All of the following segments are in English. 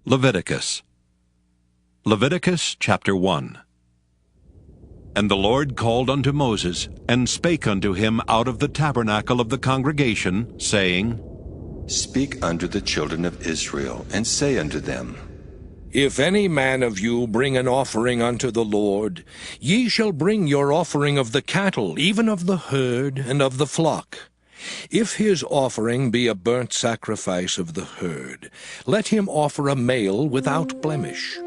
Leviticus. Leviticus chapter 1. And the Lord called unto Moses, and spake unto him out of the tabernacle of the congregation, saying, Speak unto the children of Israel, and say unto them, If any man of you bring an offering unto the Lord, ye shall bring your offering of the cattle, even of the herd and of the flock. If his offering be a burnt sacrifice of the herd, let him offer a male without blemish.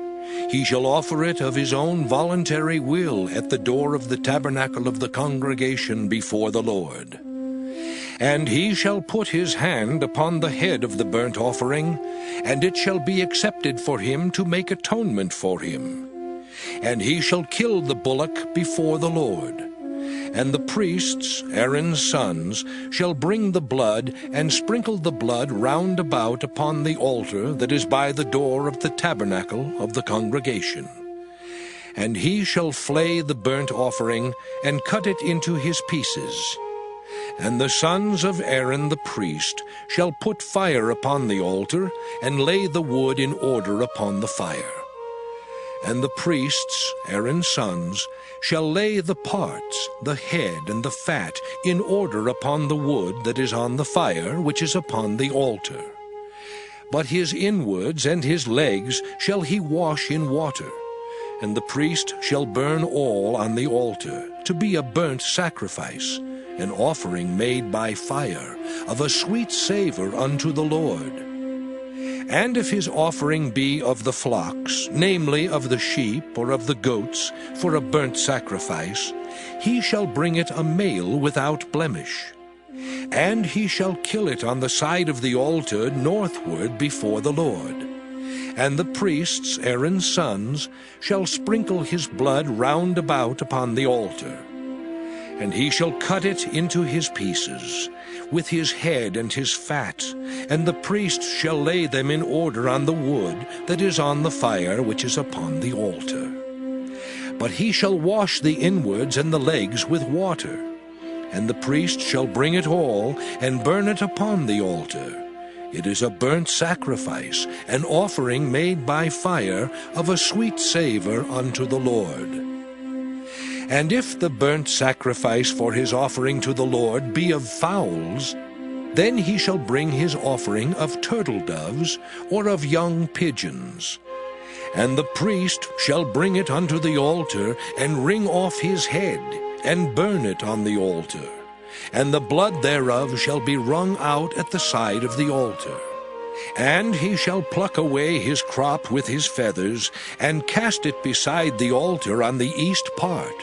He shall offer it of his own voluntary will at the door of the tabernacle of the congregation before the Lord. And he shall put his hand upon the head of the burnt offering, and it shall be accepted for him to make atonement for him. And he shall kill the bullock before the Lord. And the priests, Aaron's sons, shall bring the blood, and sprinkle the blood round about upon the altar that is by the door of the tabernacle of the congregation. And he shall flay the burnt offering, and cut it into his pieces. And the sons of Aaron the priest shall put fire upon the altar, and lay the wood in order upon the fire. And the priests, Aaron's sons, shall lay the parts, the head and the fat, in order upon the wood that is on the fire, which is upon the altar. But his inwards and his legs shall he wash in water, and the priest shall burn all on the altar, to be a burnt sacrifice, an offering made by fire, of a sweet savor unto the Lord. And if his offering be of the flocks, namely of the sheep or of the goats, for a burnt sacrifice, he shall bring it a male without blemish. And he shall kill it on the side of the altar northward before the Lord. And the priests, Aaron's sons, shall sprinkle his blood round about upon the altar. And he shall cut it into his pieces, with his head and his fat, and the priest shall lay them in order on the wood that is on the fire which is upon the altar. But he shall wash the inwards and the legs with water, and the priest shall bring it all, and burn it upon the altar. It is a burnt sacrifice, an offering made by fire, of a sweet savor unto the Lord. And if the burnt sacrifice for his offering to the Lord be of fowls, then he shall bring his offering of turtle doves or of young pigeons. And the priest shall bring it unto the altar, and wring off his head, and burn it on the altar. And the blood thereof shall be wrung out at the side of the altar. And he shall pluck away his crop with his feathers, and cast it beside the altar on the east part,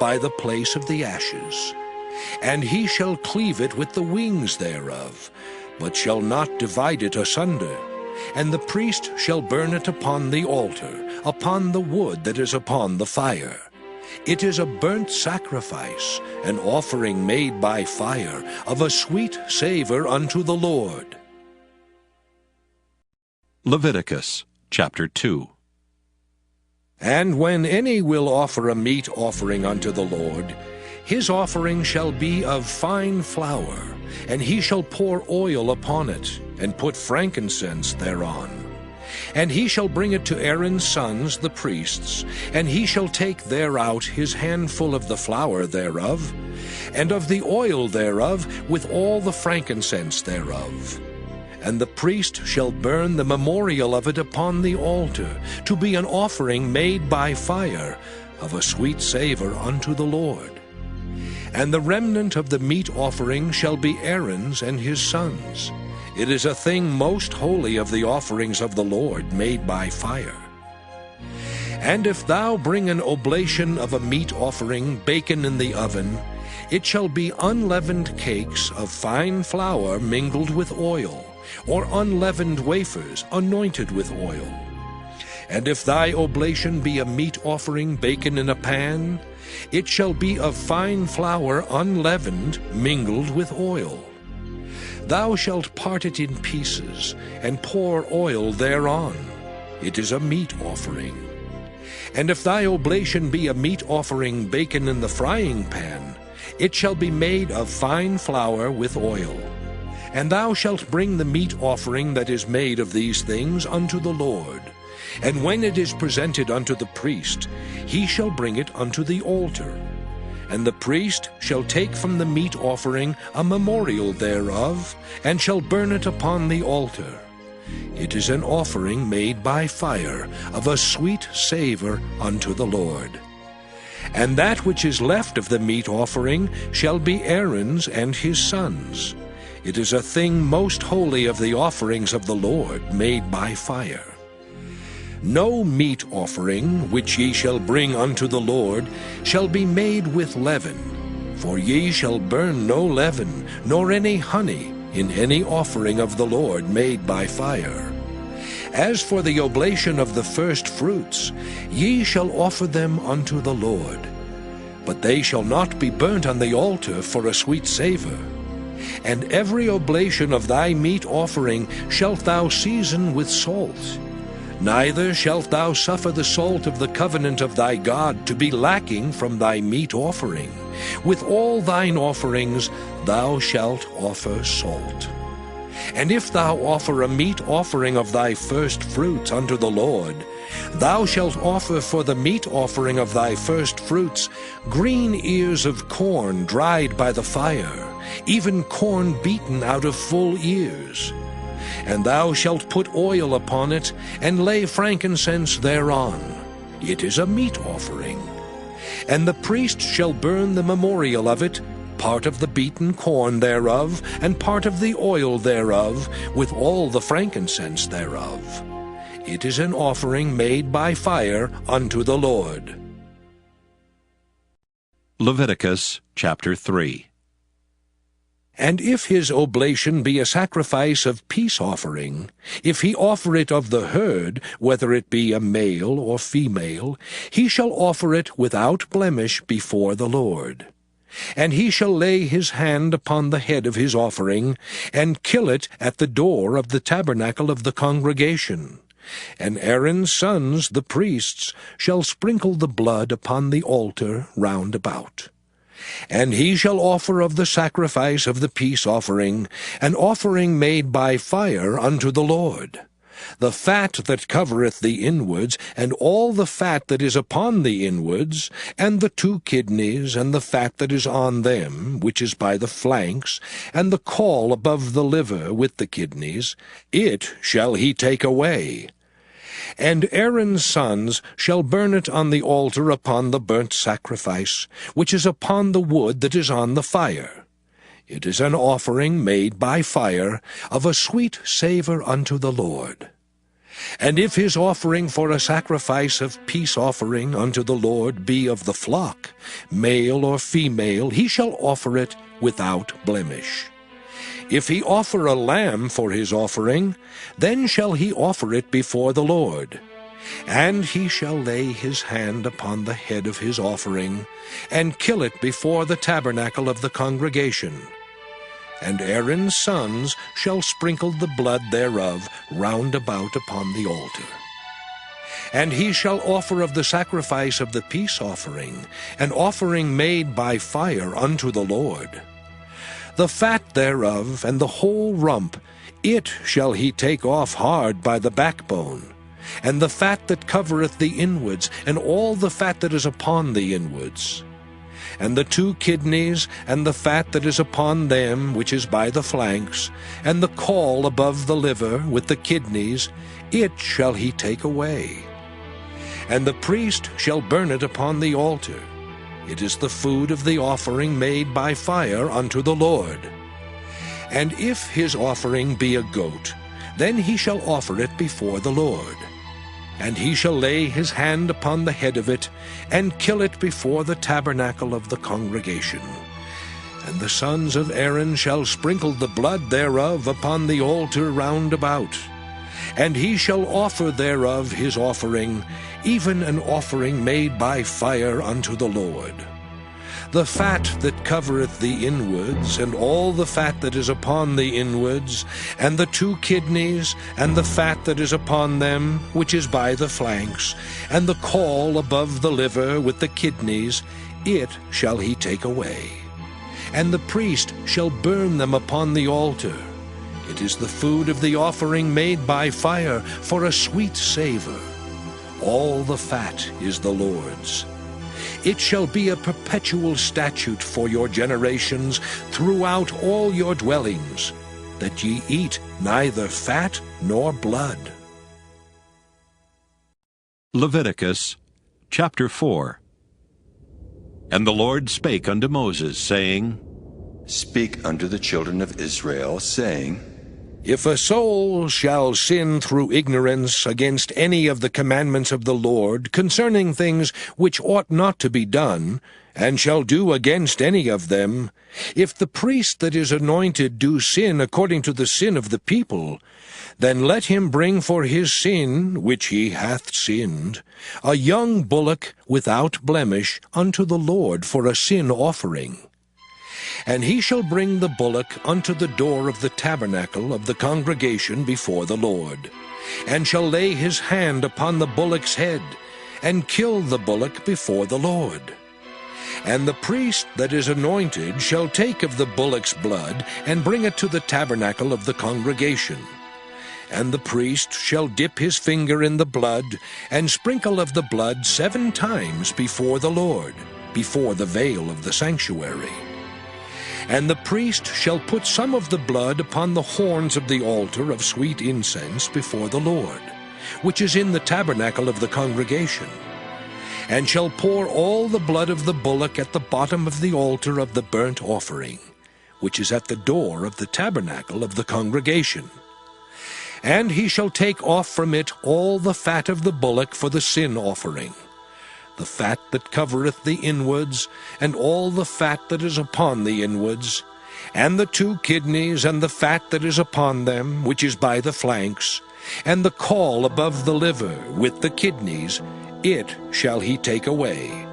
by the place of the ashes. And he shall cleave it with the wings thereof, but shall not divide it asunder. And the priest shall burn it upon the altar, upon the wood that is upon the fire. It is a burnt sacrifice, an offering made by fire, of a sweet savor unto the Lord. Leviticus chapter 2. And when any will offer a meat offering unto the Lord, his offering shall be of fine flour, and he shall pour oil upon it, and put frankincense thereon. And he shall bring it to Aaron's sons the priests, and he shall take thereout his handful of the flour thereof, and of the oil thereof, with all the frankincense thereof. And the priest shall burn the memorial of it upon the altar, to be an offering made by fire, of a sweet savor unto the Lord. And the remnant of the meat offering shall be Aaron's and his sons. It is a thing most holy of the offerings of the Lord made by fire. And if thou bring an oblation of a meat offering baken in the oven, it shall be unleavened cakes of fine flour mingled with oil, or unleavened wafers anointed with oil. And if thy oblation be a meat offering baken in a pan, it shall be of fine flour unleavened mingled with oil. Thou shalt part it in pieces, and pour oil thereon. It is a meat offering. And if thy oblation be a meat offering baken in the frying pan, it shall be made of fine flour with oil. And thou shalt bring the meat offering that is made of these things unto the Lord. And when it is presented unto the priest, he shall bring it unto the altar. And the priest shall take from the meat offering a memorial thereof, and shall burn it upon the altar. It is an offering made by fire, of a sweet savour unto the Lord. And that which is left of the meat offering shall be Aaron's and his sons'. It is a thing most holy of the offerings of the Lord, made by fire. No meat offering which ye shall bring unto the Lord shall be made with leaven, for ye shall burn no leaven, nor any honey, in any offering of the Lord made by fire. As for the oblation of the first fruits, ye shall offer them unto the Lord. But they shall not be burnt on the altar for a sweet savour. And every oblation of thy meat offering shalt thou season with salt. Neither shalt thou suffer the salt of the covenant of thy God to be lacking from thy meat offering. With all thine offerings thou shalt offer salt. And if thou offer a meat offering of thy first fruits unto the Lord, thou shalt offer for the meat offering of thy first fruits green ears of corn dried by the fire, even corn beaten out of full ears. And thou shalt put oil upon it, and lay frankincense thereon. It is a meat offering. And the priest shall burn the memorial of it, part of the beaten corn thereof, and part of the oil thereof, with all the frankincense thereof. It is an offering made by fire unto the Lord. Leviticus chapter 3. And if his oblation be a sacrifice of peace offering, if he offer it of the herd, whether it be a male or female, he shall offer it without blemish before the Lord. And he shall lay his hand upon the head of his offering, and kill it at the door of the tabernacle of the congregation. And Aaron's sons, the priests, shall sprinkle the blood upon the altar round about. And he shall offer of the sacrifice of the peace offering, an offering made by fire unto the Lord. The fat that covereth the inwards, and all the fat that is upon the inwards, and the 2 kidneys, and the fat that is on them, which is by the flanks, and the caul above the liver with the kidneys, it shall he take away. And Aaron's sons shall burn it on the altar upon the burnt sacrifice, which is upon the wood that is on the fire. It is an offering made by fire, of a sweet savour unto the Lord. And if his offering for a sacrifice of peace offering unto the Lord be of the flock, male or female, he shall offer it without blemish. If he offer a lamb for his offering, then shall he offer it before the Lord. And he shall lay his hand upon the head of his offering, and kill it before the tabernacle of the congregation. And Aaron's sons shall sprinkle the blood thereof round about upon the altar. And he shall offer of the sacrifice of the peace offering, an offering made by fire unto the Lord. The fat thereof, and the whole rump, it shall he take off hard by the backbone, and the fat that covereth the inwards, and all the fat that is upon the inwards. And the 2 kidneys, and the fat that is upon them, which is by the flanks, and the caul above the liver with the kidneys, it shall he take away. And the priest shall burn it upon the altar. It is the food of the offering made by fire unto the Lord. And if his offering be a goat, then he shall offer it before the Lord. And he shall lay his hand upon the head of it, and kill it before the tabernacle of the congregation. And the sons of Aaron shall sprinkle the blood thereof upon the altar round about. And he shall offer thereof his offering, even an offering made by fire unto the Lord. The fat that covereth the inwards, and all the fat that is upon the inwards, and the 2 kidneys, and the fat that is upon them, which is by the flanks, and the caul above the liver with the kidneys, it shall he take away. And the priest shall burn them upon the altar. It is the food of the offering made by fire for a sweet savor. All the fat is the Lord's. It shall be a perpetual statute for your generations throughout all your dwellings, that ye eat neither fat nor blood. Leviticus chapter 4. And the Lord spake unto Moses, saying, Speak unto the children of Israel, saying, If a soul shall sin through ignorance against any of the commandments of the Lord concerning things which ought not to be done, and shall do against any of them, if the priest that is anointed do sin according to the sin of the people, then let him bring for his sin, which he hath sinned, a young bullock without blemish unto the Lord for a sin offering. And he shall bring the bullock unto the door of the tabernacle of the congregation before the Lord, and shall lay his hand upon the bullock's head, and kill the bullock before the Lord. And the priest that is anointed shall take of the bullock's blood, and bring it to the tabernacle of the congregation. And the priest shall dip his finger in the blood, and sprinkle of the blood 7 times before the Lord, before the veil of the sanctuary. And the priest shall put some of the blood upon the horns of the altar of sweet incense before the Lord, which is in the tabernacle of the congregation, and shall pour all the blood of the bullock at the bottom of the altar of the burnt offering, which is at the door of the tabernacle of the congregation. And he shall take off from it all the fat of the bullock for the sin offering, the fat that covereth the inwards, and all the fat that is upon the inwards, and the 2 kidneys, and the fat that is upon them, which is by the flanks, and the caul above the liver, with the kidneys, it shall he take away,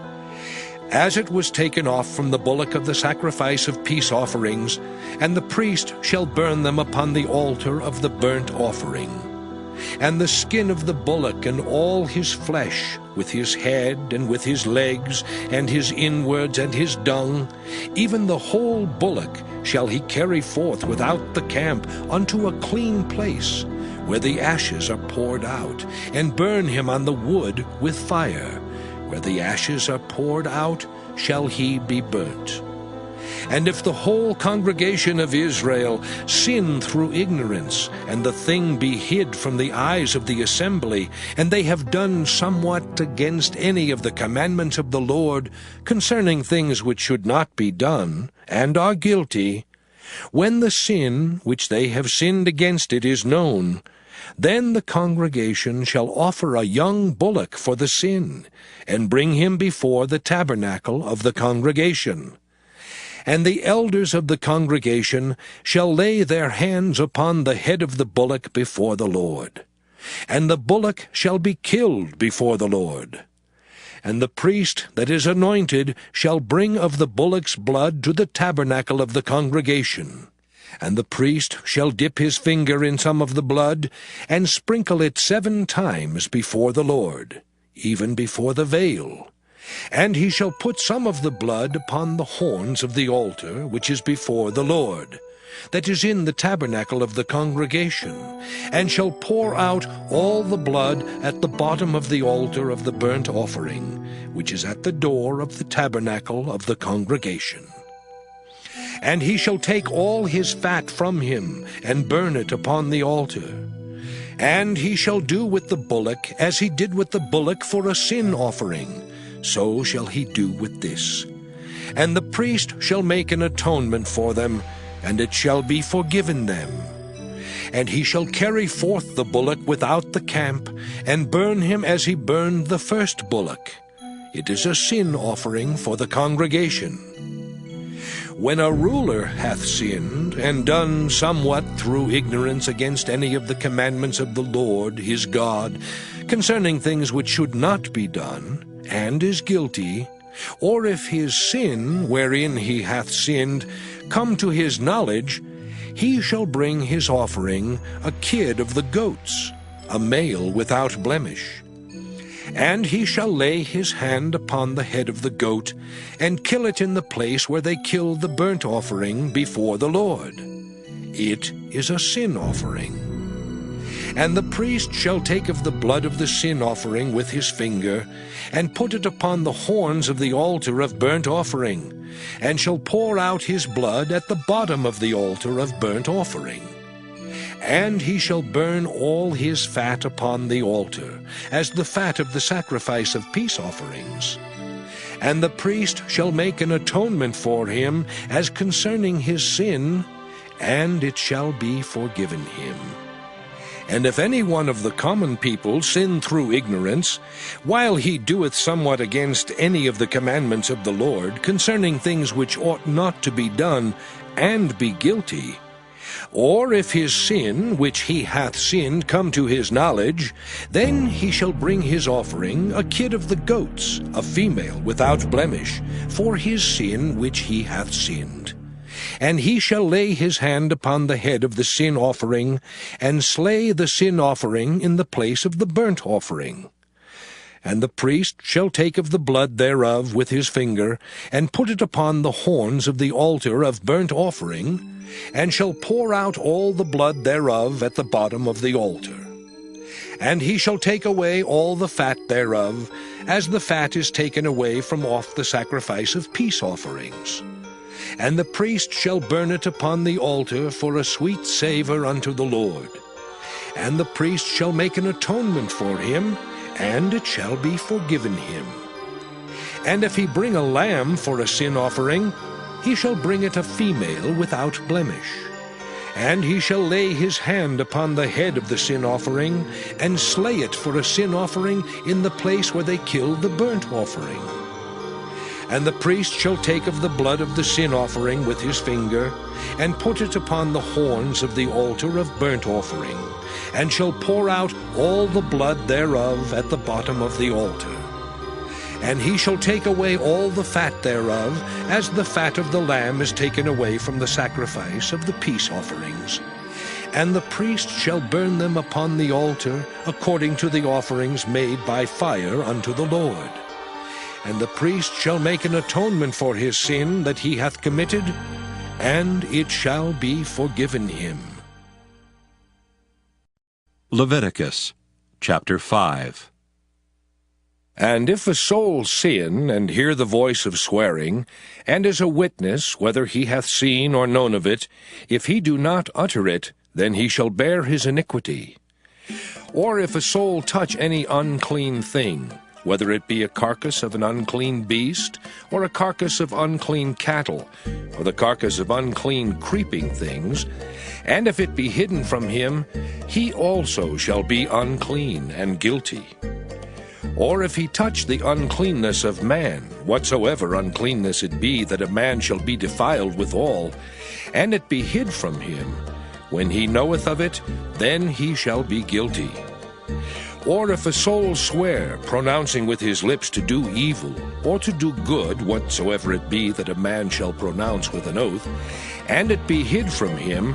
as it was taken off from the bullock of the sacrifice of peace offerings, and the priest shall burn them upon the altar of the burnt offering. And the skin of the bullock and all his flesh, with his head and with his legs, and his inwards and his dung, even the whole bullock shall he carry forth without the camp unto a clean place, where the ashes are poured out, and burn him on the wood with fire. Where the ashes are poured out, shall he be burnt. And if the whole congregation of Israel sin through ignorance, and the thing be hid from the eyes of the assembly, and they have done somewhat against any of the commandments of the Lord concerning things which should not be done, and are guilty, when the sin which they have sinned against it is known, then the congregation shall offer a young bullock for the sin, and bring him before the tabernacle of the congregation. And the elders of the congregation shall lay their hands upon the head of the bullock before the Lord. And the bullock shall be killed before the Lord. And the priest that is anointed shall bring of the bullock's blood to the tabernacle of the congregation. And the priest shall dip his finger in some of the blood, and sprinkle it 7 times before the Lord, even before the veil. And he shall put some of the blood upon the horns of the altar which is before the Lord, that is in the tabernacle of the congregation, and shall pour out all the blood at the bottom of the altar of the burnt offering, which is at the door of the tabernacle of the congregation. And he shall take all his fat from him, and burn it upon the altar. And he shall do with the bullock as he did with the bullock for a sin offering, so shall he do with this. And the priest shall make an atonement for them, and it shall be forgiven them. And he shall carry forth the bullock without the camp, and burn him as he burned the first bullock. It is a sin offering for the congregation. When a ruler hath sinned, and done somewhat through ignorance against any of the commandments of the Lord his God, concerning things which should not be done, and is guilty, or if his sin, wherein he hath sinned, come to his knowledge, he shall bring his offering, a kid of the goats, a male without blemish. And he shall lay his hand upon the head of the goat, and kill it in the place where they kill the burnt offering before the Lord. It is a sin offering. And the priest shall take of the blood of the sin offering with his finger, and put it upon the horns of the altar of burnt offering, and shall pour out his blood at the bottom of the altar of burnt offering. And he shall burn all his fat upon the altar, as the fat of the sacrifice of peace offerings. And the priest shall make an atonement for him as concerning his sin, and it shall be forgiven him. And if any one of the common people sin through ignorance, while he doeth somewhat against any of the commandments of the Lord, concerning things which ought not to be done, and be guilty, or if his sin which he hath sinned come to his knowledge, then he shall bring his offering, a kid of the goats, a female without blemish, for his sin which he hath sinned. And he shall lay his hand upon the head of the sin offering, and slay the sin offering in the place of the burnt offering. And the priest shall take of the blood thereof with his finger, and put it upon the horns of the altar of burnt offering, and shall pour out all the blood thereof at the bottom of the altar. And he shall take away all the fat thereof, as the fat is taken away from off the sacrifice of peace offerings. And the priest shall burn it upon the altar for a sweet savour unto the Lord. And the priest shall make an atonement for him, and it shall be forgiven him. And if he bring a lamb for a sin offering, he shall bring it a female without blemish. And he shall lay his hand upon the head of the sin offering, and slay it for a sin offering in the place where they killed the burnt offering. And the priest shall take of the blood of the sin offering with his finger, and put it upon the horns of the altar of burnt offering, and shall pour out all the blood thereof at the bottom of the altar. And he shall take away all the fat thereof, as the fat of the lamb is taken away from the sacrifice of the peace offerings. And the priest shall burn them upon the altar, according to the offerings made by fire unto the Lord. And the priest shall make an atonement for his sin that he hath committed, and it shall be forgiven him. Leviticus chapter 5. And if a soul sin, and hear the voice of swearing, and is a witness, whether he hath seen or known of it, if he do not utter it, then he shall bear his iniquity. Or if a soul touch any unclean thing, whether it be a carcass of an unclean beast, or a carcass of unclean cattle, or the carcass of unclean creeping things, and if it be hidden from him, he also shall be unclean and guilty. Or if he touch the uncleanness of man, whatsoever uncleanness it be, that a man shall be defiled withal, and it be hid from him, when he knoweth of it, then he shall be guilty. Or if a soul swear, pronouncing with his lips to do evil, or to do good, whatsoever it be that a man shall pronounce with an oath, and it be hid from him,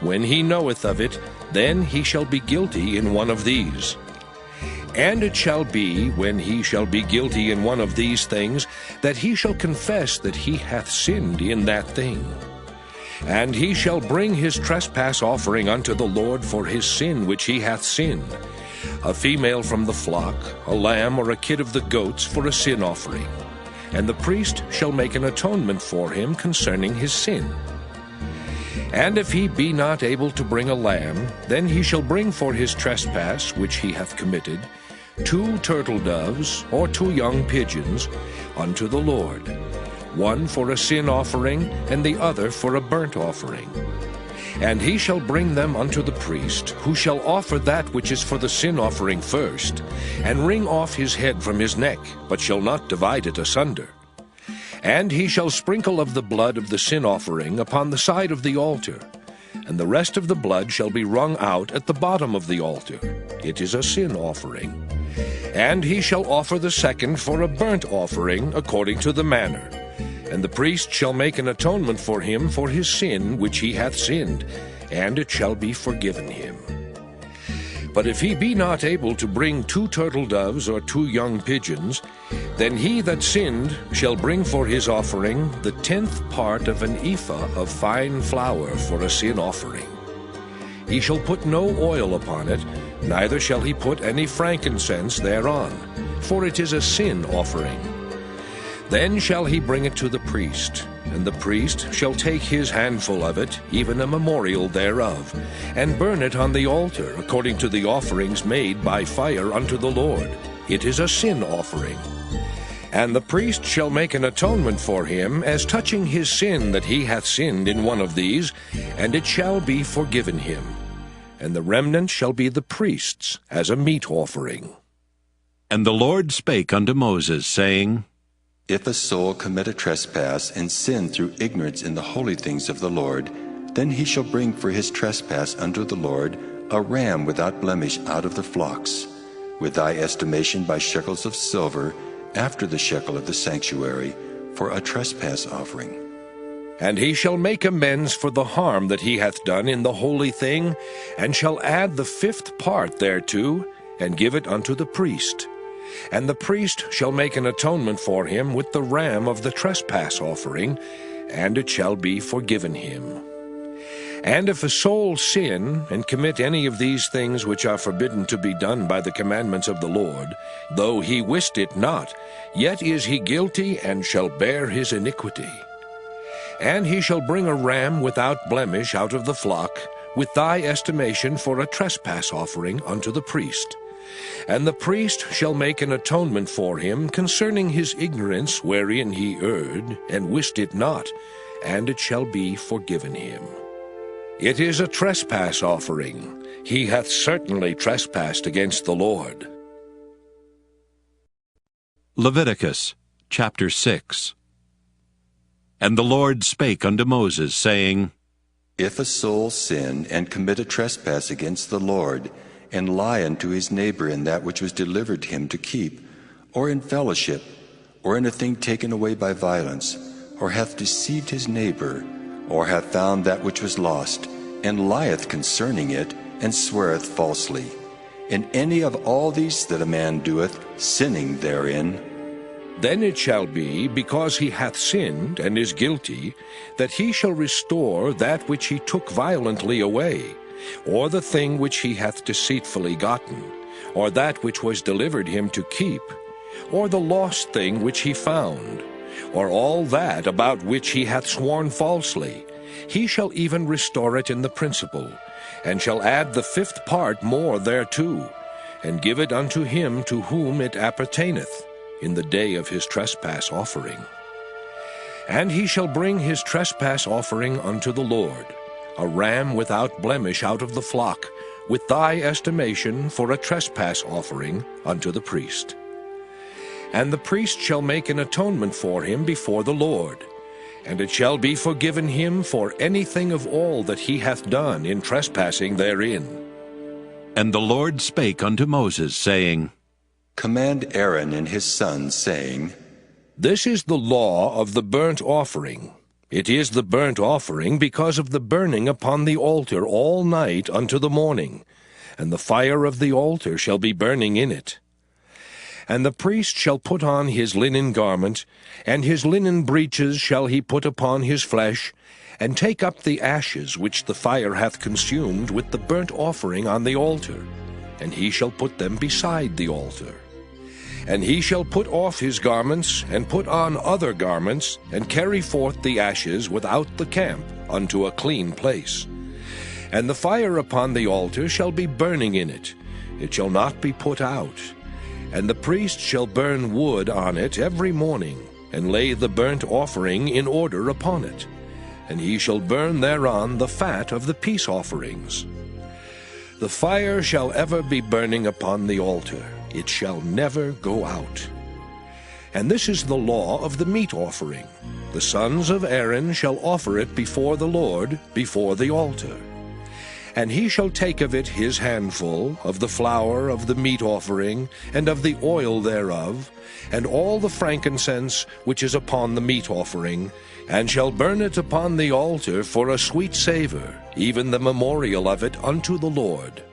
when he knoweth of it, then he shall be guilty in one of these. And it shall be, when he shall be guilty in one of these things, that he shall confess that he hath sinned in that thing. And he shall bring his trespass offering unto the Lord for his sin which he hath sinned, a female from the flock, a lamb or a kid of the goats for a sin offering. And the priest shall make an atonement for him concerning his sin. And if he be not able to bring a lamb, then he shall bring for his trespass which he hath committed 2 turtle doves or 2 young pigeons unto the Lord, one for a sin offering, and the other for a burnt offering. And he shall bring them unto the priest, who shall offer that which is for the sin offering first, and wring off his head from his neck, but shall not divide it asunder. And he shall sprinkle of the blood of the sin offering upon the side of the altar, and the rest of the blood shall be wrung out at the bottom of the altar. It is a sin offering. And he shall offer the second for a burnt offering according to the manner. And the priest shall make an atonement for him for his sin which he hath sinned, and it shall be forgiven him. But if he be not able to bring 2 turtle doves or 2 young pigeons, then he that sinned shall bring for his offering the 10th part of an ephah of fine flour for a sin offering. He shall put no oil upon it, neither shall he put any frankincense thereon, for it is a sin offering. Then shall he bring it to the priest, and the priest shall take his handful of it, even a memorial thereof, and burn it on the altar, according to the offerings made by fire unto the Lord. It is a sin offering. And the priest shall make an atonement for him, as touching his sin that he hath sinned in one of these, and it shall be forgiven him. And the remnant shall be the priest's, as a meat offering. And the Lord spake unto Moses, saying, If a soul commit a trespass and sin through ignorance in the holy things of the Lord, then he shall bring for his trespass unto the Lord a ram without blemish out of the flocks, with thy estimation by shekels of silver, after the shekel of the sanctuary, for a trespass offering. And he shall make amends for the harm that he hath done in the holy thing, and shall add the 5th part thereto, and give it unto the priest. And the priest shall make an atonement for him with the ram of the trespass offering, and it shall be forgiven him. And if a soul sin, and commit any of these things which are forbidden to be done by the commandments of the Lord, though he wist it not, yet is he guilty, and shall bear his iniquity. And he shall bring a ram without blemish out of the flock, with thy estimation for a trespass offering unto the priest. And the priest shall make an atonement for him concerning his ignorance wherein he erred, and wist it not, and it shall be forgiven him. It is a trespass offering. He hath certainly trespassed against the Lord. Leviticus chapter 6. And the Lord spake unto Moses, saying, If a soul sin and commit a trespass against the Lord, and lie unto his neighbor in that which was delivered him to keep, or in fellowship, or in a thing taken away by violence, or hath deceived his neighbor, or hath found that which was lost, and lieth concerning it, and sweareth falsely, in any of all these that a man doeth, sinning therein, then it shall be, because he hath sinned and is guilty, that he shall restore that which he took violently away, or the thing which he hath deceitfully gotten, or that which was delivered him to keep, or the lost thing which he found, or all that about which he hath sworn falsely. He shall even restore it in the principal, and shall add the 5th part more thereto, and give it unto him to whom it appertaineth, in the day of his trespass offering. And he shall bring his trespass offering unto the Lord, a ram without blemish out of the flock, with thy estimation for a trespass offering unto the priest. And the priest shall make an atonement for him before the Lord, and it shall be forgiven him for anything of all that he hath done in trespassing therein. And the Lord spake unto Moses, saying, Command Aaron and his sons, saying, This is the law of the burnt offering. It is the burnt offering because of the burning upon the altar all night unto the morning, and the fire of the altar shall be burning in it. And the priest shall put on his linen garment, and his linen breeches shall he put upon his flesh, and take up the ashes which the fire hath consumed with the burnt offering on the altar, and he shall put them beside the altar. And he shall put off his garments, and put on other garments, and carry forth the ashes without the camp unto a clean place. And the fire upon the altar shall be burning in it, it shall not be put out. And the priest shall burn wood on it every morning, and lay the burnt offering in order upon it. And he shall burn thereon the fat of the peace offerings. The fire shall ever be burning upon the altar, it shall never go out. And this is the law of the meat offering. The sons of Aaron shall offer it before the Lord, before the altar. And he shall take of it his handful, of the flour of the meat offering, and of the oil thereof, and all the frankincense which is upon the meat offering, and shall burn it upon the altar for a sweet savour, even the memorial of it unto the Lord.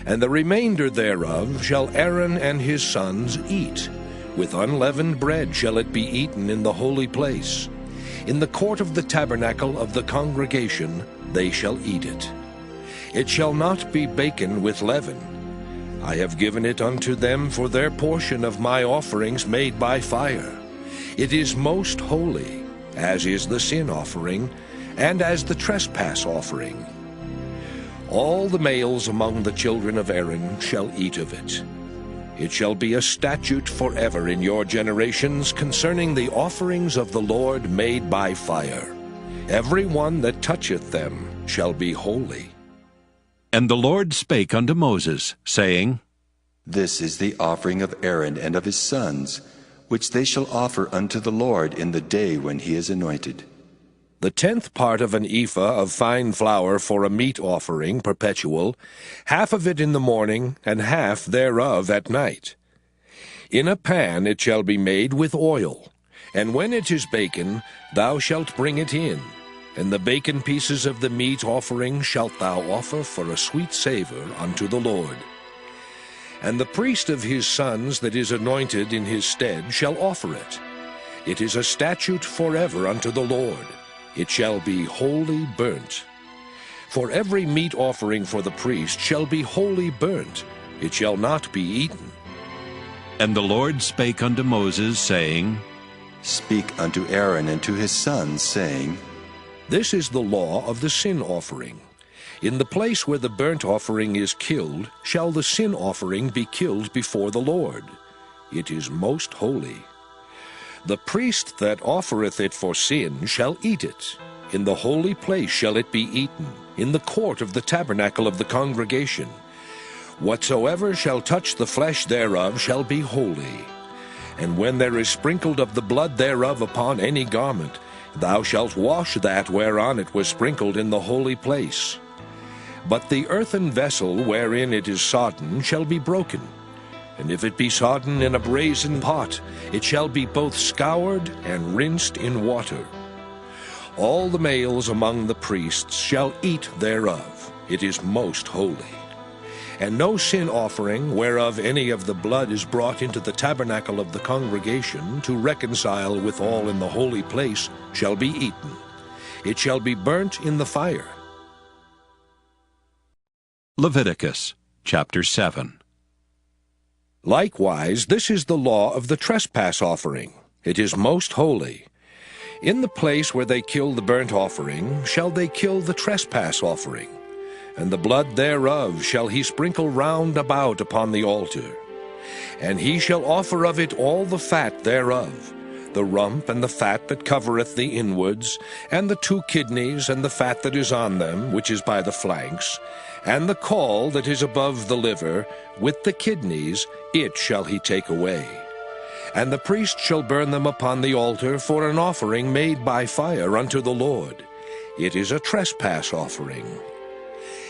And the remainder thereof shall Aaron and his sons eat. With unleavened bread shall it be eaten in the holy place. In the court of the tabernacle of the congregation they shall eat it. It shall not be baken with leaven. I have given it unto them for their portion of my offerings made by fire. It is most holy, as is the sin offering, and as the trespass offering. All the males among the children of Aaron shall eat of it. It shall be a statute forever in your generations concerning the offerings of the Lord made by fire. Every one that toucheth them shall be holy. And the Lord spake unto Moses, saying, This is the offering of Aaron and of his sons, which they shall offer unto the Lord in the day when he is anointed. The 10th part of an ephah of fine flour for a meat offering perpetual, half of it in the morning, and half thereof at night. In a pan it shall be made with oil, and when it is baken, thou shalt bring it in, and the baken pieces of the meat offering shalt thou offer for a sweet savour unto the Lord. And the priest of his sons that is anointed in his stead shall offer it. It is a statute forever unto the Lord. It shall be wholly burnt. For every meat offering for the priest shall be wholly burnt. It shall not be eaten. And the Lord spake unto Moses, saying, Speak unto Aaron and to his sons, saying, This is the law of the sin offering. In the place where the burnt offering is killed, shall the sin offering be killed before the Lord. It is most holy. The priest that offereth it for sin shall eat it. In the holy place shall it be eaten, in the court of the tabernacle of the congregation. Whatsoever shall touch the flesh thereof shall be holy. And when there is sprinkled of the blood thereof upon any garment, thou shalt wash that whereon it was sprinkled in the holy place. But the earthen vessel wherein it is sodden shall be broken. And if it be sodden in a brazen pot, it shall be both scoured and rinsed in water. All the males among the priests shall eat thereof. It is most holy. And no sin offering, whereof any of the blood is brought into the tabernacle of the congregation, to reconcile with all in the holy place, shall be eaten. It shall be burnt in the fire. Leviticus chapter 7. Likewise, this is the law of the trespass offering. It is most holy. In the place where they kill the burnt offering shall they kill the trespass offering, and the blood thereof shall he sprinkle round about upon the altar. And he shall offer of it all the fat thereof, the rump and the fat that covereth the inwards, and the 2 kidneys and the fat that is on them, which is by the flanks, and the caul that is above the liver, with the kidneys, it shall he take away. And the priest shall burn them upon the altar for an offering made by fire unto the Lord. It is a trespass offering.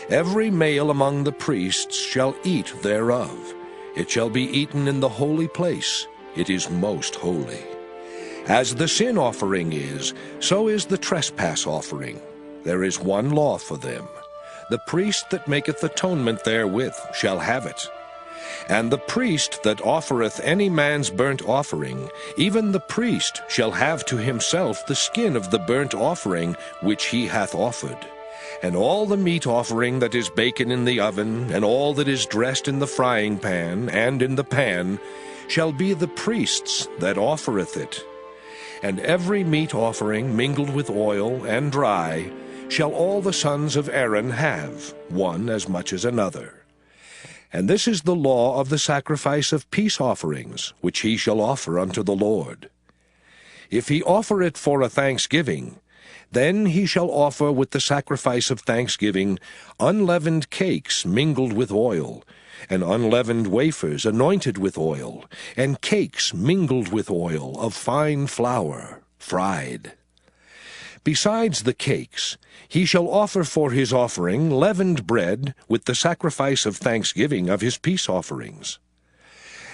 Every male among the priests shall eat thereof. It shall be eaten in the holy place. It is most holy. As the sin offering is, so is the trespass offering. There is one law for them. The priest that maketh atonement therewith shall have it. And the priest that offereth any man's burnt offering, even the priest shall have to himself the skin of the burnt offering which he hath offered. And all the meat offering that is baken in the oven, and all that is dressed in the frying pan and in the pan, shall be the priest's that offereth it. And every meat offering mingled with oil and dry shall all the sons of Aaron have, one as much as another. And this is the law of the sacrifice of peace offerings, which he shall offer unto the Lord. If he offer it for a thanksgiving, then he shall offer with the sacrifice of thanksgiving unleavened cakes mingled with oil, and unleavened wafers anointed with oil, and cakes mingled with oil of fine flour, fried. Besides the cakes, he shall offer for his offering leavened bread with the sacrifice of thanksgiving of his peace offerings.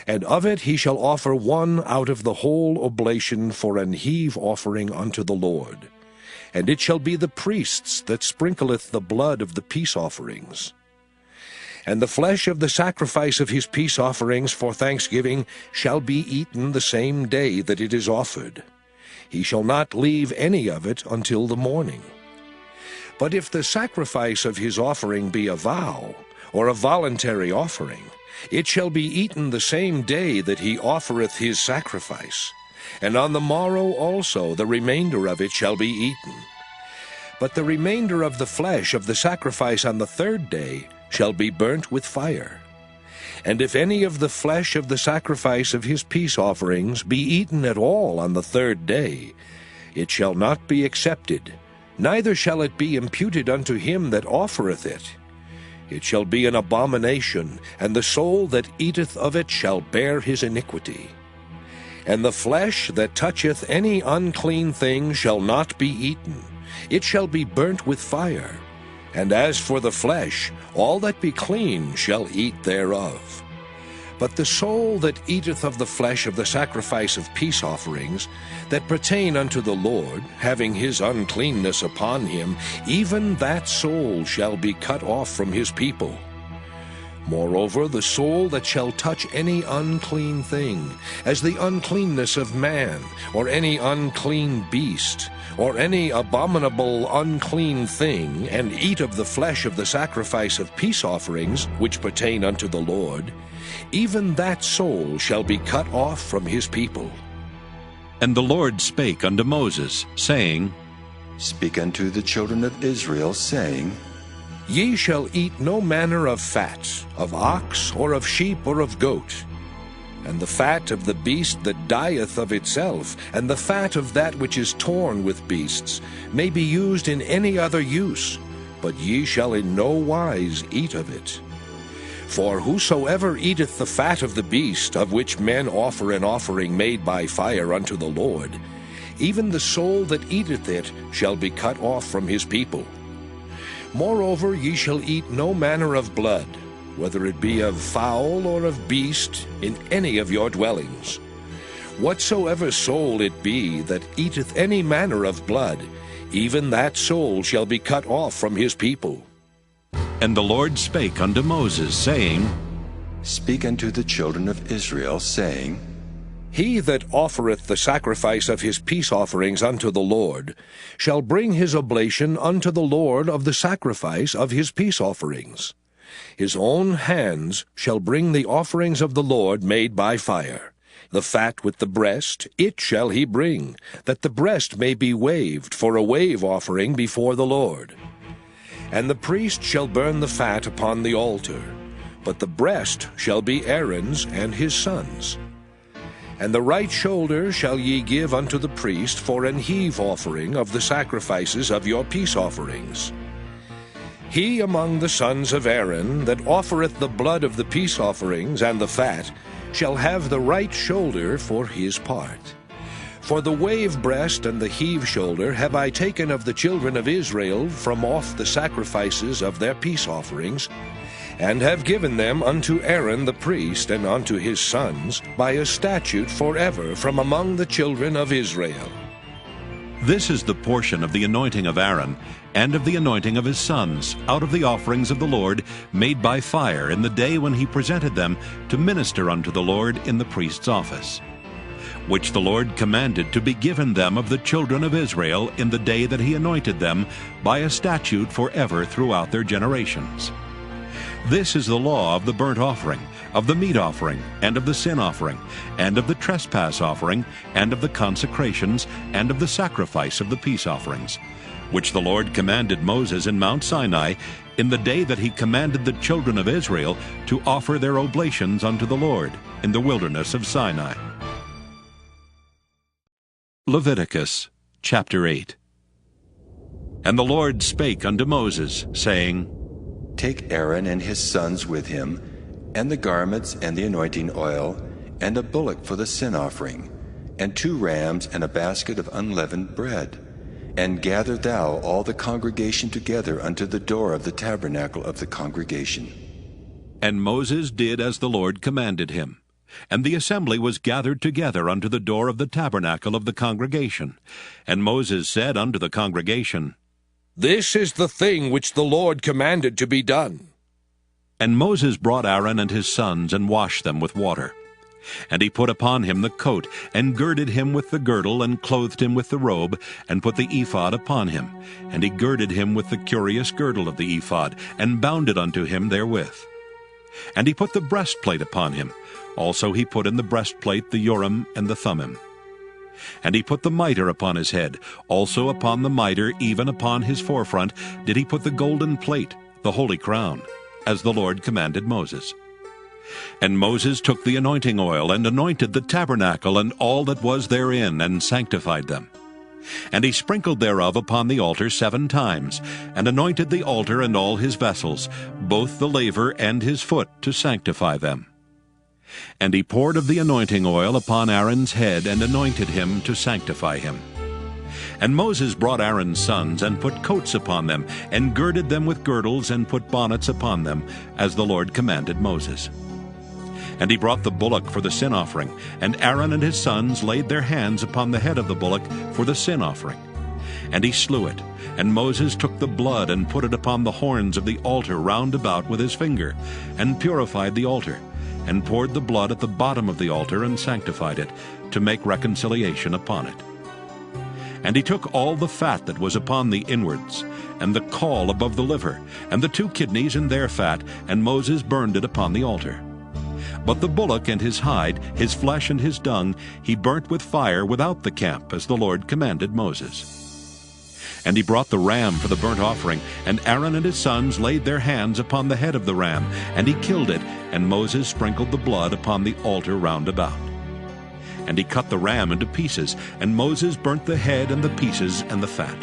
And of it he shall offer one out of the whole oblation for an heave offering unto the Lord. And it shall be the priest's that sprinkleth the blood of the peace offerings. And the flesh of the sacrifice of his peace offerings for thanksgiving shall be eaten the same day that it is offered. He shall not leave any of it until the morning. But if the sacrifice of his offering be a vow, or a voluntary offering, it shall be eaten the same day that he offereth his sacrifice, and on the morrow also the remainder of it shall be eaten. But the remainder of the flesh of the sacrifice on the third day shall be burnt with fire. And if any of the flesh of the sacrifice of his peace offerings be eaten at all on the third day, it shall not be accepted, neither shall it be imputed unto him that offereth it. It shall be an abomination, and the soul that eateth of it shall bear his iniquity. And the flesh that toucheth any unclean thing shall not be eaten, it shall be burnt with fire. And as for the flesh, all that be clean shall eat thereof. But the soul that eateth of the flesh of the sacrifice of peace offerings, that pertain unto the Lord, having his uncleanness upon him, even that soul shall be cut off from his people. Moreover, the soul that shall touch any unclean thing, as the uncleanness of man, or any unclean beast, or any abominable unclean thing, and eat of the flesh of the sacrifice of peace offerings, which pertain unto the Lord, even that soul shall be cut off from his people. And the Lord spake unto Moses, saying, Speak unto the children of Israel, saying, Ye shall eat no manner of fat, of ox, or of sheep, or of goat. And the fat of the beast that dieth of itself, and the fat of that which is torn with beasts, may be used in any other use, but ye shall in no wise eat of it. For whosoever eateth the fat of the beast, of which men offer an offering made by fire unto the Lord, even the soul that eateth it shall be cut off from his people. Moreover, ye shall eat no manner of blood, whether it be of fowl or of beast, in any of your dwellings. Whatsoever soul it be that eateth any manner of blood, even that soul shall be cut off from his people. And the Lord spake unto Moses, saying, Speak unto the children of Israel, saying, He that offereth the sacrifice of his peace offerings unto the Lord shall bring his oblation unto the Lord of the sacrifice of his peace offerings. His own hands shall bring the offerings of the Lord made by fire. The fat with the breast, it shall he bring, that the breast may be waved for a wave offering before the Lord. And the priest shall burn the fat upon the altar, but the breast shall be Aaron's and his sons'. And the right shoulder shall ye give unto the priest for an heave offering of the sacrifices of your peace offerings. He among the sons of Aaron that offereth the blood of the peace offerings and the fat shall have the right shoulder for his part. For the wave breast and the heave shoulder have I taken of the children of Israel from off the sacrifices of their peace offerings, and have given them unto Aaron the priest and unto his sons by a statute forever from among the children of Israel. This is the portion of the anointing of Aaron, and of the anointing of his sons, out of the offerings of the Lord, made by fire in the day when he presented them to minister unto the Lord in the priest's office, which the Lord commanded to be given them of the children of Israel in the day that he anointed them, by a statute forever throughout their generations. This is the law of the burnt offering, of the meat offering, and of the sin offering, and of the trespass offering, and of the consecrations, and of the sacrifice of the peace offerings, which the Lord commanded Moses in Mount Sinai in the day that he commanded the children of Israel to offer their oblations unto the Lord in the wilderness of Sinai. Leviticus chapter 8. And the Lord spake unto Moses, saying, Take Aaron and his sons with him, and the garments and the anointing oil, and a bullock for the sin offering, and 2 rams and a basket of unleavened bread. And gather thou all the congregation together unto the door of the tabernacle of the congregation. And Moses did as the Lord commanded him. And the assembly was gathered together unto the door of the tabernacle of the congregation. And Moses said unto the congregation, This is the thing which the Lord commanded to be done. And Moses brought Aaron and his sons, and washed them with water. And he put upon him the coat, and girded him with the girdle, and clothed him with the robe, and put the ephod upon him. And he girded him with the curious girdle of the ephod, and bound it unto him therewith. And he put the breastplate upon him. Also he put in the breastplate the Urim and the Thummim. And he put the mitre upon his head. Also upon the mitre, even upon his forefront, did he put the golden plate, the holy crown, as the Lord commanded Moses. And Moses took the anointing oil, and anointed the tabernacle and all that was therein, and sanctified them. And he sprinkled thereof upon the altar 7 times, and anointed the altar and all his vessels, both the laver and his foot, to sanctify them. And he poured of the anointing oil upon Aaron's head, and anointed him to sanctify him. And Moses brought Aaron's sons, and put coats upon them, and girded them with girdles, and put bonnets upon them, as the Lord commanded Moses. And he brought the bullock for the sin offering, and Aaron and his sons laid their hands upon the head of the bullock for the sin offering. And he slew it, and Moses took the blood, and put it upon the horns of the altar round about with his finger, and purified the altar, and poured the blood at the bottom of the altar, and sanctified it, to make reconciliation upon it. And he took all the fat that was upon the inwards, and the caul above the liver, and the 2 kidneys and their fat, and Moses burned it upon the altar. But the bullock and his hide, his flesh and his dung, he burnt with fire without the camp, as the Lord commanded Moses. And he brought the ram for the burnt offering, and Aaron and his sons laid their hands upon the head of the ram, and he killed it, and Moses sprinkled the blood upon the altar round about. And he cut the ram into pieces, and Moses burnt the head and the pieces and the fat.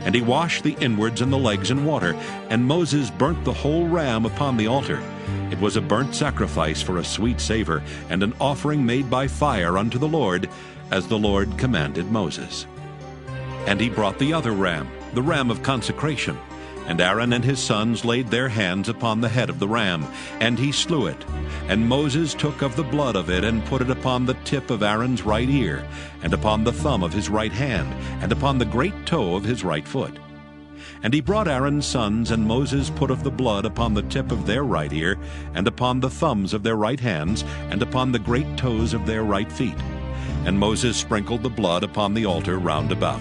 And he washed the inwards and the legs in water, and Moses burnt the whole ram upon the altar. It was a burnt sacrifice for a sweet savor, and an offering made by fire unto the Lord, as the Lord commanded Moses. And he brought the other ram, the ram of consecration, and Aaron and his sons laid their hands upon the head of the ram, and he slew it. And Moses took of the blood of it, and put it upon the tip of Aaron's right ear, and upon the thumb of his right hand, and upon the great toe of his right foot. And he brought Aaron's sons, and Moses put of the blood upon the tip of their right ear, and upon the thumbs of their right hands, and upon the great toes of their right feet. And Moses sprinkled the blood upon the altar round about.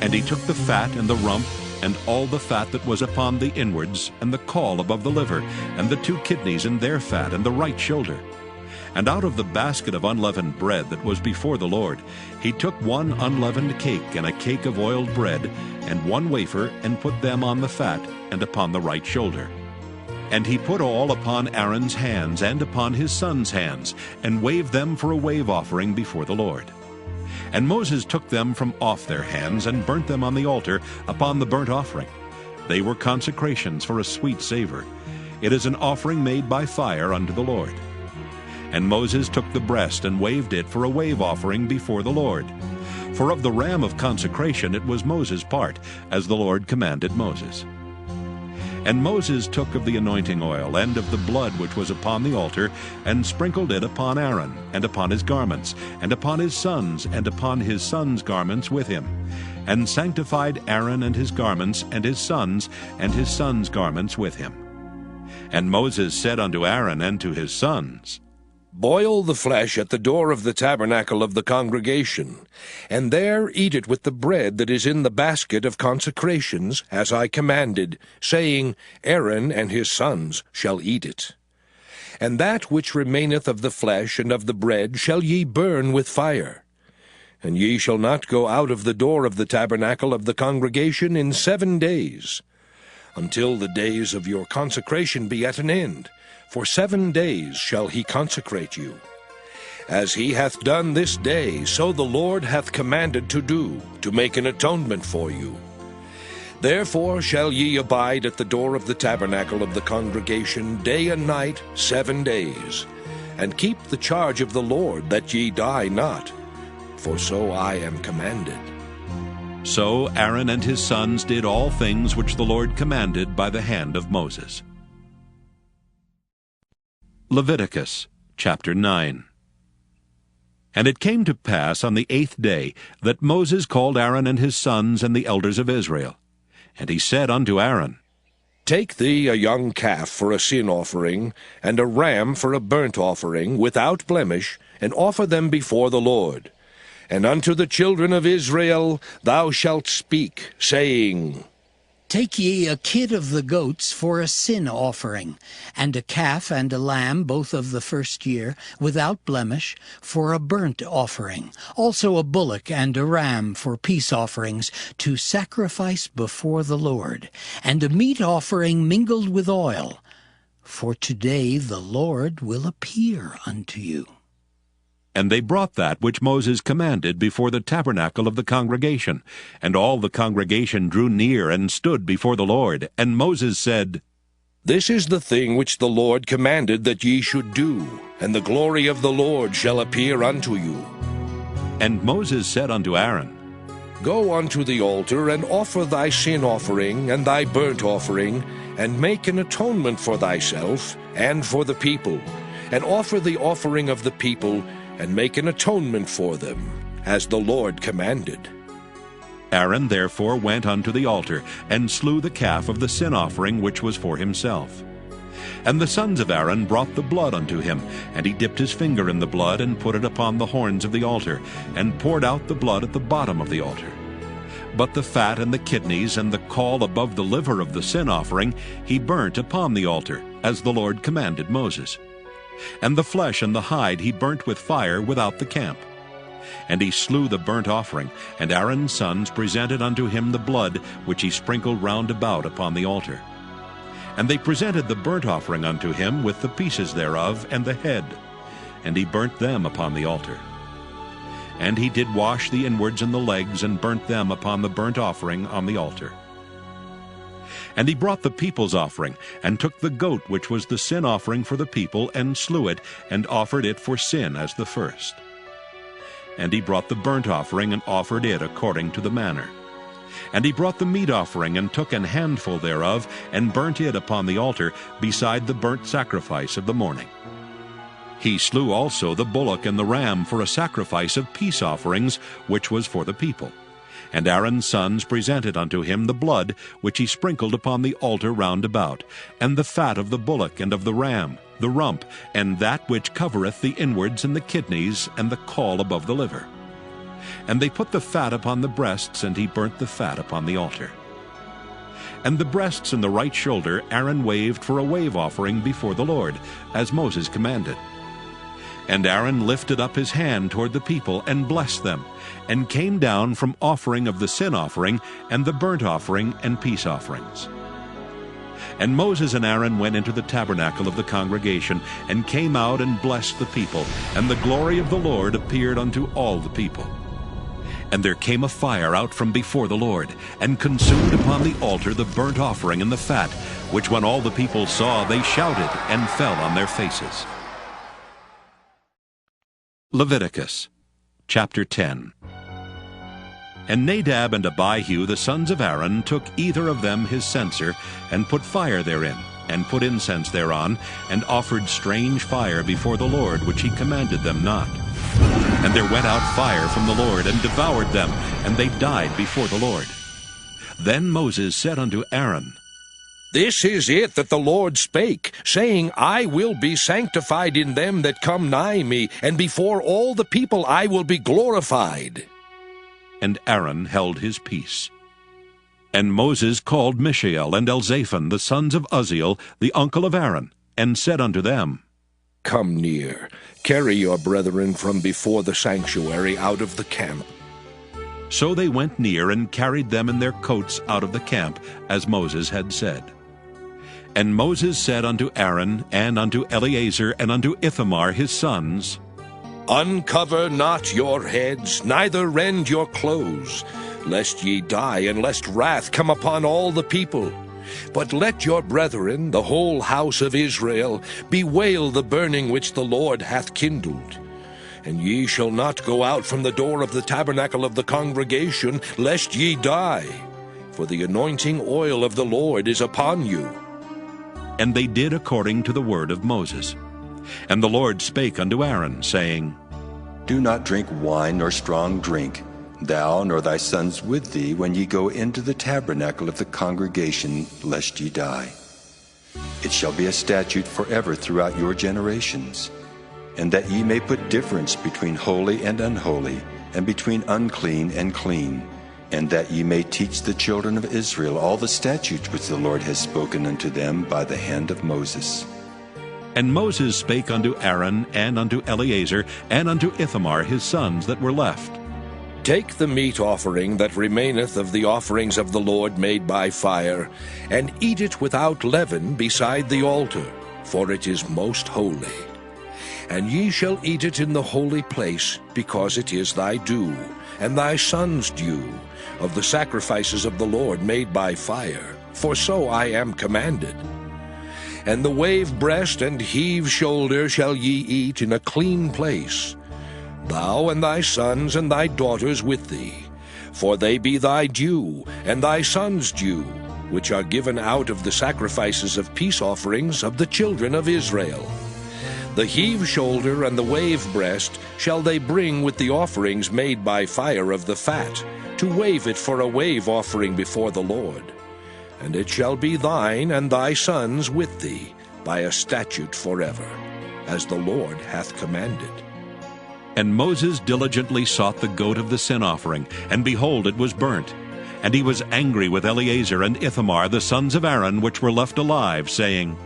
And he took the fat and the rump, and all the fat that was upon the inwards, and the caul above the liver, and the 2 kidneys and their fat, and the right shoulder. And out of the basket of unleavened bread that was before the Lord, he took 1 unleavened cake, and a cake of oiled bread, and 1 wafer, and put them on the fat, and upon the right shoulder. And he put all upon Aaron's hands, and upon his sons' hands, and waved them for a wave offering before the Lord. And Moses took them from off their hands, and burnt them on the altar upon the burnt offering. They were consecrations for a sweet savor. It is an offering made by fire unto the Lord. And Moses took the breast, and waved it for a wave offering before the Lord. For of the ram of consecration it was Moses' part, as the Lord commanded Moses. And Moses took of the anointing oil, and of the blood which was upon the altar, and sprinkled it upon Aaron, and upon his garments, and upon his sons, and upon his sons' garments with him, and sanctified Aaron and his garments, and his sons' garments with him. And Moses said unto Aaron and to his sons, Boil the flesh at the door of the tabernacle of the congregation, and there eat it with the bread that is in the basket of consecrations, as I commanded, saying, Aaron and his sons shall eat it. And that which remaineth of the flesh and of the bread shall ye burn with fire. And ye shall not go out of the door of the tabernacle of the congregation in 7 days, until the days of your consecration be at an end. For 7 days shall he consecrate you. As he hath done this day, so the Lord hath commanded to do, to make an atonement for you. Therefore shall ye abide at the door of the tabernacle of the congregation day and night 7 days, and keep the charge of the Lord, that ye die not, for so I am commanded. So Aaron and his sons did all things which the Lord commanded by the hand of Moses. Leviticus chapter 9. And it came to pass on the 8th day that Moses called Aaron and his sons and the elders of Israel. And he said unto Aaron, Take thee a young calf for a sin offering, and a ram for a burnt offering, without blemish, and offer them before the Lord. And unto the children of Israel thou shalt speak, saying, Take ye a kid of the goats for a sin offering, and a calf and a lamb, both of the first year, without blemish, for a burnt offering. Also a bullock and a ram for peace offerings, to sacrifice before the Lord. And a meat offering mingled with oil. For today the Lord will appear unto you. And they brought that which Moses commanded before the tabernacle of the congregation. And all the congregation drew near and stood before the Lord. And Moses said, This is the thing which the Lord commanded that ye should do, and the glory of the Lord shall appear unto you. And Moses said unto Aaron, Go unto the altar, and offer thy sin offering and thy burnt offering, and make an atonement for thyself and for the people, and offer the offering of the people, and make an atonement for them, as the Lord commanded. Aaron therefore went unto the altar, and slew the calf of the sin offering which was for himself. And the sons of Aaron brought the blood unto him, and he dipped his finger in the blood, and put it upon the horns of the altar, and poured out the blood at the bottom of the altar. But the fat and the kidneys and the caul above the liver of the sin offering he burnt upon the altar, as the Lord commanded Moses. And the flesh and the hide he burnt with fire without the camp. And he slew the burnt offering, and Aaron's sons presented unto him the blood which he sprinkled round about upon the altar. And they presented the burnt offering unto him with the pieces thereof and the head, and he burnt them upon the altar. And he did wash the inwards and the legs, and burnt them upon the burnt offering on the altar. And he brought the people's offering, and took the goat which was the sin offering for the people, and slew it, and offered it for sin as the first. And he brought the burnt offering, and offered it according to the manner. And he brought the meat offering, and took an handful thereof, and burnt it upon the altar, beside the burnt sacrifice of the morning. He slew also the bullock and the ram for a sacrifice of peace offerings, which was for the people. And Aaron's sons presented unto him the blood which he sprinkled upon the altar round about, and the fat of the bullock and of the ram, the rump, and that which covereth the inwards and the kidneys, and the caul above the liver. And they put the fat upon the breasts, and he burnt the fat upon the altar. And the breasts and the right shoulder Aaron waved for a wave offering before the Lord, as Moses commanded. And Aaron lifted up his hand toward the people, and blessed them, and came down from offering of the sin offering, and the burnt offering, and peace offerings. And Moses and Aaron went into the tabernacle of the congregation, and came out and blessed the people, and the glory of the Lord appeared unto all the people. And there came a fire out from before the Lord, and consumed upon the altar the burnt offering and the fat, which when all the people saw, they shouted, and fell on their faces. Leviticus chapter 10. And Nadab and Abihu the sons of Aaron took either of them his censer, and put fire therein, and put incense thereon, and offered strange fire before the Lord, which he commanded them not. And there went out fire from the Lord, and devoured them, and they died before the Lord. Then Moses said unto Aaron, This is it that the Lord spake, saying, I will be sanctified in them that come nigh me, and before all the people I will be glorified. And Aaron held his peace. And Moses called Mishael and Elzaphan, the sons of Uzziel, the uncle of Aaron, and said unto them, Come near, carry your brethren from before the sanctuary out of the camp. So they went near, and carried them in their coats out of the camp, as Moses had said. And Moses said unto Aaron, and unto Eleazar, and unto Ithamar his sons, Uncover not your heads, neither rend your clothes, lest ye die, and lest wrath come upon all the people. But let your brethren, the whole house of Israel, bewail the burning which the Lord hath kindled. And ye shall not go out from the door of the tabernacle of the congregation, lest ye die. For the anointing oil of the Lord is upon you. And they did according to the word of Moses. And the Lord spake unto Aaron, saying, Do not drink wine nor strong drink, thou nor thy sons with thee, when ye go into the tabernacle of the congregation, lest ye die. It shall be a statute forever throughout your generations, and that ye may put difference between holy and unholy, and between unclean and clean, and that ye may teach the children of Israel all the statutes which the Lord has spoken unto them by the hand of Moses. And Moses spake unto Aaron, and unto Eleazar, and unto Ithamar his sons that were left. Take the meat offering that remaineth of the offerings of the Lord made by fire, and eat it without leaven beside the altar, for it is most holy. And ye shall eat it in the holy place, because it is thy due, and thy son's due, of the sacrifices of the Lord made by fire, for so I am commanded. And the wave breast and heave shoulder shall ye eat in a clean place, thou and thy sons and thy daughters with thee, for they be thy due, and thy sons' due, which are given out of the sacrifices of peace offerings of the children of Israel. The heave shoulder and the wave breast shall they bring with the offerings made by fire of the fat, to wave it for a wave offering before the Lord. And it shall be thine and thy sons with thee, by a statute forever, as the Lord hath commanded. And Moses diligently sought the goat of the sin offering, and behold, it was burnt. And he was angry with Eleazar and Ithamar, the sons of Aaron, which were left alive, saying,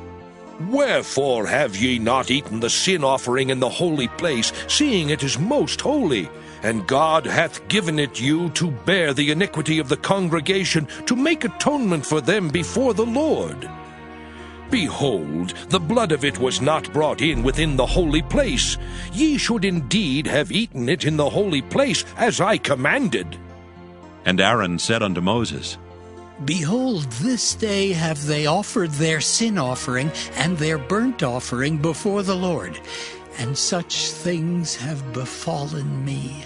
Wherefore have ye not eaten the sin offering in the holy place, seeing it is most holy? And God hath given it you to bear the iniquity of the congregation, to make atonement for them before the Lord. Behold, the blood of it was not brought in within the holy place. Ye should indeed have eaten it in the holy place, as I commanded. And Aaron said unto Moses, Behold, this day have they offered their sin offering and their burnt offering before the Lord, and such things have befallen me.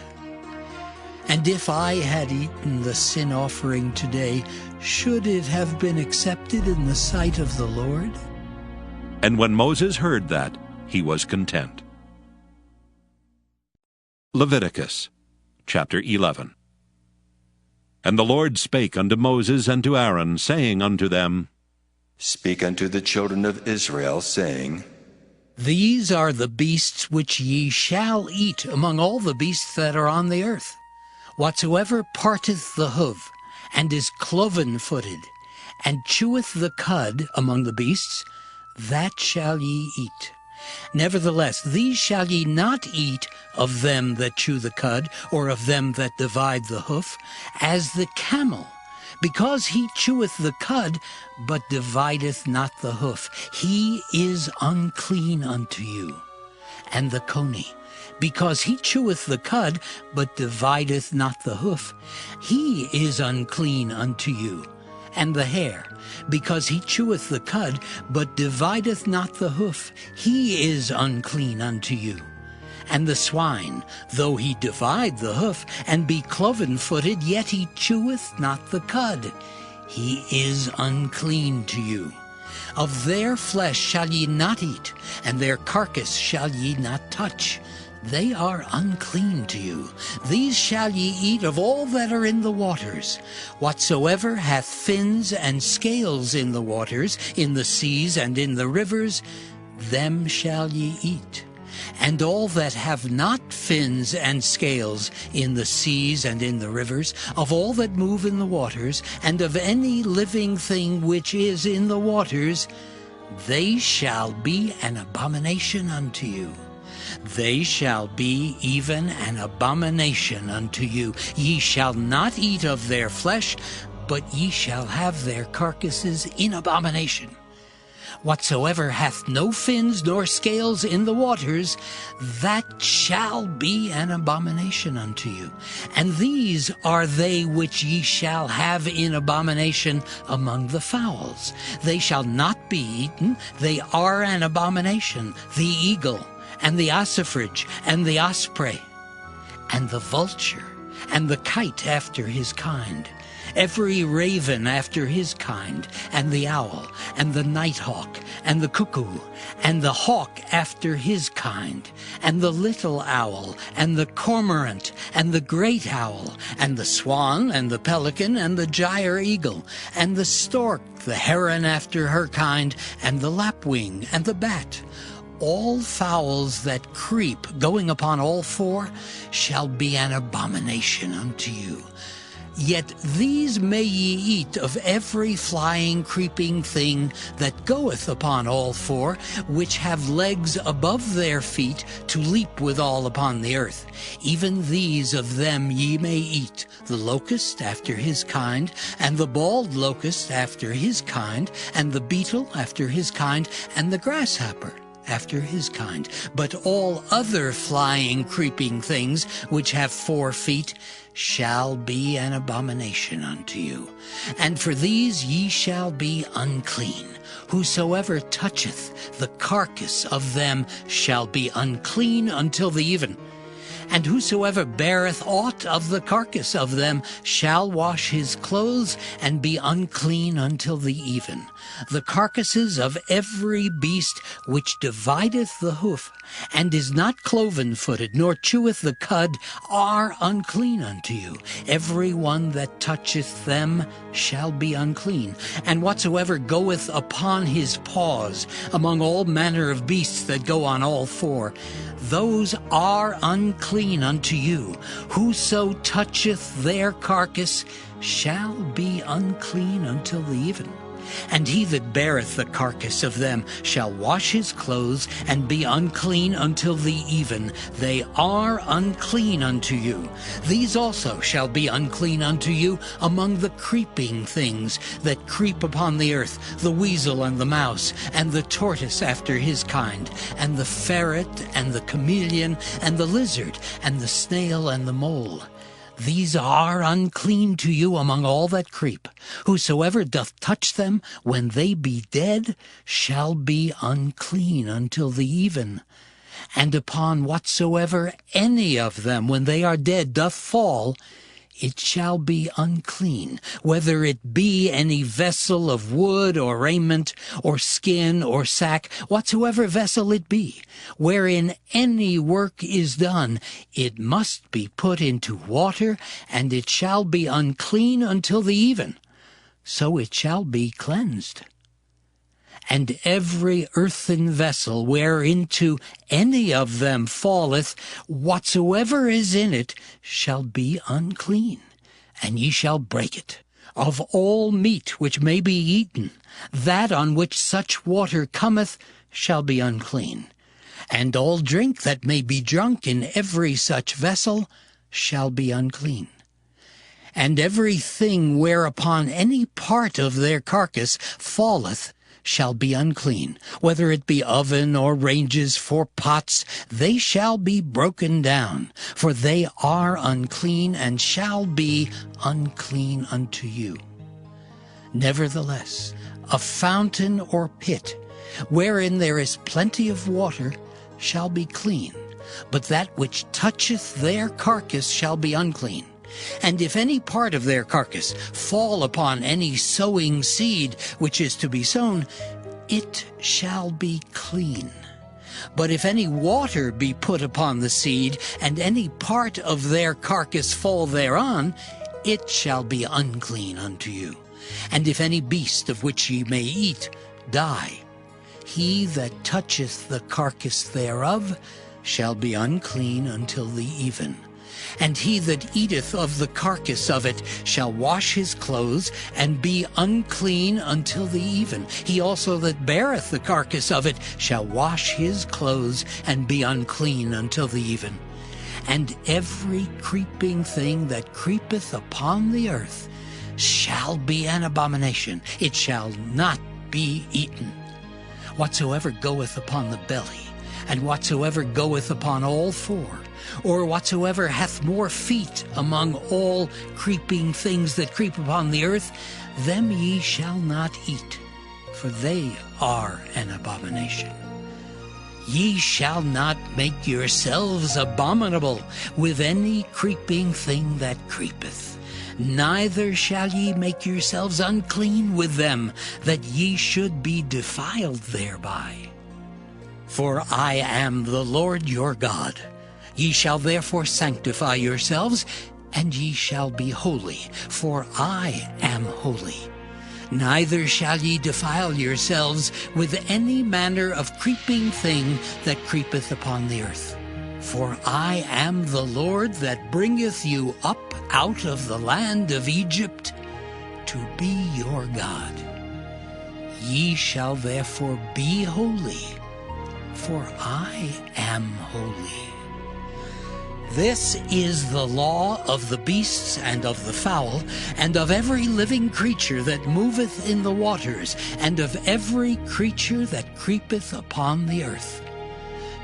And if I had eaten the sin offering today, should it have been accepted in the sight of the Lord? And when Moses heard that, he was content. Leviticus chapter 11. And the Lord spake unto Moses and to Aaron, saying unto them, Speak unto the children of Israel, saying, These are the beasts which ye shall eat among all the beasts that are on the earth. Whatsoever parteth the hoof, and is cloven-footed, and cheweth the cud among the beasts, that shall ye eat. Nevertheless, these shall ye not eat of them that chew the cud, or of them that divide the hoof, as the camel, because he cheweth the cud, but divideth not the hoof. He is unclean unto you. And the coney, because he cheweth the cud, but divideth not the hoof. He is unclean unto you. And the hare, because he cheweth the cud, but divideth not the hoof. He is unclean unto you. And the swine, though he divide the hoof, and be cloven-footed, yet he cheweth not the cud. He is unclean to you. Of their flesh shall ye not eat, and their carcass shall ye not touch. They are unclean to you. These shall ye eat of all that are in the waters. Whatsoever hath fins and scales in the waters, in the seas and in the rivers, them shall ye eat. And all that have not fins and scales in the seas and in the rivers, of all that move in the waters, and of any living thing which is in the waters, they shall be an abomination unto you. They shall be even an abomination unto you. Ye shall not eat of their flesh, but ye shall have their carcasses in abomination. Whatsoever hath no fins nor scales in the waters, that shall be an abomination unto you. And these are they which ye shall have in abomination among the fowls. They shall not be eaten, they are an abomination: the eagle, and the ossifrage, and the osprey, and the vulture, and the kite after his kind, every raven after his kind, and the owl, and the nighthawk, and the cuckoo, and the hawk after his kind, and the little owl, and the cormorant, and the great owl, and the swan, and the pelican, and the gyre eagle, and the stork, the heron after her kind, and the lapwing, and the bat. All fowls that creep, going upon all four, shall be an abomination unto you. Yet these may ye eat of every flying, creeping thing that goeth upon all four, which have legs above their feet to leap withal upon the earth. Even these of them ye may eat, the locust after his kind, and the bald locust after his kind, and the beetle after his kind, and the grasshopper after his kind. But all other flying, creeping things which have 4 feet shall be an abomination unto you. And for these ye shall be unclean. Whosoever toucheth the carcass of them shall be unclean until the even. And whosoever beareth aught of the carcass of them shall wash his clothes, and be unclean until the even. The carcasses of every beast which divideth the hoof, and is not cloven-footed, nor cheweth the cud, are unclean unto you. Every one that toucheth them shall be unclean. And whatsoever goeth upon his paws among all manner of beasts that go on all 4, those are unclean unto you. Whoso toucheth their carcass shall be unclean until the even. And he that beareth the carcass of them shall wash his clothes, and be unclean until the even. They are unclean unto you. These also shall be unclean unto you among the creeping things that creep upon the earth, the weasel and the mouse, and the tortoise after his kind, and the ferret, and the chameleon, and the lizard, and the snail, and the mole. These are unclean to you among all that creep. Whosoever doth touch them when they be dead shall be unclean until the even. And upon whatsoever any of them when they are dead doth fall, it shall be unclean, whether it be any vessel of wood or raiment or skin or sack, whatsoever vessel it be, wherein any work is done, it must be put into water, and it shall be unclean until the even. So it shall be cleansed. And every earthen vessel whereinto any of them falleth, whatsoever is in it shall be unclean, and ye shall break it. Of all meat which may be eaten, that on which such water cometh shall be unclean. And all drink that may be drunk in every such vessel shall be unclean. And everything whereupon any part of their carcass falleth shall be unclean, whether it be oven or ranges for pots, they shall be broken down, for they are unclean, and shall be unclean unto you. Nevertheless, a fountain or pit, wherein there is plenty of water, shall be clean, but that which toucheth their carcass shall be unclean. And if any part of their carcass fall upon any sowing seed which is to be sown, it shall be clean. But if any water be put upon the seed, and any part of their carcass fall thereon, it shall be unclean unto you. And if any beast of which ye may eat die, he that toucheth the carcass thereof shall be unclean until the even. And he that eateth of the carcass of it shall wash his clothes, and be unclean until the even. He also that beareth the carcass of it shall wash his clothes, and be unclean until the even. And every creeping thing that creepeth upon the earth shall be an abomination. It shall not be eaten. Whatsoever goeth upon the belly, and whatsoever goeth upon all 4, or whatsoever hath more feet among all creeping things that creep upon the earth, them ye shall not eat, for they are an abomination. Ye shall not make yourselves abominable with any creeping thing that creepeth. neither shall ye make yourselves unclean with them, that ye should be defiled thereby. For I am the Lord your God. Ye shall therefore sanctify yourselves, and ye shall be holy, for I am holy. Neither shall ye defile yourselves with any manner of creeping thing that creepeth upon the earth. For I am the Lord that bringeth you up out of the land of Egypt to be your God. Ye shall therefore be holy, for I am holy. This is the law of the beasts and of the fowl, and of every living creature that moveth in the waters, and of every creature that creepeth upon the earth,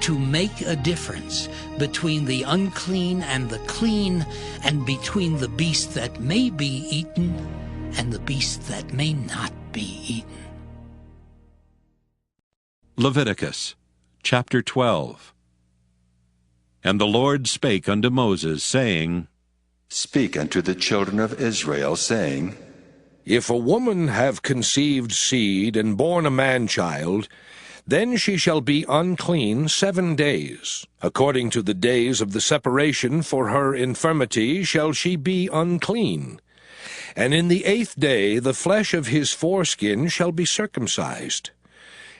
to make a difference between the unclean and the clean, and between the beast that may be eaten and the beast that may not be eaten. Leviticus chapter 12. And the Lord spake unto Moses, saying, Speak unto the children of Israel, saying, If a woman have conceived seed and born a man-child, then she shall be unclean 7 days. According to the days of the separation for her infirmity shall she be unclean. And in the 8th day the flesh of his foreskin shall be circumcised.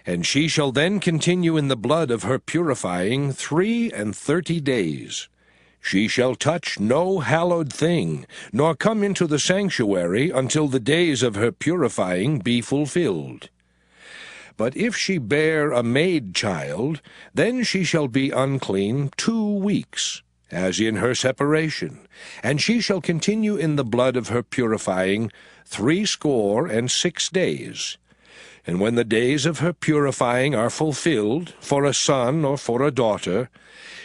And she shall then continue in the blood of her purifying 33 days. She shall touch no hallowed thing, nor come into the sanctuary until the days of her purifying be fulfilled. But if she bear a maid child, then she shall be unclean 2 weeks, as in her separation, and she shall continue in the blood of her purifying 66 days. And when the days of her purifying are fulfilled, for a son or for a daughter,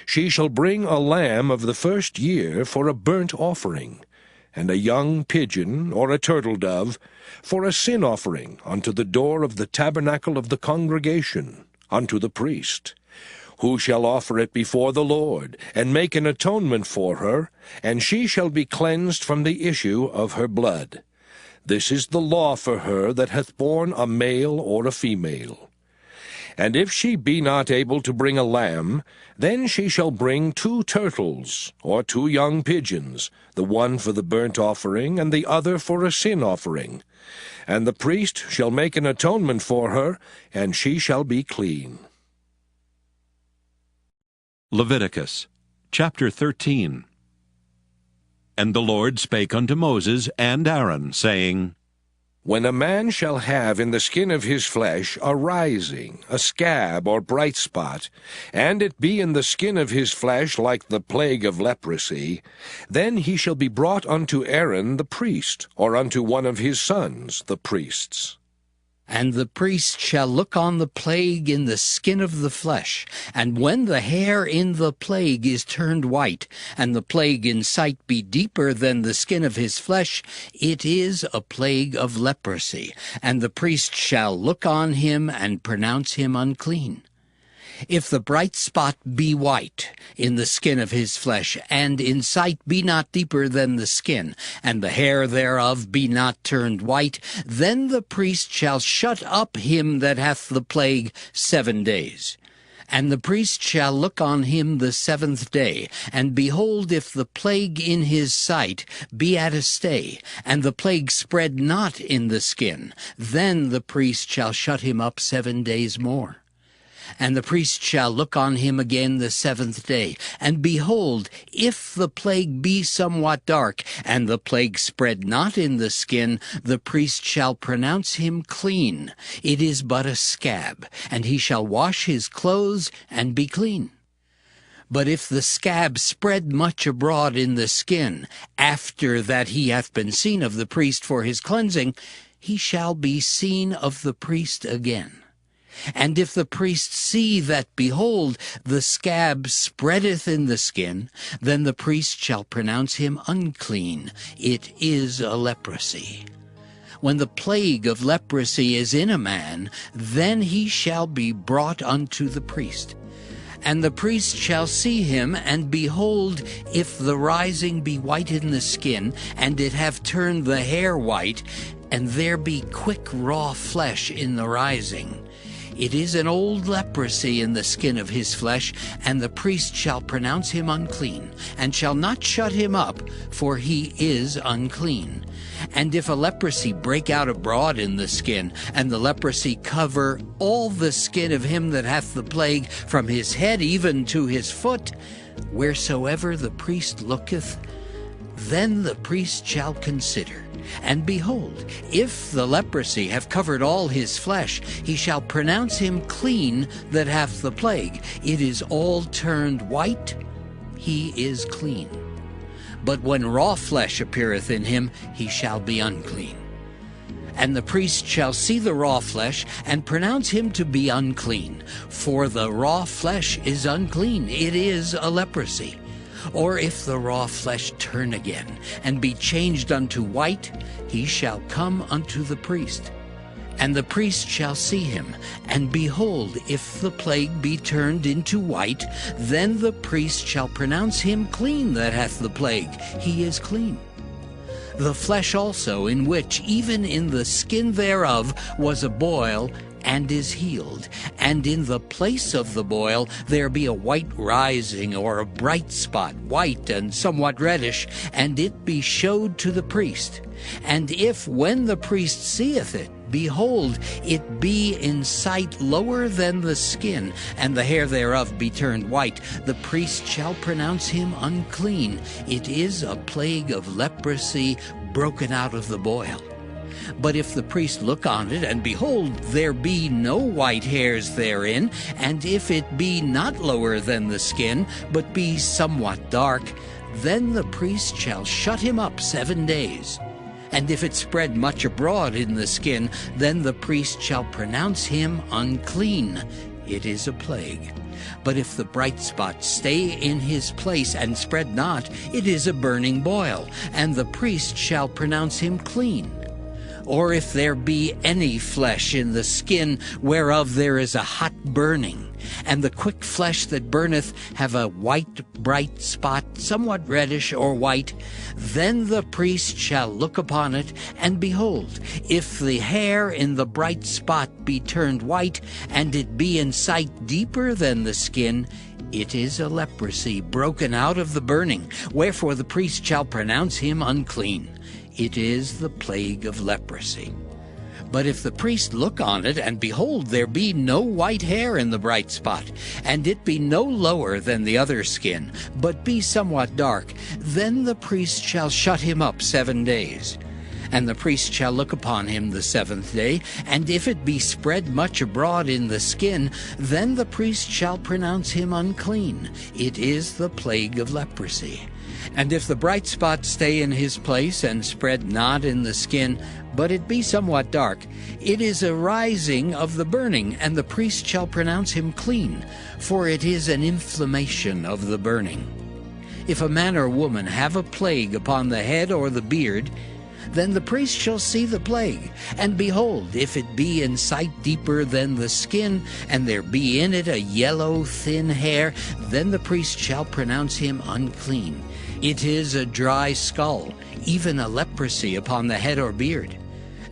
she shall bring a lamb of the 1st year for a burnt offering, and a young pigeon or a turtle-dove for a sin offering unto the door of the tabernacle of the congregation, unto the priest, who shall offer it before the Lord, and make an atonement for her, and she shall be cleansed from the issue of her blood. This is the law for her that hath borne a male or a female. And if she be not able to bring a lamb, then she shall bring 2 turtles, or 2 young pigeons, the one for the burnt offering, and the other for a sin offering. And the priest shall make an atonement for her, and she shall be clean. Leviticus chapter 13. And the Lord spake unto Moses and Aaron, saying, When a man shall have in the skin of his flesh a rising, a scab or bright spot, and it be in the skin of his flesh like the plague of leprosy, then he shall be brought unto Aaron the priest, or unto one of his sons, the priests. And the priest shall look on the plague in the skin of the flesh, and when the hair in the plague is turned white, and the plague in sight be deeper than the skin of his flesh, it is a plague of leprosy, and the priest shall look on him and pronounce him unclean. If the bright spot be white in the skin of his flesh, and in sight be not deeper than the skin, and the hair thereof be not turned white, then the priest shall shut up him that hath the plague 7 days. And the priest shall look on him the 7th day, and behold, if the plague in his sight be at a stay, and the plague spread not in the skin, then the priest shall shut him up 7 days more. And the priest shall look on him again the 7th day, and behold, if the plague be somewhat dark, and the plague spread not in the skin, the priest shall pronounce him clean. It is but a scab, and he shall wash his clothes and be clean. But if the scab spread much abroad in the skin, after that he hath been seen of the priest for his cleansing, he shall be seen of the priest again. And if the priest see that, behold, the scab spreadeth in the skin, then the priest shall pronounce him unclean. It is a leprosy. When the plague of leprosy is in a man, then he shall be brought unto the priest. And the priest shall see him, and behold, if the rising be white in the skin, and it have turned the hair white, and there be quick raw flesh in the rising, it is an old leprosy in the skin of his flesh, and the priest shall pronounce him unclean, and shall not shut him up, for he is unclean. And if a leprosy break out abroad in the skin, and the leprosy cover all the skin of him that hath the plague, from his head even to his foot, wheresoever the priest looketh, then the priest shall consider. And behold, if the leprosy have covered all his flesh, he shall pronounce him clean that hath the plague. It is all turned white, he is clean. But when raw flesh appeareth in him, he shall be unclean. And the priest shall see the raw flesh, and pronounce him to be unclean. For the raw flesh is unclean, it is a leprosy. Or if the raw flesh turn again, and be changed unto white, he shall come unto the priest. And the priest shall see him, and behold, if the plague be turned into white, then the priest shall pronounce him clean that hath the plague. He is clean. The flesh also, in which, even in the skin thereof, was a boil, and is healed, and in the place of the boil there be a white rising, or a bright spot, white and somewhat reddish, and it be showed to the priest. And if, when the priest seeth it, behold, it be in sight lower than the skin, and the hair thereof be turned white, the priest shall pronounce him unclean. It is a plague of leprosy broken out of the boil. But if the priest look on it, and behold, there be no white hairs therein, and if it be not lower than the skin, but be somewhat dark, then the priest shall shut him up 7 days. And if it spread much abroad in the skin, then the priest shall pronounce him unclean. It is a plague. But if the bright spot stay in his place and spread not, it is a burning boil, and the priest shall pronounce him clean. Or if there be any flesh in the skin whereof there is a hot burning, and the quick flesh that burneth have a white bright spot, somewhat reddish or white, then the priest shall look upon it, and behold, if the hair in the bright spot be turned white, and it be in sight deeper than the skin, it is a leprosy broken out of the burning, wherefore the priest shall pronounce him unclean. It is the plague of leprosy. But if the priest look on it, and behold, there be no white hair in the bright spot, and it be no lower than the other skin, but be somewhat dark, then the priest shall shut him up 7 days. And the priest shall look upon him the 7th day, and if it be spread much abroad in the skin, then the priest shall pronounce him unclean. It is the plague of leprosy. And if the bright spot stay in his place, and spread not in the skin, but it be somewhat dark, it is a rising of the burning, and the priest shall pronounce him clean, for it is an inflammation of the burning. If a man or woman have a plague upon the head or the beard, then the priest shall see the plague, and behold, if it be in sight deeper than the skin, and there be in it a yellow thin hair, then the priest shall pronounce him unclean. It is a dry skull, even a leprosy upon the head or beard.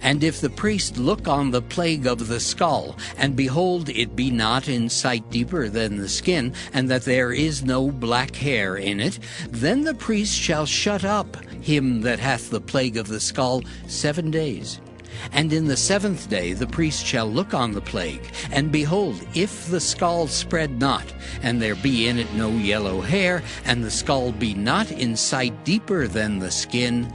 And if the priest look on the plague of the skull, and behold, it be not in sight deeper than the skin, and that there is no black hair in it, then the priest shall shut up him that hath the plague of the skull 7 days. And in the 7th day the priest shall look on the plague, and behold, if the skull spread not, and there be in it no yellow hair, and the skull be not in sight deeper than the skin,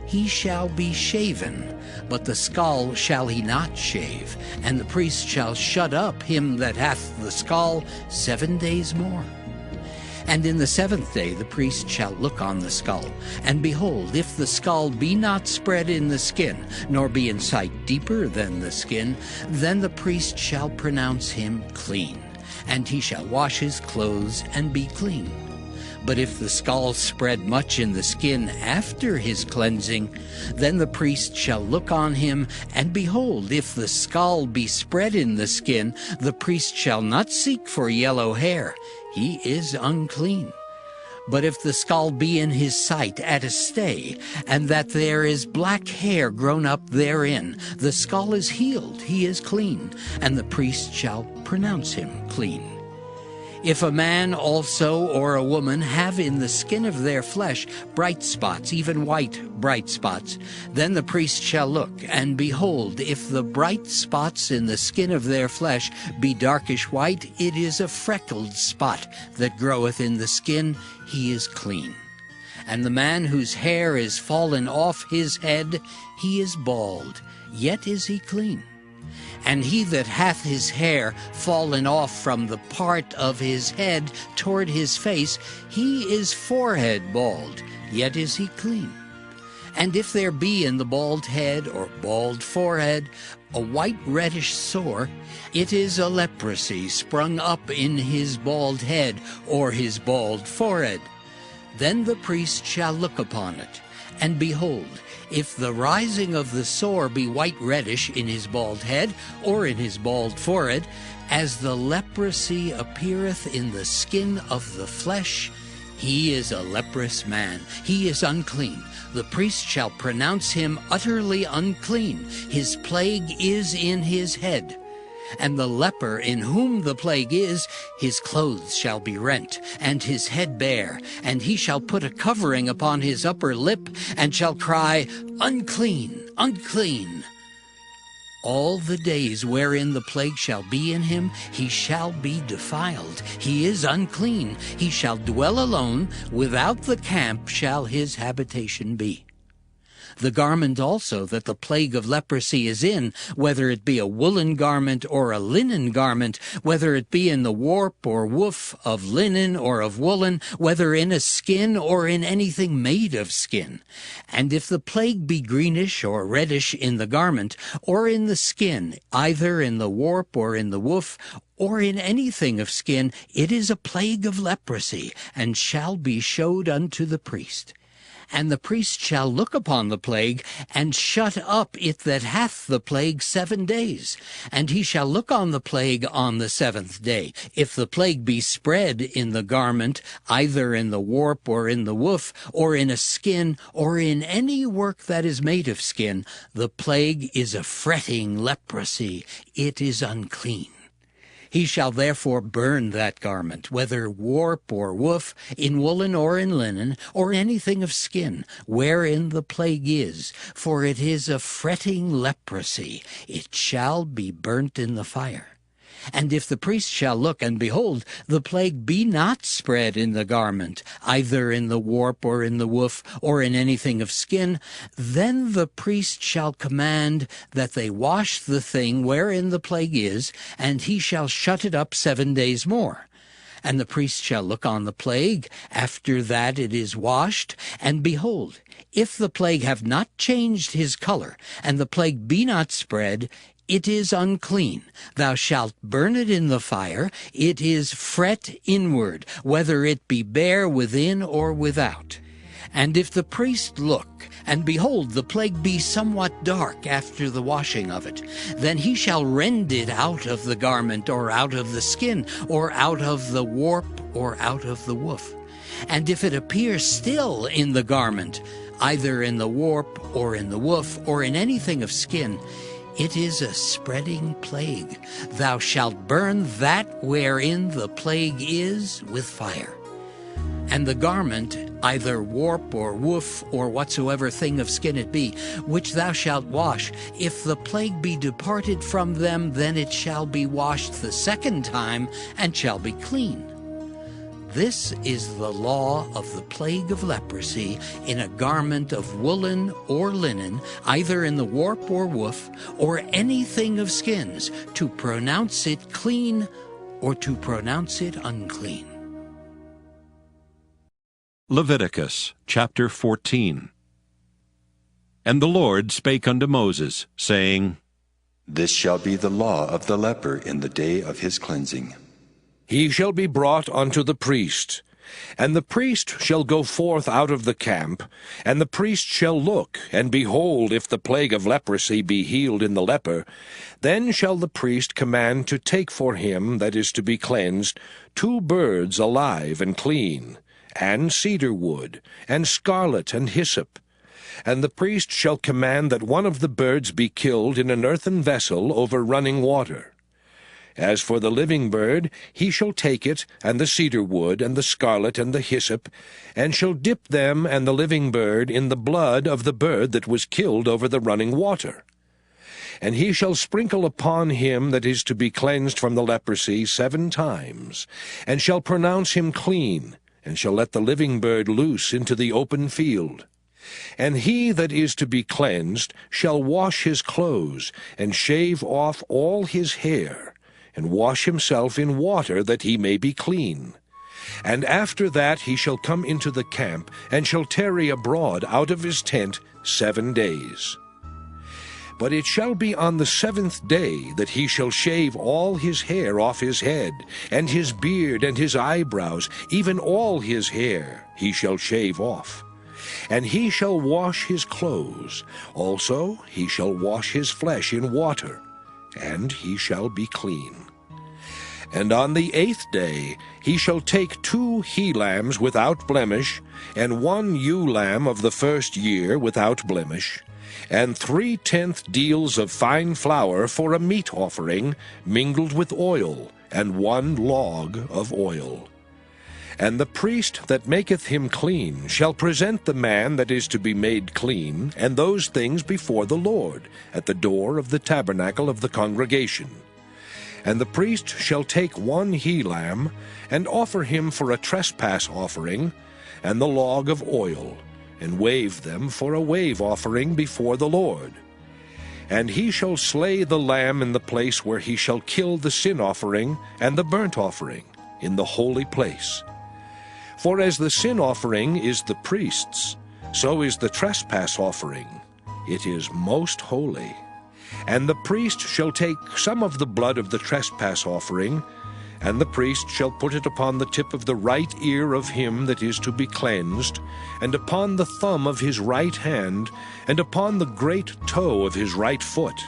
he shall be shaven, but the skull shall he not shave, and the priest shall shut up him that hath the skull 7 days more. And in the 7th day the priest shall look on the skull, and behold, if the skull be not spread in the skin, nor be in sight deeper than the skin, then the priest shall pronounce him clean, and he shall wash his clothes and be clean. But if the scald spread much in the skin after his cleansing, then the priest shall look on him, and behold, if the scald be spread in the skin, the priest shall not seek for yellow hair. He is unclean. But if the scald be in his sight at a stay, and that there is black hair grown up therein, the scald is healed, he is clean, and the priest shall pronounce him clean. If a man also or a woman have in the skin of their flesh bright spots, even white bright spots, then the priest shall look, and behold, if the bright spots in the skin of their flesh be darkish white, it is a freckled spot that groweth in the skin, he is clean. And the man whose hair is fallen off his head, he is bald, yet is he clean. And he that hath his hair fallen off from the part of his head toward his face, he is forehead bald, yet is he clean. And if there be in the bald head or bald forehead a white reddish sore, it is a leprosy sprung up in his bald head or his bald forehead. Then the priest shall look upon it, and behold, if the rising of the sore be white reddish in his bald head or in his bald forehead, as the leprosy appeareth in the skin of the flesh, he is a leprous man, he is unclean. The priest shall pronounce him utterly unclean. His plague is in his head. And the leper in whom the plague is, his clothes shall be rent, and his head bare, and he shall put a covering upon his upper lip, and shall cry, Unclean, unclean. All the days wherein the plague shall be in him, he shall be defiled. He is unclean. He shall dwell alone. Without the camp shall his habitation be. The garment also that the plague of leprosy is in, whether it be a woolen garment or a linen garment, whether it be in the warp or woof of linen or of woolen, whether in a skin or in anything made of skin. And if the plague be greenish or reddish in the garment, or in the skin, either in the warp or in the woof, or in anything of skin, it is a plague of leprosy, and shall be showed unto the priest. And the priest shall look upon the plague, and shut up it that hath the plague 7 days. And he shall look on the plague on the 7th day. If the plague be spread in the garment, either in the warp or in the woof, or in a skin, or in any work that is made of skin, the plague is a fretting leprosy. It is unclean. He shall therefore burn that garment, whether warp or woof, in woolen or in linen, or anything of skin, wherein the plague is, for it is a fretting leprosy. It shall be burnt in the fire. And if the priest shall look, and behold, the plague be not spread in the garment, either in the warp or in the woof, or in anything of skin, then the priest shall command that they wash the thing wherein the plague is, and he shall shut it up 7 days more. And the priest shall look on the plague after that it is washed, and behold, if the plague have not changed his color, and the plague be not spread, it is unclean. Thou shalt burn it in the fire. It is fret inward, whether it be bare within or without. And if the priest look, and behold, the plague be somewhat dark after the washing of it, then he shall rend it out of the garment, or out of the skin, or out of the warp, or out of the woof. And if it appear still in the garment, either in the warp, or in the woof, or in anything of skin, it is a spreading plague. Thou shalt burn that wherein the plague is with fire. And the garment, either warp or woof, or whatsoever thing of skin it be, which thou shalt wash, if the plague be departed from them, then it shall be washed the 2nd time, and shall be clean. This is the law of the plague of leprosy in a garment of woolen or linen, either in the warp or woof, or anything of skins, to pronounce it clean or to pronounce it unclean. Leviticus chapter 14. And the Lord spake unto Moses, saying, This shall be the law of the leper in the day of his cleansing. He shall be brought unto the priest, And the priest shall go forth out of the camp, and the priest shall look, and behold, if the plague of leprosy be healed in the leper, then shall the priest command to take for him that is to be cleansed 2 birds alive and clean, and cedar wood, and scarlet and hyssop. And the priest shall command that one of the birds be killed in an earthen vessel over running water. As for the living bird, he shall take it, and the cedar wood, and the scarlet, and the hyssop, and shall dip them and the living bird in the blood of the bird that was killed over the running water. And he shall sprinkle upon him that is to be cleansed from the leprosy 7 times, and shall pronounce him clean, and shall let the living bird loose into the open field. And he that is to be cleansed shall wash his clothes, and shave off all his hair, and wash himself in water, that he may be clean. And after that he shall come into the camp, and shall tarry abroad out of his tent 7 days. But it shall be on the 7th day that he shall shave all his hair off his head, and his beard, and his eyebrows, even all his hair he shall shave off. And he shall wash his clothes, also he shall wash his flesh in water, and he shall be clean. And on the 8th day he shall take 2 he-lambs without blemish, and 1 ewe-lamb of the 1st year without blemish, and 3/10 deals of fine flour for a meat offering, mingled with oil, and 1 log of oil. And the priest that maketh him clean shall present the man that is to be made clean, and those things before the Lord, at the door of the tabernacle of the congregation. And the priest shall take 1 he-lamb, and offer him for a trespass offering, and the log of oil, and wave them for a wave offering before the Lord. And he shall slay the lamb in the place where he shall kill the sin offering and the burnt offering, in the holy place. For as the sin offering is the priest's, so is the trespass offering. It is most holy. And the priest shall take some of the blood of the trespass offering, and the priest shall put it upon the tip of the right ear of him that is to be cleansed, and upon the thumb of his right hand, and upon the great toe of his right foot.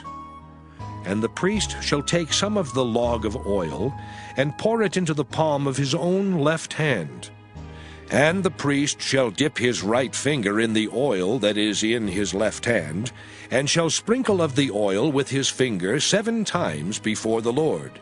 And the priest shall take some of the log of oil, and pour it into the palm of his own left hand. And the priest shall dip his right finger in the oil that is in his left hand, and shall sprinkle of the oil with his finger 7 times before the Lord.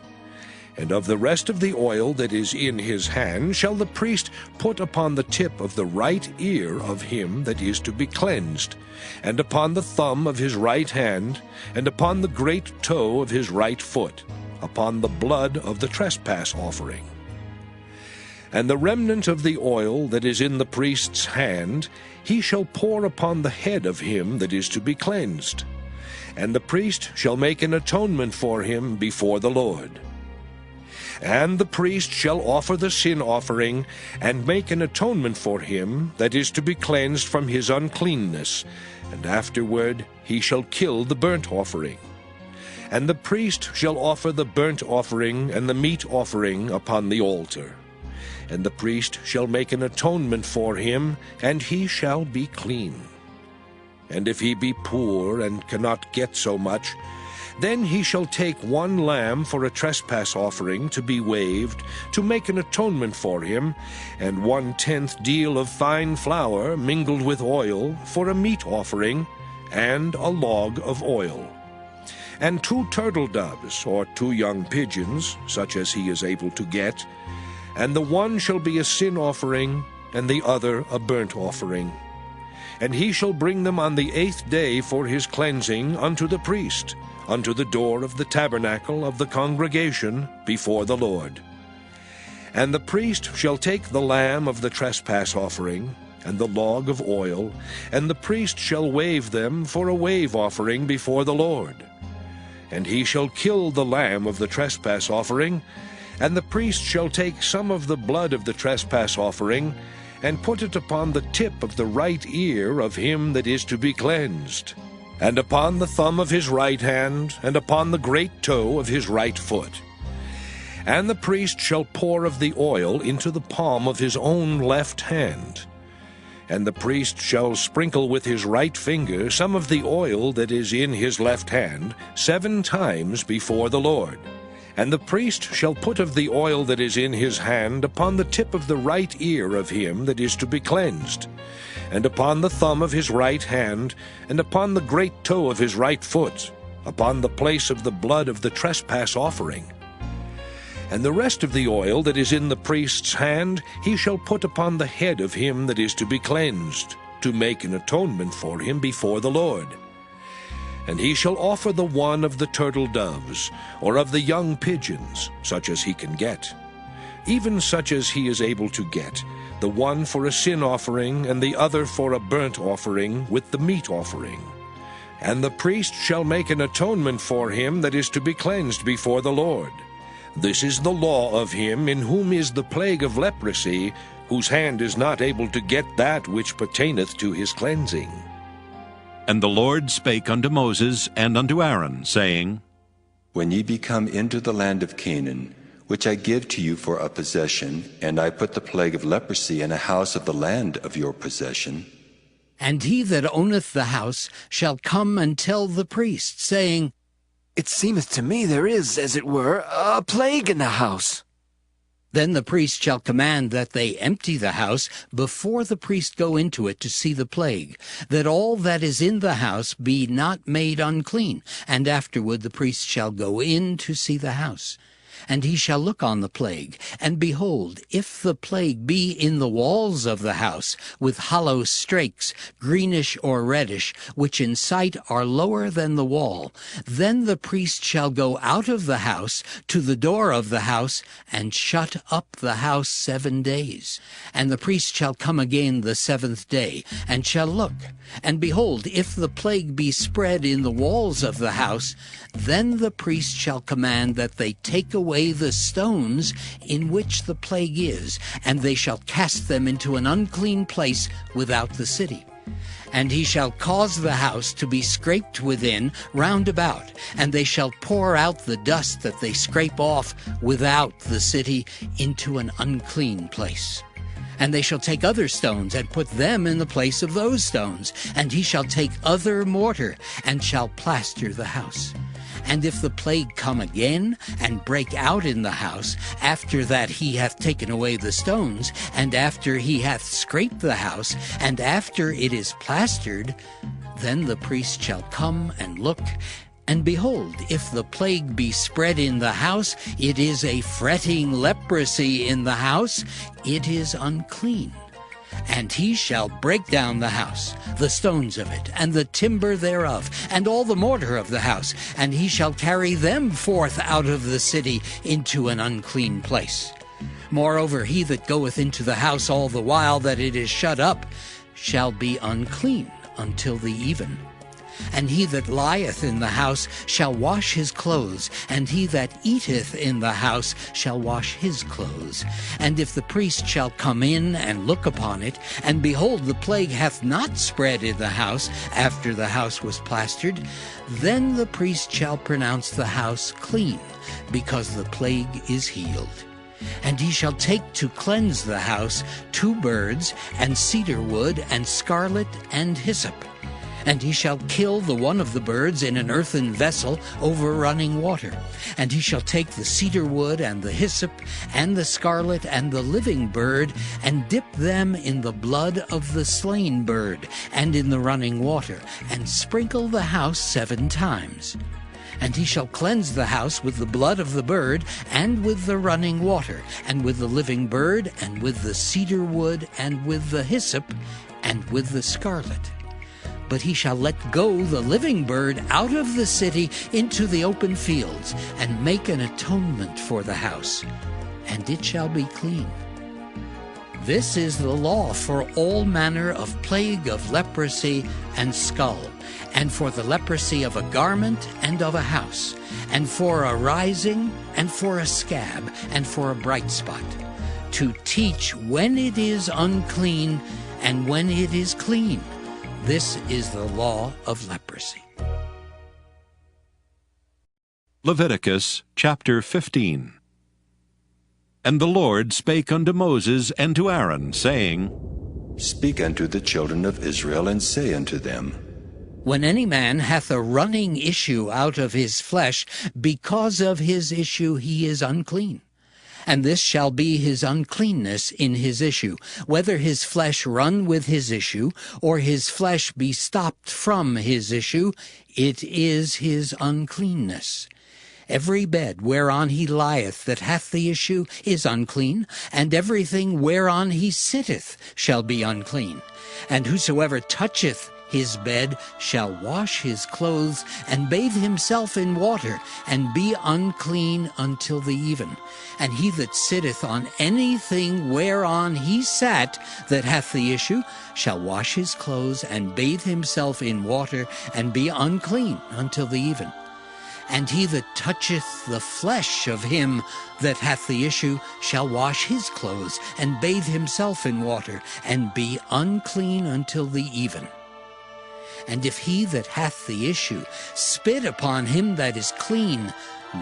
And of the rest of the oil that is in his hand shall the priest put upon the tip of the right ear of him that is to be cleansed, and upon the thumb of his right hand, and upon the great toe of his right foot, upon the blood of the trespass offering. And the remnant of the oil that is in the priest's hand he shall pour upon the head of him that is to be cleansed. And the priest shall make an atonement for him before the Lord. And the priest shall offer the sin offering, and make an atonement for him that is to be cleansed from his uncleanness, and afterward he shall kill the burnt offering. And the priest shall offer the burnt offering and the meat offering upon the altar. And the priest shall make an atonement for him, and he shall be clean. And if he be poor and cannot get so much, then he shall take 1 lamb for a trespass offering to be waved, to make an atonement for him, and 1/10 deal of fine flour mingled with oil for a meat offering, and a log of oil. And 2 turtle doves, or 2 young pigeons, such as he is able to get, and the one shall be a sin offering, and the other a burnt offering. And he shall bring them on the 8th day for his cleansing unto the priest, unto the door of the tabernacle of the congregation before the Lord. And the priest shall take the lamb of the trespass offering, and the log of oil, and the priest shall wave them for a wave offering before the Lord. And he shall kill the lamb of the trespass offering, and the priest shall take some of the blood of the trespass offering, and put it upon the tip of the right ear of him that is to be cleansed, and upon the thumb of his right hand, and upon the great toe of his right foot. And the priest shall pour of the oil into the palm of his own left hand. And the priest shall sprinkle with his right finger some of the oil that is in his left hand 7 times before the Lord. And the priest shall put of the oil that is in his hand upon the tip of the right ear of him that is to be cleansed, and upon the thumb of his right hand, and upon the great toe of his right foot, upon the place of the blood of the trespass offering. And the rest of the oil that is in the priest's hand he shall put upon the head of him that is to be cleansed, to make an atonement for him before the Lord. And he shall offer the one of the turtle doves, or of the young pigeons, such as he can get, even such as he is able to get, the one for a sin offering, and the other for a burnt offering with the meat offering. And the priest shall make an atonement for him that is to be cleansed before the Lord. This is the law of him in whom is the plague of leprosy, whose hand is not able to get that which pertaineth to his cleansing. And the Lord spake unto Moses and unto Aaron, saying, When ye be come into the land of Canaan, which I give to you for a possession, and I put the plague of leprosy in a house of the land of your possession, and he that owneth the house shall come and tell the priest, saying, It seemeth to me there is, as it were, a plague in the house. Then the priest shall command that they empty the house before the priest go into it to see the plague, that all that is in the house be not made unclean. And afterward the priest shall go in to see the house. And he shall look on the plague, and behold, if the plague be in the walls of the house, with hollow strakes, greenish or reddish, which in sight are lower than the wall, then the priest shall go out of the house to the door of the house, and shut up the house 7 days. And the priest shall come again the 7th day, and shall look. And behold, if the plague be spread in the walls of the house, then the priest shall command that they take away the stones in which the plague is, and they shall cast them into an unclean place without the city. And he shall cause the house to be scraped within round about, and they shall pour out the dust that they scrape off without the city into an unclean place. And they shall take other stones, and put them in the place of those stones. And he shall take other mortar, and shall plaster the house. And if the plague come again, and break out in the house, after that he hath taken away the stones, and after he hath scraped the house, and after it is plastered, then the priest shall come and look. And behold, if the plague be spread in the house, it is a fretting leprosy in the house, it is unclean. And he shall break down the house, the stones of it, and the timber thereof, and all the mortar of the house, and he shall carry them forth out of the city into an unclean place. Moreover, he that goeth into the house all the while that it is shut up shall be unclean until the even. And he that lieth in the house shall wash his clothes, and he that eateth in the house shall wash his clothes. And if the priest shall come in and look upon it, and behold, the plague hath not spread in the house after the house was plastered, then the priest shall pronounce the house clean, because the plague is healed. And he shall take to cleanse the house 2 birds, and cedar wood, and scarlet, and hyssop. And he shall kill the one of the birds in an earthen vessel over running water. And he shall take the cedar wood, and the hyssop, and the scarlet, and the living bird, and dip them in the blood of the slain bird, and in the running water, and sprinkle the house 7 times. And he shall cleanse the house with the blood of the bird, and with the running water, and with the living bird, and with the cedar wood, and with the hyssop, and with the scarlet. But he shall let go the living bird out of the city into the open fields, and make an atonement for the house, and it shall be clean. This is the law for all manner of plague of leprosy and skull, and for the leprosy of a garment and of a house, and for a rising, and for a scab, and for a bright spot, to teach when it is unclean and when it is clean. This is the law of leprosy. Leviticus chapter 15. And the Lord spake unto Moses and to Aaron, saying, Speak unto the children of Israel, and say unto them, When any man hath a running issue out of his flesh, because of his issue he is unclean. And this shall be his uncleanness in his issue, whether his flesh run with his issue, or his flesh be stopped from his issue, it is his uncleanness. Every bed whereon he lieth that hath the issue is unclean, and everything whereon he sitteth shall be unclean. And whosoever toucheth his bed shall wash his clothes, and bathe himself in water, and be unclean until the even. And he that sitteth on anything whereon he sat that hath the issue shall wash his clothes, and bathe himself in water, and be unclean until the even. And he that toucheth the flesh of him that hath the issue shall wash his clothes, and bathe himself in water, and be unclean until the even. And if he that hath the issue spit upon him that is clean,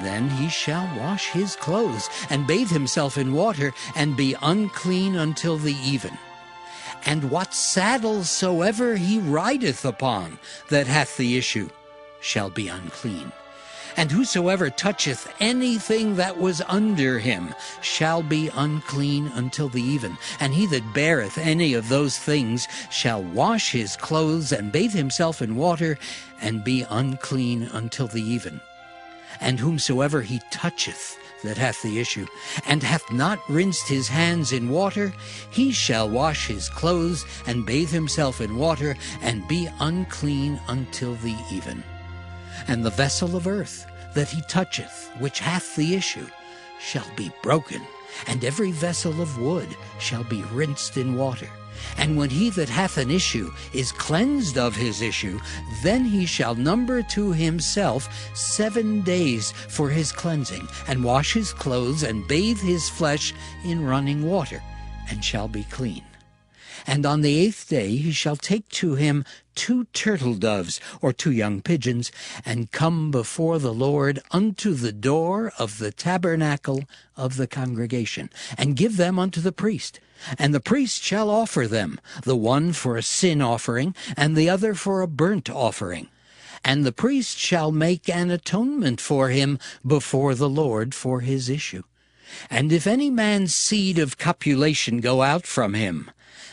then he shall wash his clothes, and bathe himself in water, and be unclean until the even. And what saddle soever he rideth upon that hath the issue shall be unclean. And whosoever toucheth anything that was under him shall be unclean until the even. And he that beareth any of those things shall wash his clothes, and bathe himself in water, and be unclean until the even. And whomsoever he toucheth that hath the issue, and hath not rinsed his hands in water, he shall wash his clothes, and bathe himself in water, and be unclean until the even. And the vessel of earth that he toucheth, which hath the issue, shall be broken, and every vessel of wood shall be rinsed in water. And when he that hath an issue is cleansed of his issue, then he shall number to himself 7 days for his cleansing, and wash his clothes, and bathe his flesh in running water, and shall be clean. And on the 8th day he shall take to him 2 turtle doves, or 2 young pigeons, and come before the Lord unto the door of the tabernacle of the congregation, and give them unto the priest. And the priest shall offer them, the one for a sin offering, and the other for a burnt offering. And the priest shall make an atonement for him before the Lord for his issue. And if any man's seed of copulation go out from him,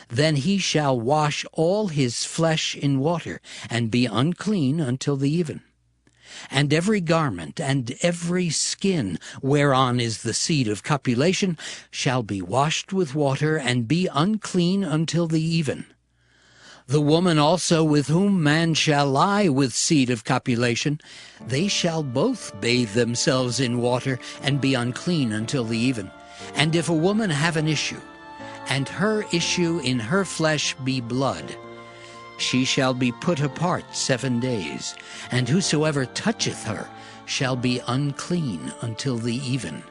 then he shall wash all his flesh in water, and be unclean until the even. And every garment and every skin whereon is the seed of copulation shall be washed with water, and be unclean until the even. The woman also with whom man shall lie with seed of copulation, they shall both bathe themselves in water, and be unclean until the even. And if a woman have an issue, and her issue in her flesh be blood, she shall be put apart 7 days, and whosoever toucheth her shall be unclean until the even.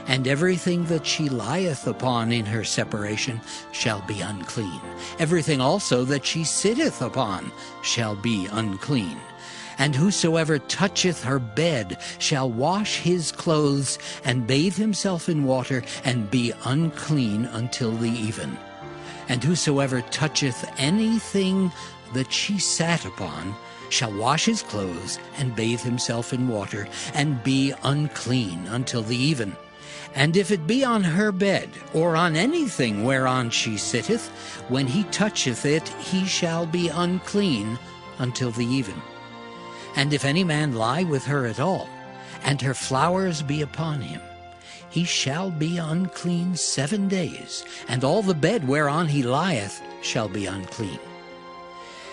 And everything that she lieth upon in her separation shall be unclean. Everything also that she sitteth upon shall be unclean. And whosoever toucheth her bed shall wash his clothes, and bathe himself in water, and be unclean until the even. And whosoever toucheth anything that she sat upon shall wash his clothes, and bathe himself in water, and be unclean until the even. And if it be on her bed, or on anything whereon she sitteth, when he toucheth it, he shall be unclean until the even. And if any man lie with her at all, and her flowers be upon him, he shall be unclean 7 days, and all the bed whereon he lieth shall be unclean.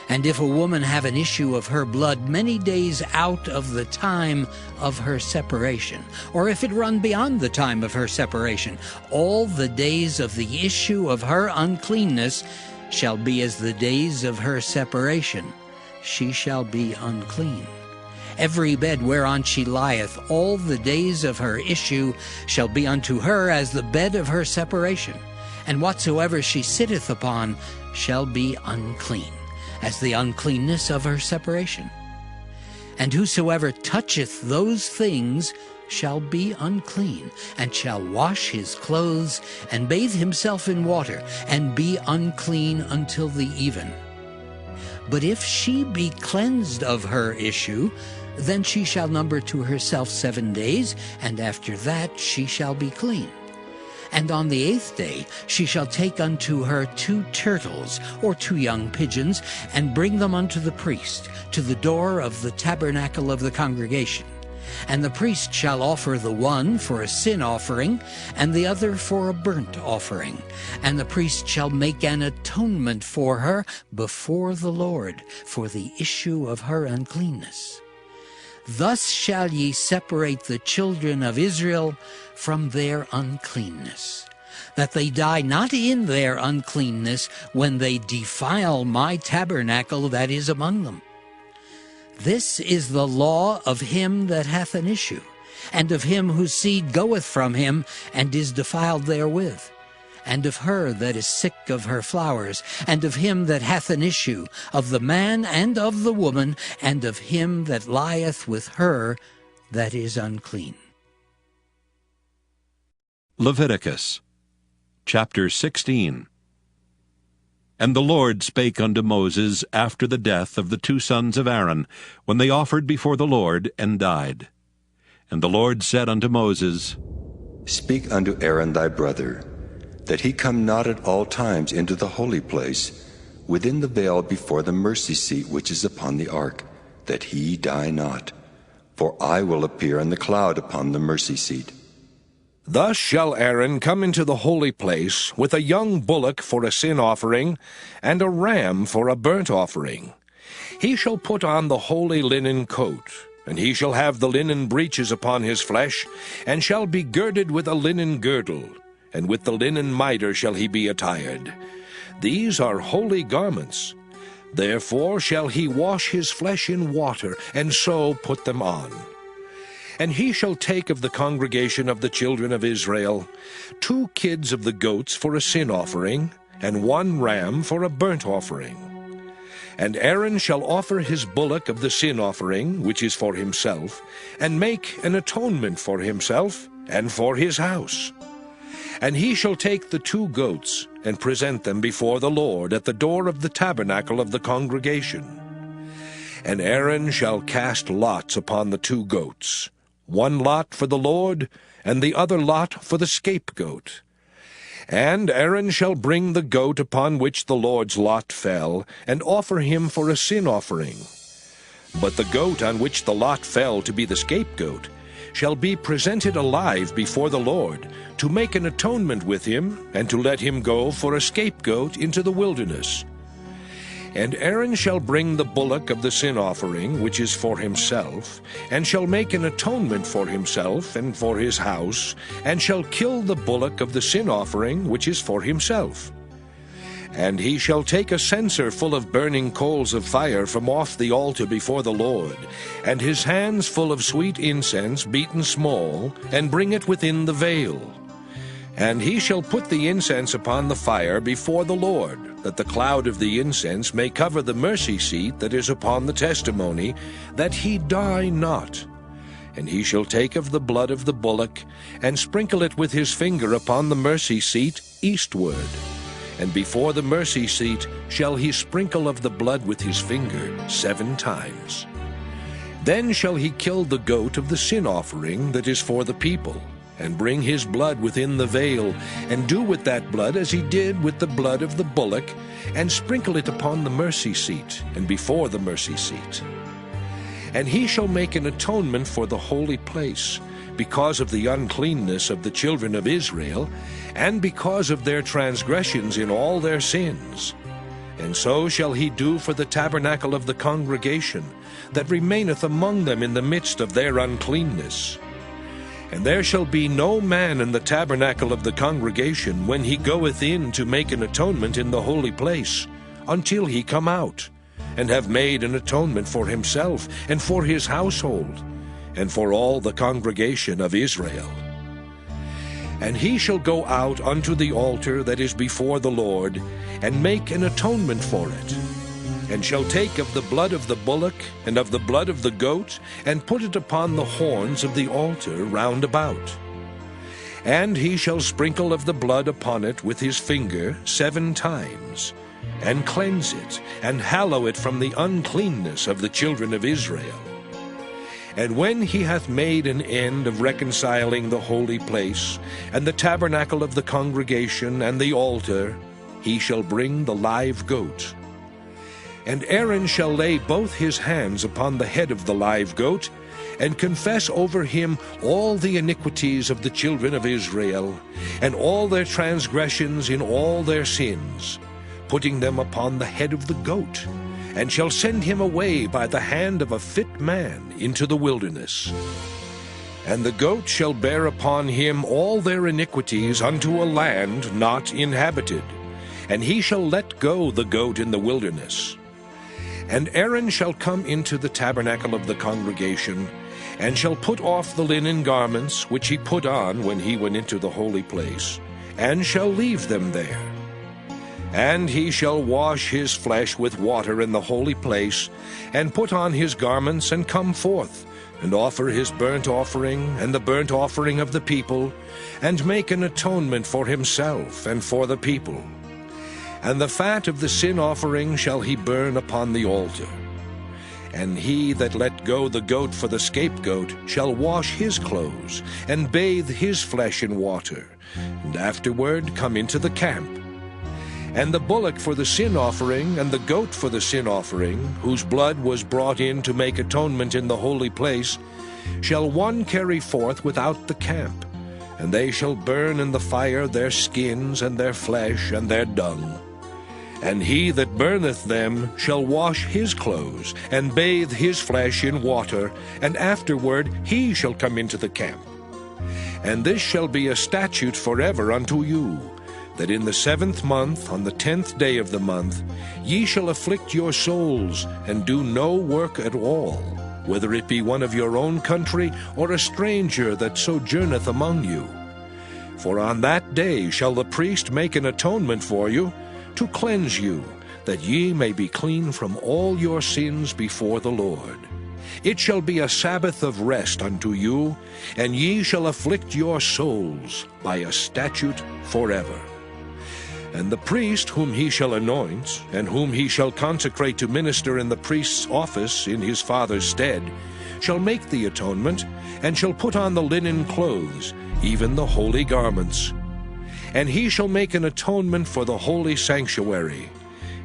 And if a woman have an issue of her blood many days out of the time of her separation, or if it run beyond the time of her separation, all the days of the issue of her uncleanness shall be as the days of her separation. She shall be unclean. Every bed whereon she lieth all the days of her issue shall be unto her as the bed of her separation, and whatsoever she sitteth upon shall be unclean, as the uncleanness of her separation. And whosoever toucheth those things shall be unclean, and shall wash his clothes, and bathe himself in water, and be unclean until the even. But if she be cleansed of her issue, then she shall number to herself 7 days, and after that she shall be clean. And on the 8th day she shall take unto her 2 turtles, or 2 young pigeons, and bring them unto the priest, to the door of the tabernacle of the congregation. And the priest shall offer the one for a sin offering, and the other for a burnt offering. And the priest shall make an atonement for her before the Lord, for the issue of her uncleanness. Thus shall ye separate the children of Israel from their uncleanness, that they die not in their uncleanness when they defile my tabernacle that is among them. This is the law of him that hath an issue, and of him whose seed goeth from him, and is defiled therewith, and of her that is sick of her flowers, and of him that hath an issue, of the man and of the woman, and of him that lieth with her that is unclean. Leviticus chapter 16. And the Lord spake unto Moses after the death of the 2 sons of Aaron, when they offered before the Lord, and died. And the Lord said unto Moses, Speak unto Aaron thy brother, that he come not at all times into the holy place, within the veil before the mercy seat which is upon the ark, that he die not. For I will appear in the cloud upon the mercy seat. Thus shall Aaron come into the holy place with a young bullock for a sin offering, and a ram for a burnt offering. He shall put on the holy linen coat, and he shall have the linen breeches upon his flesh, and shall be girded with a linen girdle, and with the linen mitre shall he be attired. These are holy garments. Therefore shall he wash his flesh in water, and so put them on. And he shall take of the congregation of the children of Israel 2 kids of the goats for a sin offering, and 1 ram for a burnt offering. And Aaron shall offer his bullock of the sin offering, which is for himself, and make an atonement for himself and for his house. And he shall take the 2 goats, and present them before the Lord at the door of the tabernacle of the congregation. And Aaron shall cast lots upon the 2 goats, 1 lot for the Lord, and the other lot for the scapegoat. And Aaron shall bring the goat upon which the Lord's lot fell, and offer him for a sin offering. But the goat on which the lot fell to be the scapegoat shall be presented alive before the Lord, to make an atonement with him, and to let him go for a scapegoat into the wilderness. And Aaron shall bring the bullock of the sin offering, which is for himself, and shall make an atonement for himself and for his house, and shall kill the bullock of the sin offering, which is for himself. And he shall take a censer full of burning coals of fire from off the altar before the Lord, and his hands full of sweet incense beaten small, and bring it within the veil. And he shall put the incense upon the fire before the Lord, that the cloud of the incense may cover the mercy seat that is upon the testimony, that he die not. And he shall take of the blood of the bullock, and sprinkle it with his finger upon the mercy seat eastward. And before the mercy seat shall he sprinkle of the blood with his finger 7 times. Then shall he kill the goat of the sin offering that is for the people, and bring his blood within the veil, and do with that blood as he did with the blood of the bullock, and sprinkle it upon the mercy seat, and before the mercy seat. And he shall make an atonement for the holy place, because of the uncleanness of the children of Israel, and because of their transgressions in all their sins. And so shall he do for the tabernacle of the congregation, that remaineth among them in the midst of their uncleanness. And there shall be no man in the tabernacle of the congregation when he goeth in to make an atonement in the holy place, until he come out, and have made an atonement for himself, and for his household, and for all the congregation of Israel. And he shall go out unto the altar that is before the Lord, and make an atonement for it. and shall take of the blood of the bullock and of the blood of the goat, and put it upon the horns of the altar round about. And he shall sprinkle of the blood upon it with his finger 7 times, and cleanse it, and hallow it from the uncleanness of the children of Israel. And when he hath made an end of reconciling the holy place, and the tabernacle of the congregation, and the altar, he shall bring the live goat. And Aaron shall lay both his hands upon the head of the live goat, and confess over him all the iniquities of the children of Israel, and all their transgressions in all their sins, putting them upon the head of the goat, and shall send him away by the hand of a fit man into the wilderness. And the goat shall bear upon him all their iniquities unto a land not inhabited, and he shall let go the goat in the wilderness. And Aaron shall come into the tabernacle of the congregation, and shall put off the linen garments which he put on when he went into the holy place, and shall leave them there. And he shall wash his flesh with water in the holy place, and put on his garments, and come forth, and offer his burnt offering, and the burnt offering of the people, and make an atonement for himself and for the people. And the fat of the sin offering shall he burn upon the altar. And he that let go the goat for the scapegoat shall wash his clothes, and bathe his flesh in water, and afterward come into the camp. And the bullock for the sin offering, and the goat for the sin offering, whose blood was brought in to make atonement in the holy place, shall one carry forth without the camp, and they shall burn in the fire their skins, and their flesh, and their dung. And he that burneth them shall wash his clothes, and bathe his flesh in water, and afterward he shall come into the camp. And this shall be a statute forever unto you, that in the 7th month, on the 10th day of the month, ye shall afflict your souls, and do no work at all, whether it be one of your own country, or a stranger that sojourneth among you. For on that day shall the priest make an atonement for you, to cleanse you, that ye may be clean from all your sins before the Lord. It shall be a Sabbath of rest unto you, and ye shall afflict your souls by a statute forever. And the priest whom he shall anoint, and whom he shall consecrate to minister in the priest's office in his father's stead, shall make the atonement, and shall put on the linen clothes, even the holy garments. And he shall make an atonement for the holy sanctuary,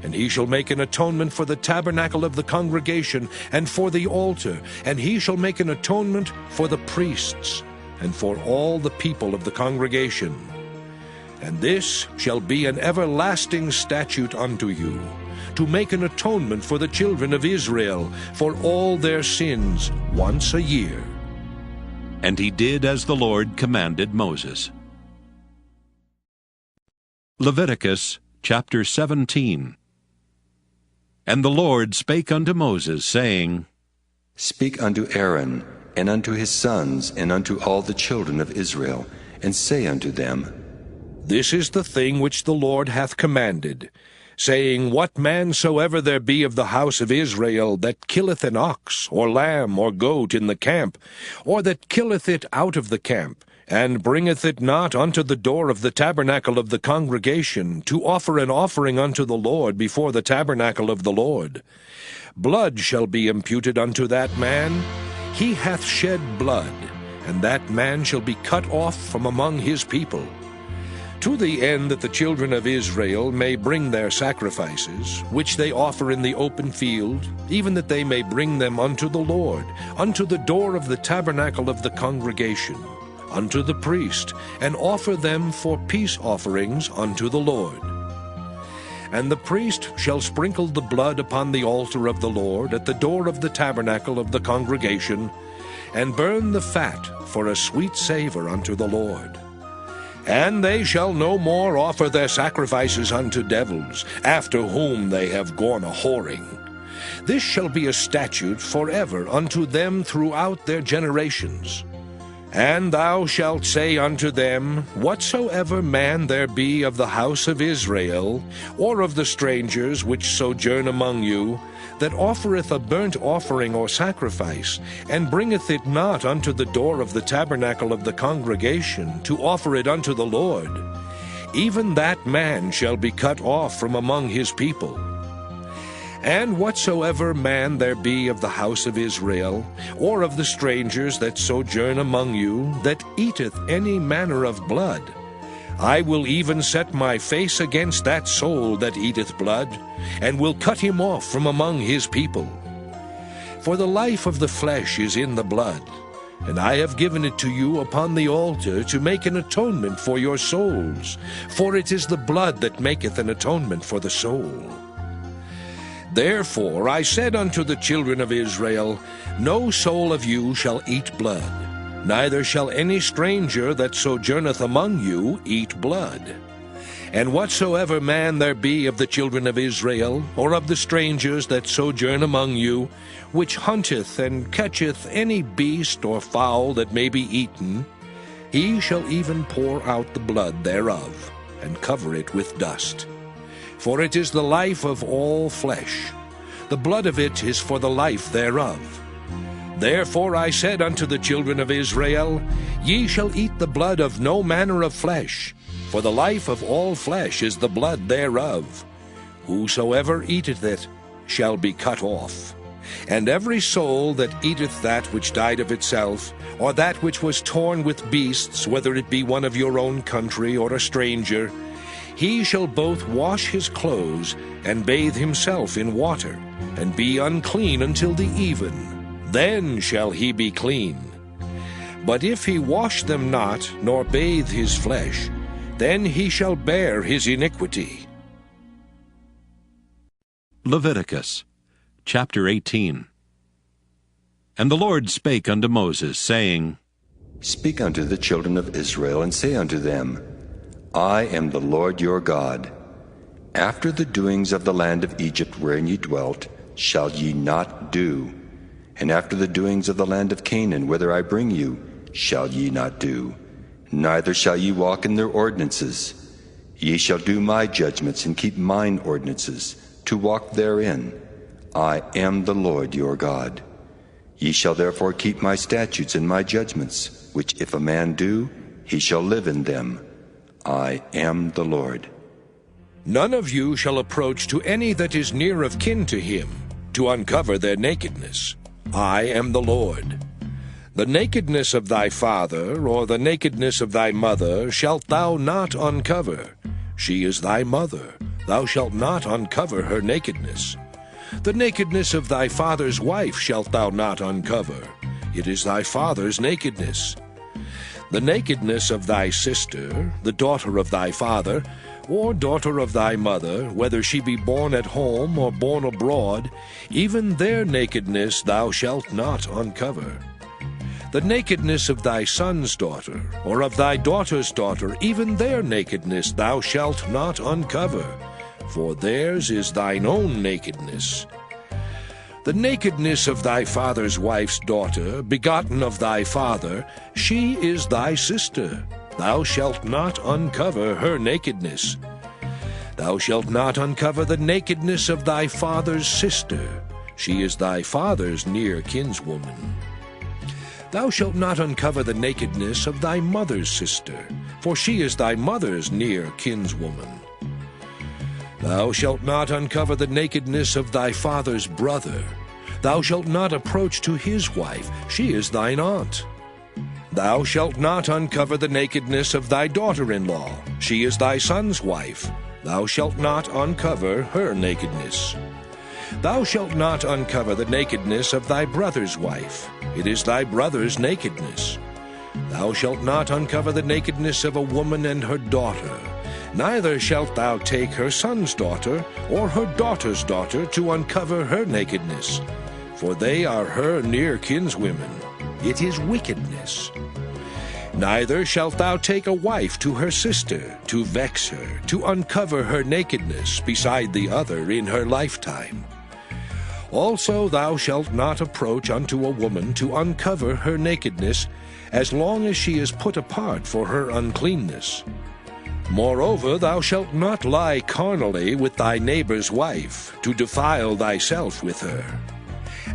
and he shall make an atonement for the tabernacle of the congregation, and for the altar, and he shall make an atonement for the priests, and for all the people of the congregation. And this shall be an everlasting statute unto you, to make an atonement for the children of Israel for all their sins once a year. And he did as the Lord commanded Moses. Leviticus chapter 17. And the Lord spake unto Moses, saying, Speak unto Aaron, and unto his sons, and unto all the children of Israel, and say unto them, This is the thing which the Lord hath commanded, saying, What man soever there be of the house of Israel that killeth an ox, or lamb, or goat in the camp, or that killeth it out of the camp, and bringeth it not unto the door of the tabernacle of the congregation, to offer an offering unto the Lord before the tabernacle of the Lord, blood shall be imputed unto that man. He hath shed blood, and that man shall be cut off from among his people. To the end that the children of Israel may bring their sacrifices, which they offer in the open field, even that they may bring them unto the Lord, unto the door of the tabernacle of the congregation, unto the priest, and offer them for peace offerings unto the Lord. And the priest shall sprinkle the blood upon the altar of the Lord at the door of the tabernacle of the congregation, and burn the fat for a sweet savor unto the Lord. And they shall no more offer their sacrifices unto devils, after whom they have gone a-whoring. This shall be a statute forever unto them throughout their generations. And thou shalt say unto them, Whatsoever man there be of the house of Israel, or of the strangers which sojourn among you, that offereth a burnt offering or sacrifice, and bringeth it not unto the door of the tabernacle of the congregation, to offer it unto the Lord, even that man shall be cut off from among his people. And whatsoever man there be of the house of Israel, or of the strangers that sojourn among you, that eateth any manner of blood, I will even set my face against that soul that eateth blood, and will cut him off from among his people. For the life of the flesh is in the blood, and I have given it to you upon the altar to make an atonement for your souls, for it is the blood that maketh an atonement for the soul. Therefore I said unto the children of Israel, No soul of you shall eat blood, neither shall any stranger that sojourneth among you eat blood. And whatsoever man there be of the children of Israel, or of the strangers that sojourn among you, which hunteth and catcheth any beast or fowl that may be eaten, he shall even pour out the blood thereof, and cover it with dust. For it is the life of all flesh. The blood of it is for the life thereof. Therefore I said unto the children of Israel, Ye shall eat the blood of no manner of flesh, for the life of all flesh is the blood thereof. Whosoever eateth it shall be cut off. And every soul that eateth that which died of itself, or that which was torn with beasts, whether it be one of your own country or a stranger, he shall both wash his clothes and bathe himself in water, and be unclean until the even. Then shall he be clean. But if he wash them not, nor bathe his flesh, then he shall bear his iniquity. Leviticus chapter 18. And the Lord spake unto Moses, saying, Speak unto the children of Israel, and say unto them, I am the Lord your God. After the doings of the land of Egypt wherein ye dwelt, shall ye not do. And after the doings of the land of Canaan, whither I bring you, shall ye not do. Neither shall ye walk in their ordinances. Ye shall do my judgments, and keep mine ordinances, to walk therein. I am the Lord your God. Ye shall therefore keep my statutes and my judgments, which if a man do, he shall live in them. I am the Lord. None of you shall approach to any that is near of kin to him, to uncover their nakedness. I am the Lord. The nakedness of thy father, or the nakedness of thy mother, shalt thou not uncover. She is thy mother. Thou shalt not uncover her nakedness. The nakedness of thy father's wife shalt thou not uncover. It is thy father's nakedness. The nakedness of thy sister, the daughter of thy father, or daughter of thy mother, whether she be born at home or born abroad, even their nakedness thou shalt not uncover. The nakedness of thy son's daughter, or of thy daughter's daughter, even their nakedness thou shalt not uncover, for theirs is thine own nakedness. The nakedness of thy father's wife's daughter, begotten of thy father, she is thy sister. Thou shalt not uncover her nakedness. Thou shalt not uncover the nakedness of thy father's sister. She is thy father's near kinswoman. Thou shalt not uncover the nakedness of thy mother's sister, for she is thy mother's near kinswoman. Thou shalt not uncover the nakedness of thy father's brother. Thou shalt not approach to his wife. She is thine aunt. Thou shalt not uncover the nakedness of thy daughter-in-law. She is thy son's wife. Thou shalt not uncover her nakedness. Thou shalt not uncover the nakedness of thy brother's wife. It is thy brother's nakedness. Thou shalt not uncover the nakedness of a woman and her daughter. Neither shalt thou take her son's daughter or her daughter's daughter to uncover her nakedness, for they are her near kinswomen. It is wickedness. Neither shalt thou take a wife to her sister, to vex her, to uncover her nakedness beside the other in her lifetime. Also thou shalt not approach unto a woman to uncover her nakedness, as long as she is put apart for her uncleanness. Moreover, thou shalt not lie carnally with thy neighbor's wife, to defile thyself with her.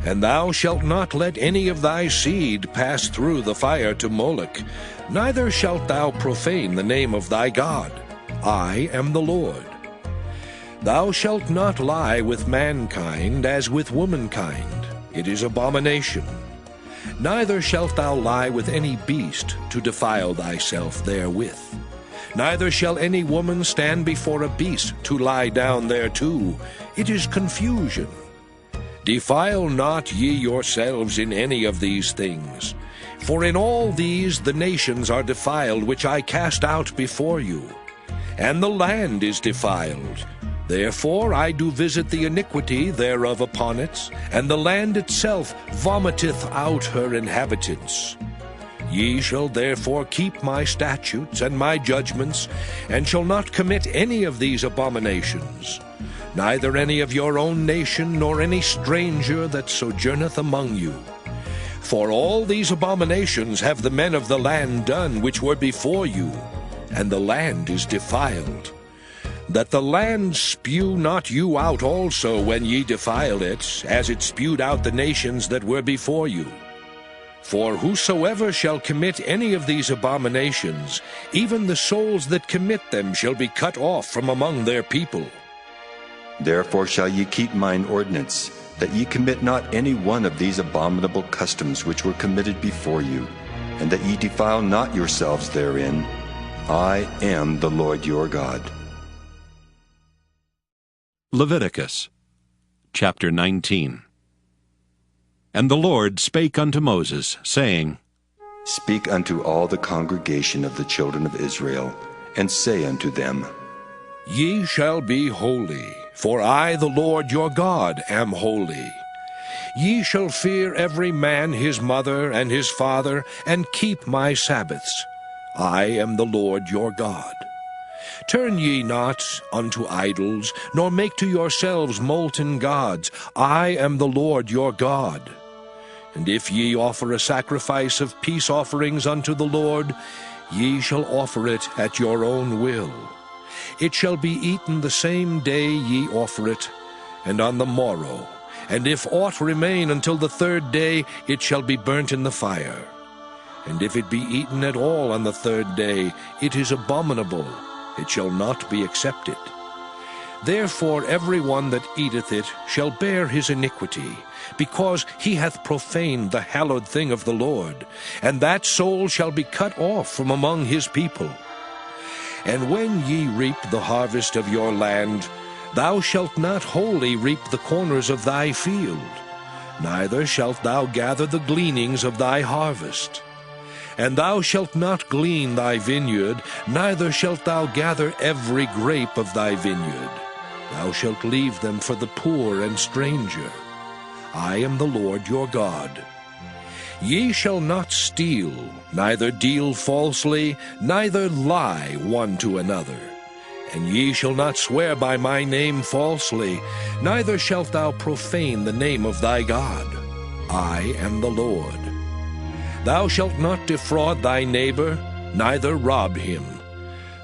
And thou shalt not let any of thy seed pass through the fire to Moloch, neither shalt thou profane the name of thy God. I am the Lord. Thou shalt not lie with mankind as with womankind. It is abomination. Neither shalt thou lie with any beast to defile thyself therewith. Neither shall any woman stand before a beast to lie down thereto. It is confusion. Defile not ye yourselves in any of these things. For in all these the nations are defiled, which I cast out before you. And the land is defiled. Therefore I do visit the iniquity thereof upon it, and the land itself vomiteth out her inhabitants. Ye shall therefore keep my statutes and my judgments, and shall not commit any of these abominations, neither any of your own nation, nor any stranger that sojourneth among you. For all these abominations have the men of the land done which were before you, and the land is defiled. That the land spew not you out also when ye defile it, as it spewed out the nations that were before you. For whosoever shall commit any of these abominations, even the souls that commit them shall be cut off from among their people. Therefore shall ye keep mine ordinance, that ye commit not any one of these abominable customs which were committed before you, and that ye defile not yourselves therein. I am the Lord your God. Leviticus chapter 19. And the Lord spake unto Moses, saying, Speak unto all the congregation of the children of Israel, and say unto them, Ye shall be holy, for I, the Lord your God, am holy. Ye shall fear every man his mother and his father, and keep my Sabbaths. I am the Lord your God. Turn ye not unto idols, nor make to yourselves molten gods. I am the Lord your God. And if ye offer a sacrifice of peace offerings unto the Lord, ye shall offer it at your own will. It shall be eaten the same day ye offer it, and on the morrow. And if aught remain until the third day, it shall be burnt in the fire. And if it be eaten at all on the third day, it is abominable. It shall not be accepted. Therefore every one that eateth it shall bear his iniquity, because he hath profaned the hallowed thing of the Lord, and that soul shall be cut off from among his people. And when ye reap the harvest of your land, thou shalt not wholly reap the corners of thy field, neither shalt thou gather the gleanings of thy harvest. And thou shalt not glean thy vineyard, neither shalt thou gather every grape of thy vineyard. Thou shalt leave them for the poor and stranger. I am the Lord your God. Ye shall not steal, neither deal falsely, neither lie one to another. And ye shall not swear by my name falsely, neither shalt thou profane the name of thy God. I am the Lord. Thou shalt not defraud thy neighbor, neither rob him.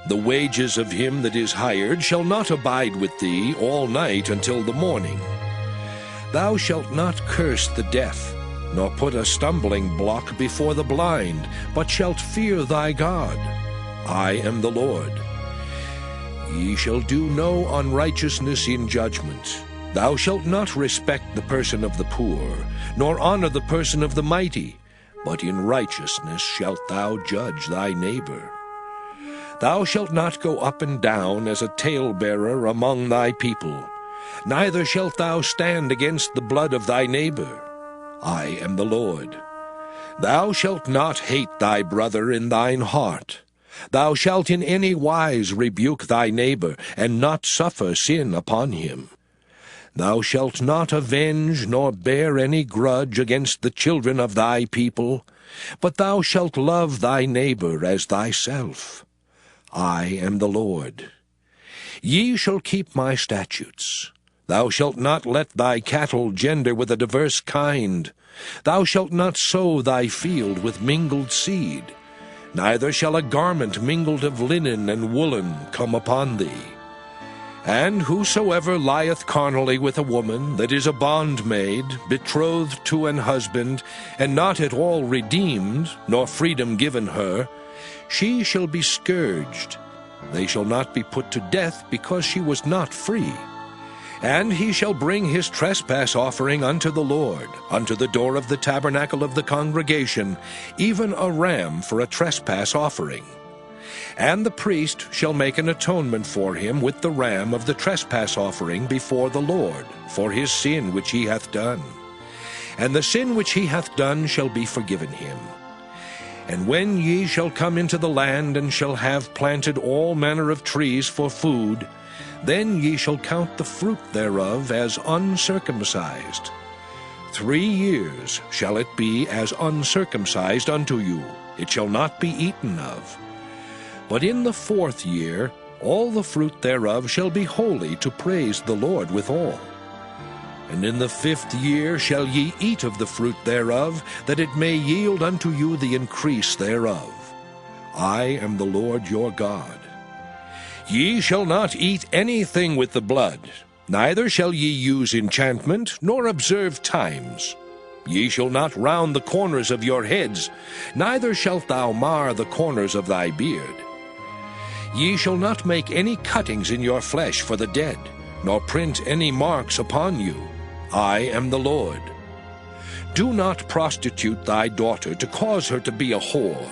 The wages of him that is hired shall not abide with thee all night until the morning. Thou shalt not curse the deaf, nor put a stumbling block before the blind, but shalt fear thy God. I am the Lord. Ye shall do no unrighteousness in judgment. Thou shalt not respect the person of the poor, nor honor the person of the mighty, but in righteousness shalt thou judge thy neighbor. Thou shalt not go up and down as a talebearer among thy people, neither shalt thou stand against the blood of thy neighbor. I am the Lord. Thou shalt not hate thy brother in thine heart. Thou shalt in any wise rebuke thy neighbor, and not suffer sin upon him. Thou shalt not avenge nor bear any grudge against the children of thy people, but thou shalt love thy neighbor as thyself. I am the Lord. Ye shall keep my statutes. Thou shalt not let thy cattle gender with a diverse kind. Thou shalt not sow thy field with mingled seed. Neither shall a garment mingled of linen and woolen come upon thee. And whosoever lieth carnally with a woman that is a bondmaid, betrothed to an husband, and not at all redeemed, nor freedom given her, she shall be scourged. They shall not be put to death, because she was not free. And he shall bring his trespass offering unto the Lord, unto the door of the tabernacle of the congregation, even a ram for a trespass offering. And the priest shall make an atonement for him with the ram of the trespass offering before the Lord, for his sin which he hath done. And the sin which he hath done shall be forgiven him. And when ye shall come into the land, and shall have planted all manner of trees for food, then ye shall count the fruit thereof as uncircumcised. 3 years shall it be as uncircumcised unto you, it shall not be eaten of. But in the 4th year all the fruit thereof shall be holy, to praise the Lord withal. And in the 5th year shall ye eat of the fruit thereof, that it may yield unto you the increase thereof. I am the Lord your God. Ye shall not eat anything with the blood, neither shall ye use enchantment, nor observe times. Ye shall not round the corners of your heads, neither shalt thou mar the corners of thy beard. Ye shall not make any cuttings in your flesh for the dead, nor print any marks upon you. I am the Lord. Do not prostitute thy daughter, to cause her to be a whore,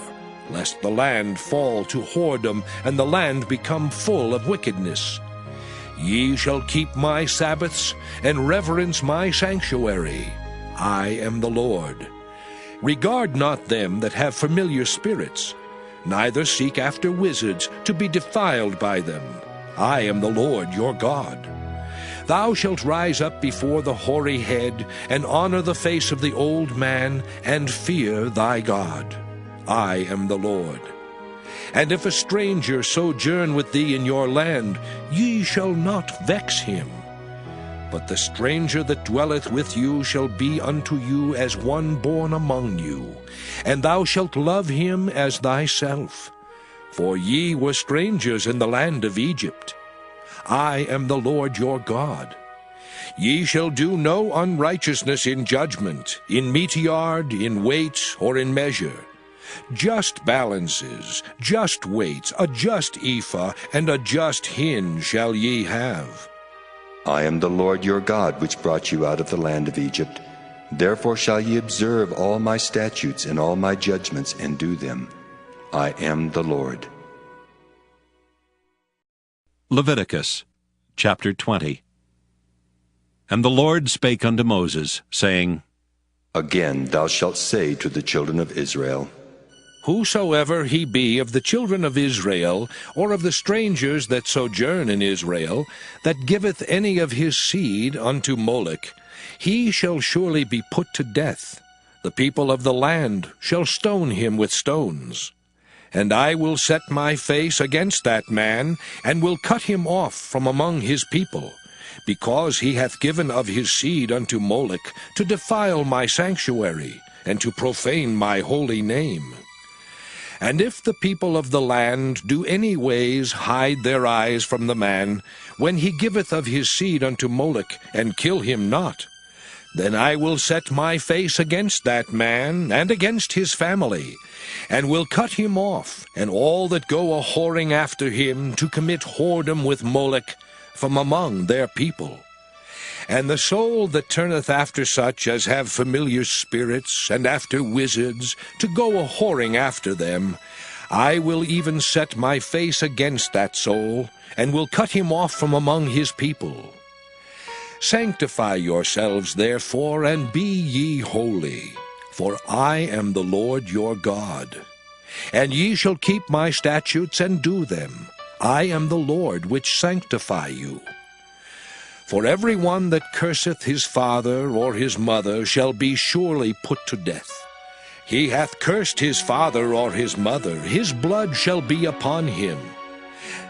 lest the land fall to whoredom, and the land become full of wickedness. Ye shall keep my Sabbaths, and reverence my sanctuary. I am the Lord. Regard not them that have familiar spirits, neither seek after wizards, to be defiled by them. I am the Lord your God. Thou shalt rise up before the hoary head, and honor the face of the old man, and fear thy God. I am the Lord. And if a stranger sojourn with thee in your land, ye shall not vex him. But the stranger that dwelleth with you shall be unto you as one born among you, and thou shalt love him as thyself. For ye were strangers in the land of Egypt. I am the Lord your God. Ye shall do no unrighteousness in judgment, in meteyard, in weight, or in measure. Just balances, just weights, a just ephah, and a just hin shall ye have. I am the Lord your God, which brought you out of the land of Egypt. Therefore shall ye observe all my statutes and all my judgments, and do them. I am the Lord. Leviticus chapter 20. And the Lord spake unto Moses, saying, Again thou shalt say to the children of Israel, Whosoever he be of the children of Israel, or of the strangers that sojourn in Israel, that giveth any of his seed unto Moloch, he shall surely be put to death. The people of the land shall stone him with stones. And I will set my face against that man, and will cut him off from among his people, because he hath given of his seed unto Moloch, to defile my sanctuary, and to profane my holy name. And if the people of the land do any ways hide their eyes from the man, when he giveth of his seed unto Moloch, and kill him not, then I will set my face against that man, and against his family, and will cut him off, and all that go a-whoring after him, to commit whoredom with Moloch, from among their people. And the soul that turneth after such as have familiar spirits, and after wizards, to go a-whoring after them, I will even set my face against that soul, and will cut him off from among his people. Sanctify yourselves therefore, and be ye holy, for I am the Lord your God. And ye shall keep my statutes and do them. I am the Lord which sanctify you. For every one that curseth his father or his mother shall be surely put to death. He hath cursed his father or his mother, his blood shall be upon him.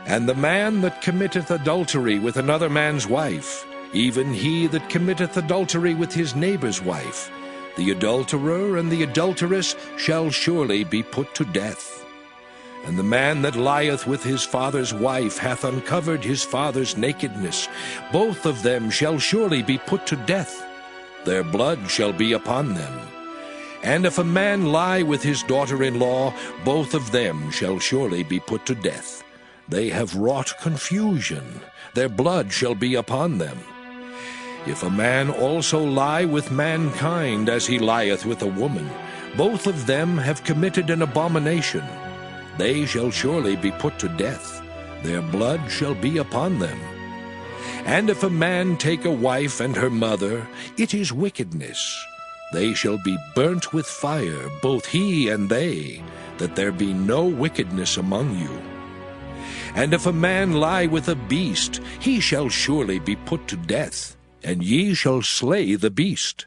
And the man that committeth adultery with another man's wife, even he that committeth adultery with his neighbor's wife, the adulterer and the adulteress shall surely be put to death. And the man that lieth with his father's wife hath uncovered his father's nakedness. Both of them shall surely be put to death. Their blood shall be upon them. And if a man lie with his daughter-in-law, both of them shall surely be put to death. They have wrought confusion. Their blood shall be upon them. If a man also lie with mankind as he lieth with a woman, both of them have committed an abomination. They shall surely be put to death. Their blood shall be upon them. And if a man take a wife and her mother, it is wickedness. They shall be burnt with fire, both he and they, that there be no wickedness among you. And if a man lie with a beast, he shall surely be put to death, and ye shall slay the beast.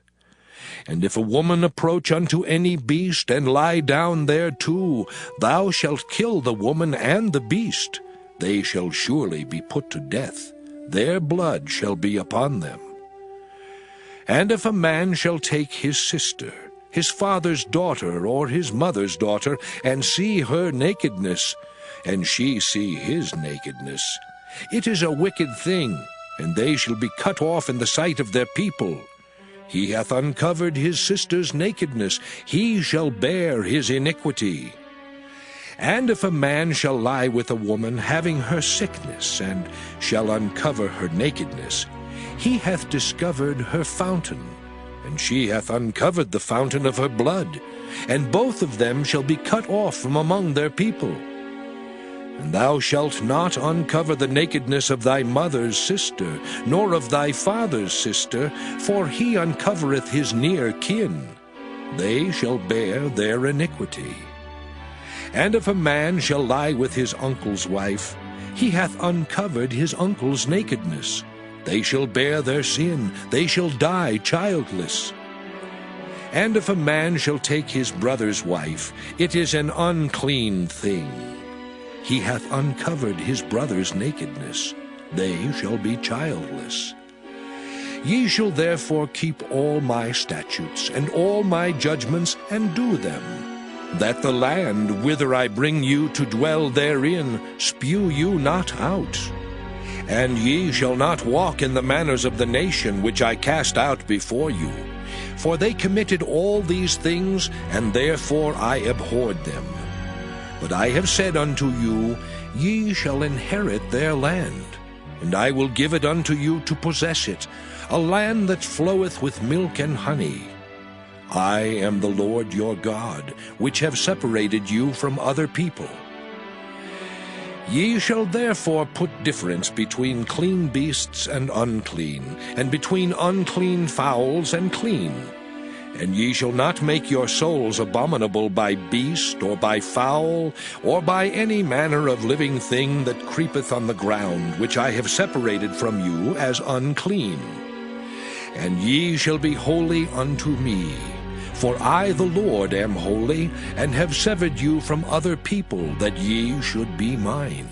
And if a woman approach unto any beast, and lie down thereto, thou shalt kill the woman and the beast. They shall surely be put to death. Their blood shall be upon them. And if a man shall take his sister, his father's daughter, or his mother's daughter, and see her nakedness, and she see his nakedness, it is a wicked thing, and they shall be cut off in the sight of their people. He hath uncovered his sister's nakedness, he shall bear his iniquity. And if a man shall lie with a woman having her sickness, and shall uncover her nakedness, he hath discovered her fountain, and she hath uncovered the fountain of her blood, and both of them shall be cut off from among their people. And thou shalt not uncover the nakedness of thy mother's sister, nor of thy father's sister, for he uncovereth his near kin. They shall bear their iniquity. And if a man shall lie with his uncle's wife, he hath uncovered his uncle's nakedness. They shall bear their sin, they shall die childless. And if a man shall take his brother's wife, it is an unclean thing. He hath uncovered his brother's nakedness. They shall be childless. Ye shall therefore keep all my statutes and all my judgments, and do them, that the land whither I bring you to dwell therein spew you not out. And ye shall not walk in the manners of the nation which I cast out before you. For they committed all these things, and therefore I abhorred them. But I have said unto you, ye shall inherit their land, and I will give it unto you to possess it, a land that floweth with milk and honey. I am the Lord your God, which have separated you from other people. Ye shall therefore put difference between clean beasts and unclean, and between unclean fowls and clean. And ye shall not make your souls abominable by beast, or by fowl, or by any manner of living thing that creepeth on the ground, which I have separated from you as unclean. And ye shall be holy unto me, for I the Lord am holy, and have severed you from other people, that ye should be mine.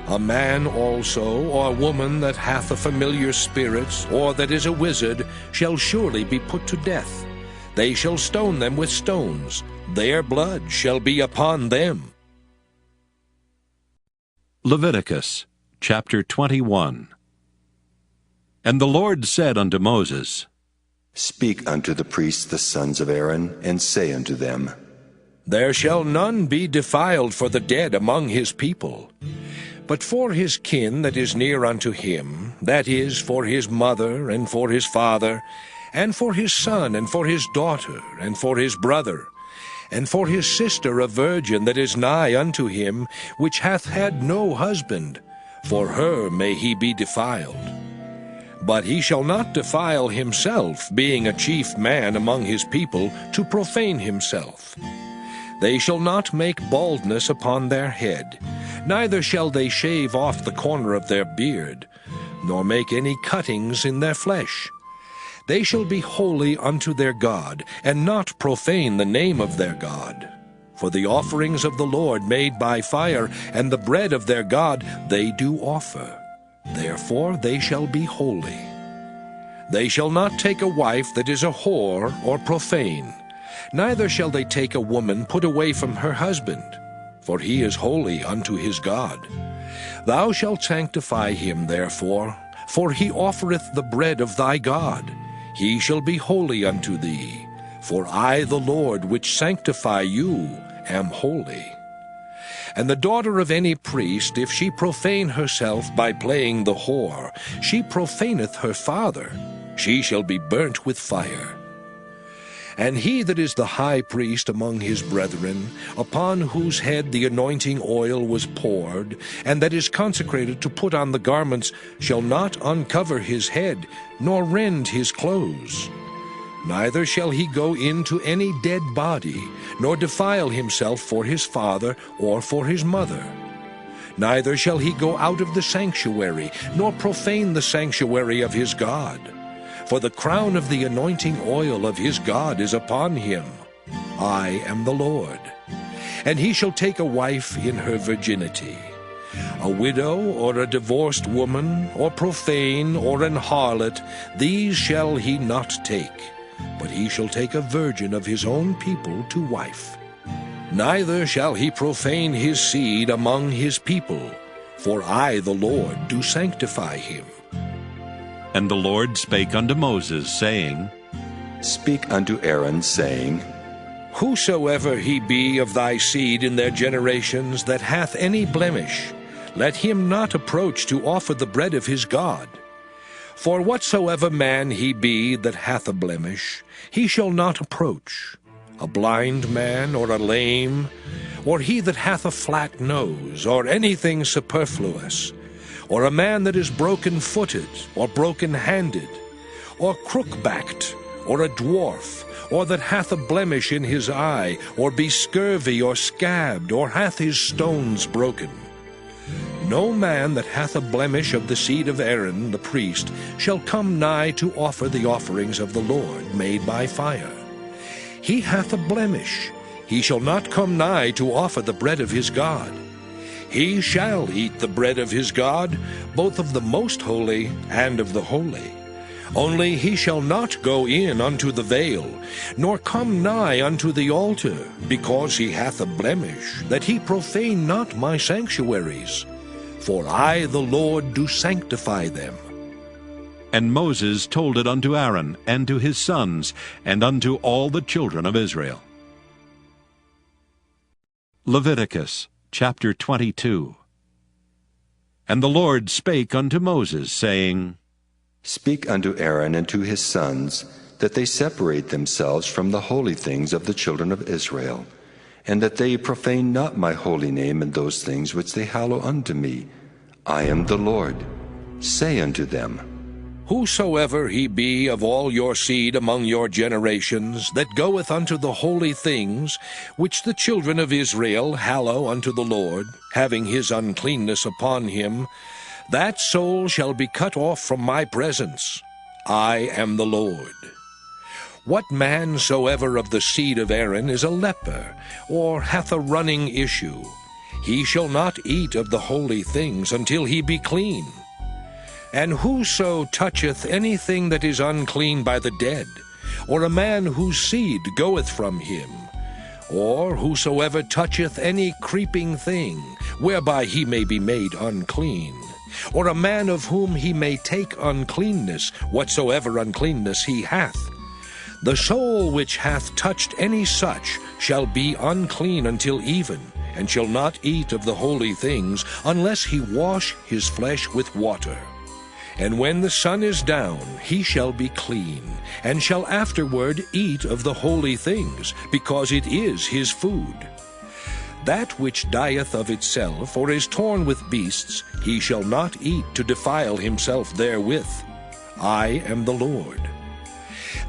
A man also, or woman that hath a familiar spirit, or that is a wizard, shall surely be put to death. They shall stone them with stones. Their blood shall be upon them. Leviticus chapter 21. And the Lord said unto Moses, Speak unto the priests the sons of Aaron, and say unto them, There shall none be defiled for the dead among his people. But for his kin that is near unto him, that is, for his mother, and for his father, and for his son, and for his daughter, and for his brother, and for his sister a virgin that is nigh unto him, which hath had no husband, for her may he be defiled. But he shall not defile himself, being a chief man among his people, to profane himself. They shall not make baldness upon their head, neither shall they shave off the corner of their beard, nor make any cuttings in their flesh. They shall be holy unto their God, and not profane the name of their God. For the offerings of the Lord made by fire, and the bread of their God, they do offer. Therefore they shall be holy. They shall not take a wife that is a whore or profane, neither shall they take a woman put away from her husband, for he is holy unto his God. Thou shalt sanctify him therefore, for he offereth the bread of thy God. He shall be holy unto thee, for I the Lord which sanctify you am holy. And the daughter of any priest, if she profane herself by playing the whore, she profaneth her father, she shall be burnt with fire. And he that is the high priest among his brethren, upon whose head the anointing oil was poured, and that is consecrated to put on the garments, shall not uncover his head, nor rend his clothes. Neither shall he go into any dead body, nor defile himself for his father or for his mother. Neither shall he go out of the sanctuary, nor profane the sanctuary of his God. For the crown of the anointing oil of his God is upon him. I am the Lord. And he shall take a wife in her virginity. A widow, or a divorced woman, or profane, or an harlot, these shall he not take, but he shall take a virgin of his own people to wife. Neither shall he profane his seed among his people, for I the Lord do sanctify him. And the Lord spake unto Moses, saying, Speak unto Aaron, saying, Whosoever he be of thy seed in their generations that hath any blemish, let him not approach to offer the bread of his God. For whatsoever man he be that hath a blemish, he shall not approach, a blind man, or a lame, or he that hath a flat nose, or anything superfluous, or a man that is broken-footed, or broken-handed, or crook-backed, or a dwarf, or that hath a blemish in his eye, or be scurvy, or scabbed, or hath his stones broken. No man that hath a blemish of the seed of Aaron the priest shall come nigh to offer the offerings of the Lord made by fire. He hath a blemish, he shall not come nigh to offer the bread of his God. He shall eat the bread of his God, both of the most holy and of the holy. Only he shall not go in unto the veil, nor come nigh unto the altar, because he hath a blemish, that he profane not my sanctuaries. For I the Lord do sanctify them. And Moses told it unto Aaron, and to his sons, and unto all the children of Israel. Leviticus chapter 22. And the Lord spake unto Moses, saying, Speak unto Aaron and to his sons, that they separate themselves from the holy things of the children of Israel, and that they profane not my holy name in those things which they hallow unto me. I am the Lord. Say unto them, Whosoever he be of all your seed among your generations, that goeth unto the holy things, which the children of Israel hallow unto the Lord, having his uncleanness upon him, that soul shall be cut off from my presence. I am the Lord. What man soever of the seed of Aaron is a leper, or hath a running issue, he shall not eat of the holy things until he be clean. And whoso toucheth anything that is unclean by the dead, or a man whose seed goeth from him, or whosoever toucheth any creeping thing, whereby he may be made unclean, or a man of whom he may take uncleanness, whatsoever uncleanness he hath, the soul which hath touched any such shall be unclean until even, and shall not eat of the holy things, unless he wash his flesh with water. And when the sun is down, he shall be clean, and shall afterward eat of the holy things, because it is his food. That which dieth of itself, or is torn with beasts, he shall not eat to defile himself therewith. I am the Lord.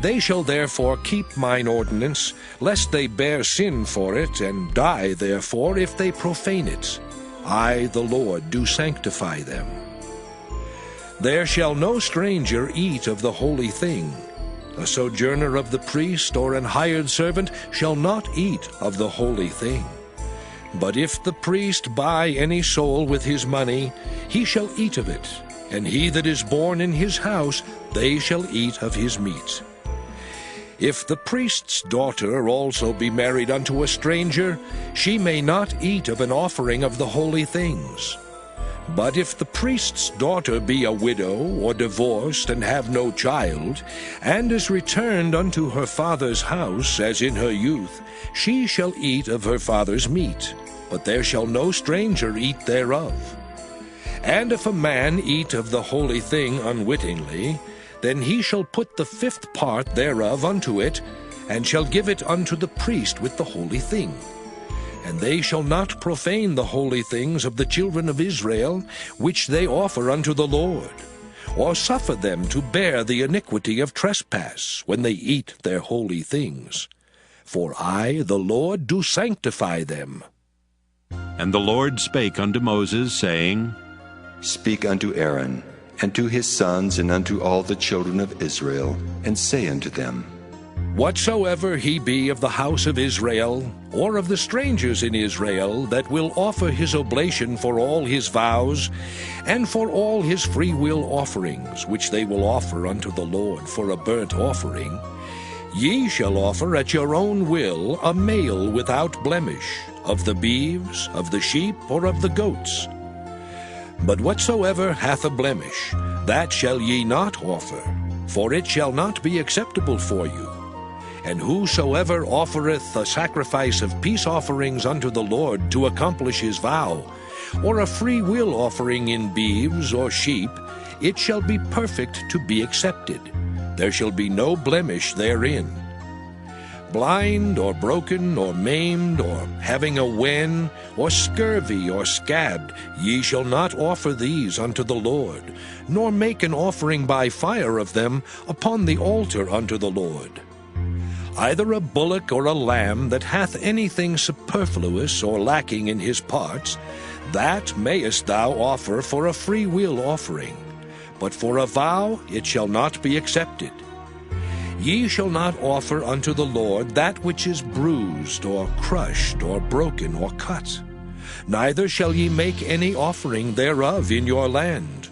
They shall therefore keep mine ordinance, lest they bear sin for it, and die therefore if they profane it. I the Lord do sanctify them. There shall no stranger eat of the holy thing. A sojourner of the priest or an hired servant shall not eat of the holy thing. But if the priest buy any soul with his money, he shall eat of it, and he that is born in his house, they shall eat of his meat. If the priest's daughter also be married unto a stranger, she may not eat of an offering of the holy things. But if the priest's daughter be a widow, or divorced, and have no child, and is returned unto her father's house, as in her youth, she shall eat of her father's meat, but there shall no stranger eat thereof. And if a man eat of the holy thing unwittingly, then he shall put the 5th part thereof unto it, and shall give it unto the priest with the holy thing. And they shall not profane the holy things of the children of Israel, which they offer unto the Lord, or suffer them to bear the iniquity of trespass, when they eat their holy things. For I, the Lord, do sanctify them. And the Lord spake unto Moses, saying, Speak unto Aaron, and to his sons, and unto all the children of Israel, and say unto them, Whatsoever he be of the house of Israel, or of the strangers in Israel, that will offer his oblation for all his vows, and for all his freewill offerings, which they will offer unto the Lord for a burnt offering, ye shall offer at your own will a male without blemish, of the beeves, of the sheep, or of the goats. But whatsoever hath a blemish, that shall ye not offer, for it shall not be acceptable for you. And whosoever offereth a sacrifice of peace offerings unto the Lord to accomplish his vow, or a free will offering in beeves or sheep, it shall be perfect to be accepted. There shall be no blemish therein. Blind, or broken, or maimed, or having a wen, or scurvy, or scabbed, ye shall not offer these unto the Lord, nor make an offering by fire of them upon the altar unto the Lord. Either a bullock or a lamb that hath anything superfluous or lacking in his parts, that mayest thou offer for a free will offering, but for a vow it shall not be accepted. Ye shall not offer unto the Lord that which is bruised, or crushed, or broken, or cut. Neither shall ye make any offering thereof in your land.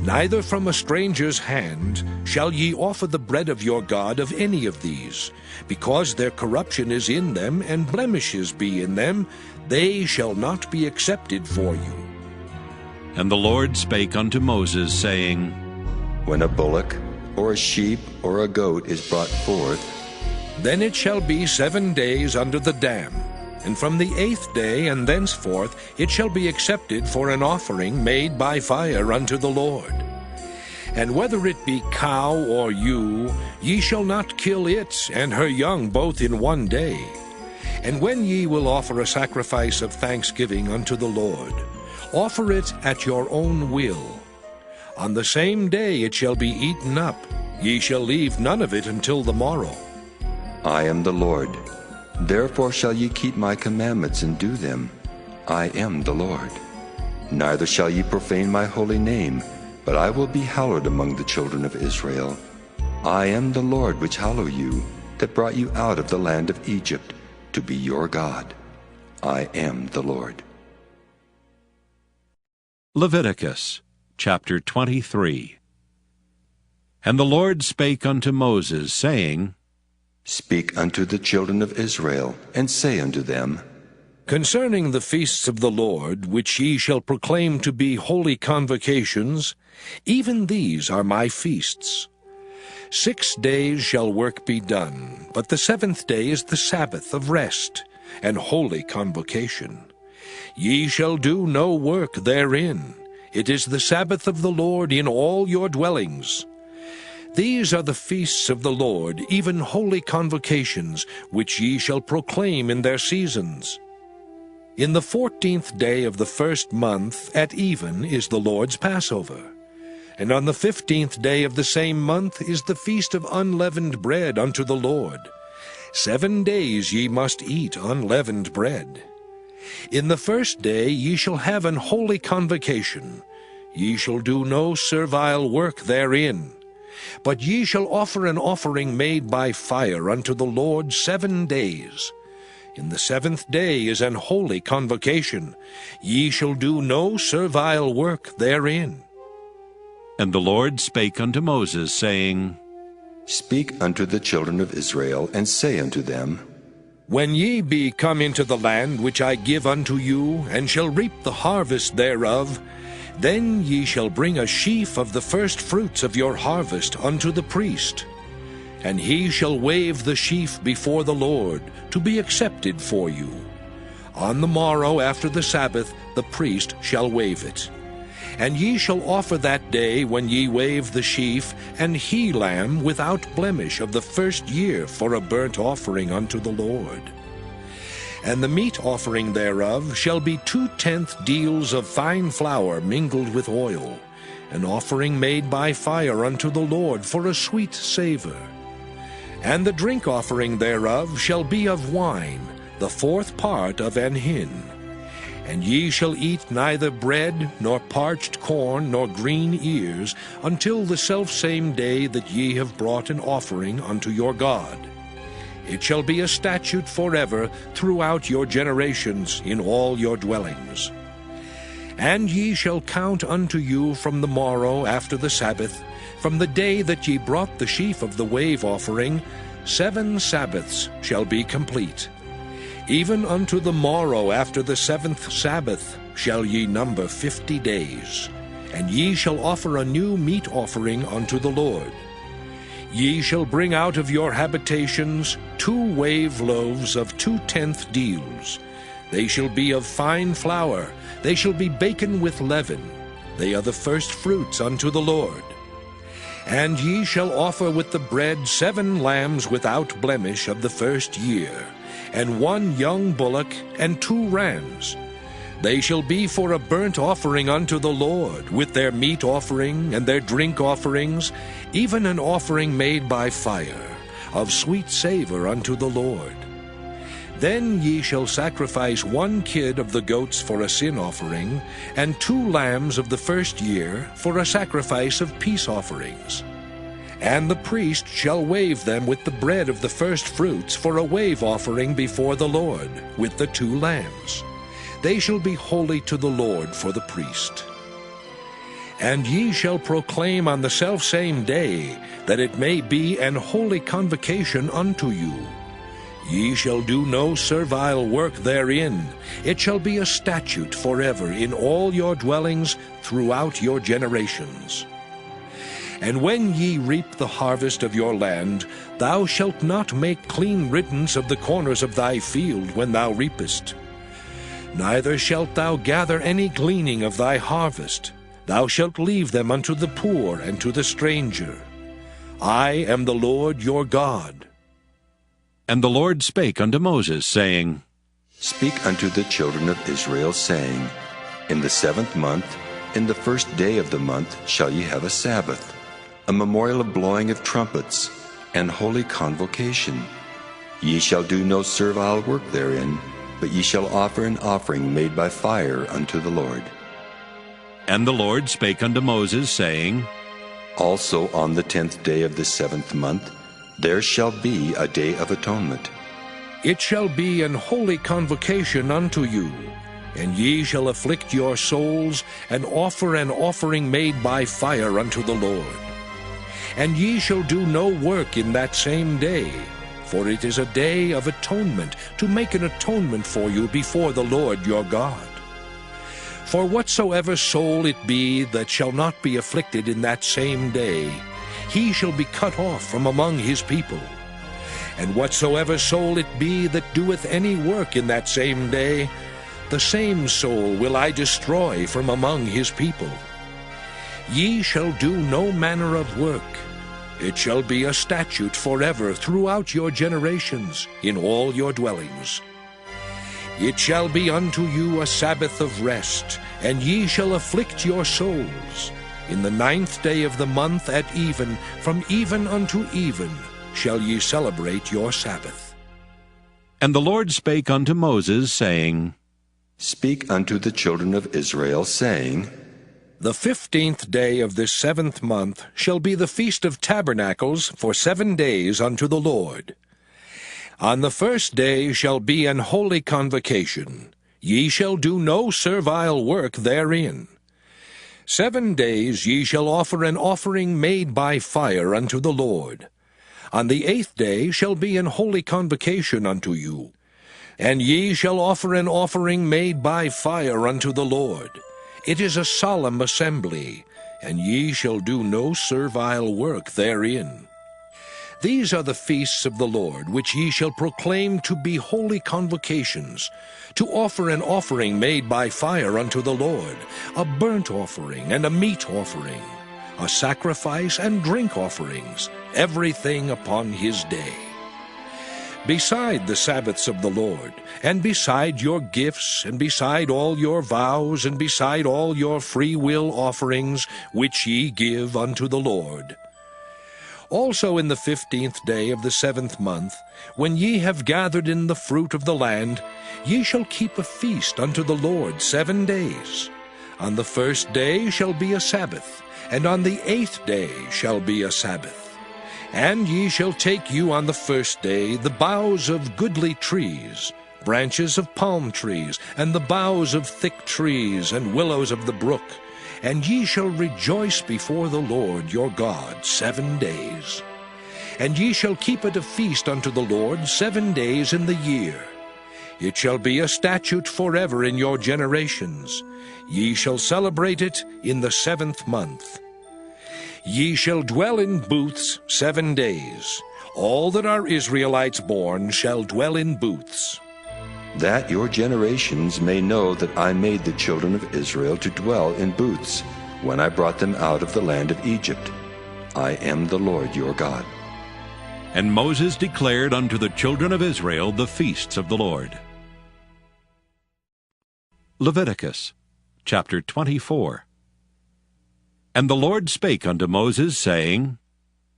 Neither from a stranger's hand shall ye offer the bread of your God of any of these, because their corruption is in them, and blemishes be in them, they shall not be accepted for you. And the Lord spake unto Moses, saying, When a bullock, or a sheep, or a goat is brought forth, then it shall be 7 days under the dam, and from the 8th day and thenceforth it shall be accepted for an offering made by fire unto the Lord. And whether it be cow or ewe, ye shall not kill it and her young both in 1 day. And when ye will offer a sacrifice of thanksgiving unto the Lord, offer it at your own will. On the same day it shall be eaten up. Ye shall leave none of it until the morrow. I am the Lord. Therefore shall ye keep my commandments and do them. I am the Lord. Neither shall ye profane my holy name, but I will be hallowed among the children of Israel. I am the Lord which hallow you, that brought you out of the land of Egypt, to be your God. I am the Lord. Leviticus chapter 23. And the Lord spake unto Moses, saying, Speak unto the children of Israel, and say unto them, Concerning the feasts of the Lord, which ye shall proclaim to be holy convocations, even these are my feasts. 6 days shall work be done, but the 7th day is the Sabbath of rest, and holy convocation. Ye shall do no work therein. It is the Sabbath of the Lord in all your dwellings. These are the feasts of the Lord, even holy convocations, which ye shall proclaim in their seasons. In the 14th day of the 1st month at even is the Lord's Passover. And on the 15th day of the same month is the feast of unleavened bread unto the Lord. 7 days ye must eat unleavened bread. In the 1st day ye shall have an holy convocation. Ye shall do no servile work therein. But ye shall offer an offering made by fire unto the Lord 7 days. In the 7th day is an holy convocation. Ye shall do no servile work therein. And the Lord spake unto Moses, saying, Speak unto the children of Israel, and say unto them, When ye be come into the land which I give unto you, and shall reap the harvest thereof, then ye shall bring a sheaf of the first fruits of your harvest unto the priest. And he shall wave the sheaf before the Lord, to be accepted for you. On the morrow after the Sabbath the priest shall wave it. And ye shall offer that day when ye wave the sheaf an he-lamb without blemish of the first year for a burnt offering unto the Lord. And the meat offering thereof shall be 2/10 deals of fine flour mingled with oil, an offering made by fire unto the Lord for a sweet savour. And the drink offering thereof shall be of wine, the 4th part of an hin. And ye shall eat neither bread, nor parched corn, nor green ears, until the selfsame day that ye have brought an offering unto your God. It shall be a statute forever throughout your generations in all your dwellings. And ye shall count unto you from the morrow after the Sabbath, from the day that ye brought the sheaf of the wave offering, 7 Sabbaths shall be complete. Even unto the morrow after the 7th Sabbath shall ye number 50 days. And ye shall offer a new meat offering unto the Lord. Ye shall bring out of your habitations 2 wave loaves of 2/10 deals. They shall be of fine flour, they shall be baken with leaven. They are the first fruits unto the Lord. And ye shall offer with the bread 7 lambs without blemish of the first year, and 1 young bullock, and 2 rams. They shall be for a burnt offering unto the Lord, with their meat offering and their drink offerings, even an offering made by fire, of sweet savour unto the Lord. Then ye shall sacrifice 1 kid of the goats for a sin offering, and 2 lambs of the first year for a sacrifice of peace offerings. And the priest shall wave them with the bread of the first fruits for a wave offering before the Lord, with the 2 lambs. They shall be holy to the Lord for the priest. And ye shall proclaim on the selfsame day, that it may be an holy convocation unto you. Ye shall do no servile work therein. It shall be a statute forever in all your dwellings throughout your generations. And when ye reap the harvest of your land, thou shalt not make clean riddance of the corners of thy field when thou reapest. Neither shalt thou gather any gleaning of thy harvest. Thou shalt leave them unto the poor and to the stranger. I am the Lord your God. And the Lord spake unto Moses, saying, Speak unto the children of Israel, saying, In the 7th month, in the first day of the month, shall ye have a Sabbath, a memorial of blowing of trumpets, and holy convocation. Ye shall do no servile work therein, but ye shall offer an offering made by fire unto the Lord. And the Lord spake unto Moses, saying, Also on the 10th day of the 7th month, there shall be a day of atonement. It shall be an holy convocation unto you, and ye shall afflict your souls, and offer an offering made by fire unto the Lord. And ye shall do no work in that same day, for it is a day of atonement, to make an atonement for you before the Lord your God. For whatsoever soul it be that shall not be afflicted in that same day, he shall be cut off from among his people. And whatsoever soul it be that doeth any work in that same day, the same soul will I destroy from among his people. Ye shall do no manner of work. It shall be a statute forever throughout your generations in all your dwellings. It shall be unto you a Sabbath of rest, and ye shall afflict your souls. In the 9th day of the month at even, from even unto even, shall ye celebrate your Sabbath. And the Lord spake unto Moses, saying, Speak unto the children of Israel, saying, The 15th day of this 7th month shall be the Feast of Tabernacles for 7 days unto the Lord. On the first day shall be an holy convocation. Ye shall do no servile work therein. 7 days ye shall offer an offering made by fire unto the Lord. On the 8th day shall be an holy convocation unto you. And ye shall offer an offering made by fire unto the Lord. It is a solemn assembly, and ye shall do no servile work therein. These are the feasts of the Lord, which ye shall proclaim to be holy convocations, to offer an offering made by fire unto the Lord, a burnt offering and a meat offering, a sacrifice and drink offerings, everything upon his day. Beside the Sabbaths of the Lord, and beside your gifts, and beside all your vows, and beside all your free will offerings, which ye give unto the Lord. Also in the 15th day of the 7th month, when ye have gathered in the fruit of the land, ye shall keep a feast unto the Lord 7 days. On the 1st day shall be a Sabbath, and on the 8th day shall be a Sabbath. And ye shall take you on the 1st day the boughs of goodly trees, branches of palm trees, and the boughs of thick trees, and willows of the brook, and ye shall rejoice before the Lord your God 7 days. And ye shall keep it a feast unto the Lord 7 days in the year. It shall be a statute forever in your generations. Ye shall celebrate it in the 7th month. Ye shall dwell in booths 7 days. All that are Israelites born shall dwell in booths. That your generations may know that I made the children of Israel to dwell in booths, when I brought them out of the land of Egypt. I am the Lord your God. And Moses declared unto the children of Israel the feasts of the Lord. Leviticus chapter 24. And the Lord spake unto Moses, saying,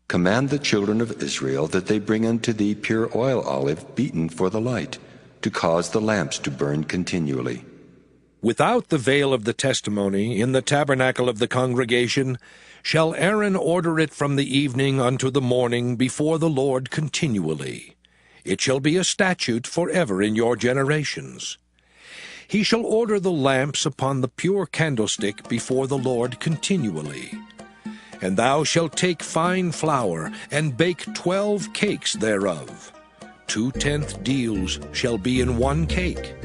Command the children of Israel that they bring unto thee pure oil olive beaten for the light, to cause the lamps to burn continually. Without the veil of the testimony, in the tabernacle of the congregation, shall Aaron order it from the evening unto the morning before the Lord continually. It shall be a statute forever in your generations. He shall order the lamps upon the pure candlestick before the Lord continually. And thou shalt take fine flour, and bake 12 cakes thereof. 2/10 deals shall be in 1 cake.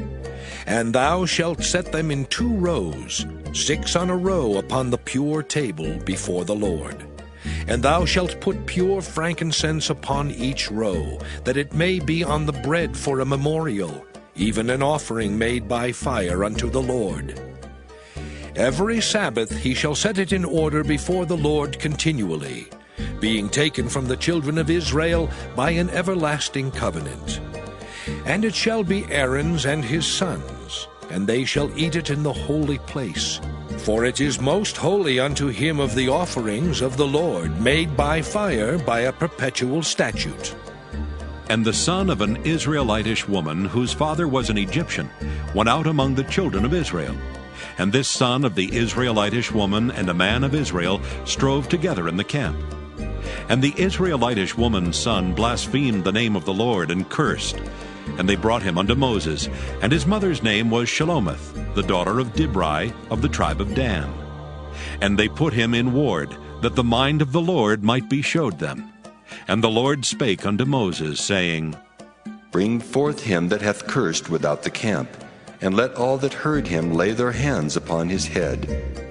And thou shalt set them in 2 rows, 6 on a row upon the pure table before the Lord. And thou shalt put pure frankincense upon each row, that it may be on the bread for a memorial, even an offering made by fire unto the Lord. Every Sabbath he shall set it in order before the Lord continually, being taken from the children of Israel by an everlasting covenant. And it shall be Aaron's and his sons, and they shall eat it in the holy place. For it is most holy unto him of the offerings of the Lord, made by fire by a perpetual statute. And the son of an Israelitish woman, whose father was an Egyptian, went out among the children of Israel. And this son of the Israelitish woman and a man of Israel strove together in the camp. And the Israelitish woman's son blasphemed the name of the Lord, and cursed. And they brought him unto Moses, and his mother's name was Shelomith, the daughter of Dibri, of the tribe of Dan. And they put him in ward, that the mind of the Lord might be showed them. And the Lord spake unto Moses, saying, Bring forth him that hath cursed without the camp, and let all that heard him lay their hands upon his head,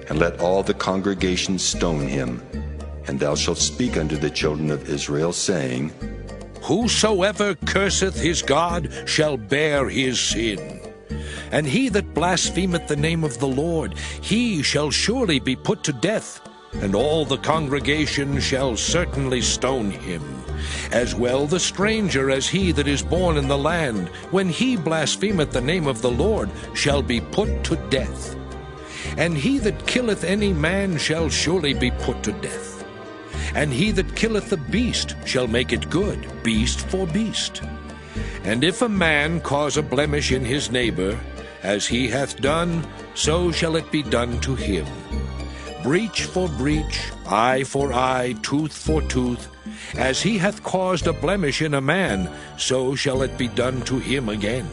and let all the congregation stone him. And thou shalt speak unto the children of Israel, saying, Whosoever curseth his God shall bear his sin. And he that blasphemeth the name of the Lord, he shall surely be put to death, and all the congregation shall certainly stone him. As well the stranger as he that is born in the land, when he blasphemeth the name of the Lord, shall be put to death. And he that killeth any man shall surely be put to death. And he that killeth the beast shall make it good, beast for beast. And if a man cause a blemish in his neighbor, as he hath done, so shall it be done to him. Breach for breach, eye for eye, tooth for tooth. As he hath caused a blemish in a man, so shall it be done to him again.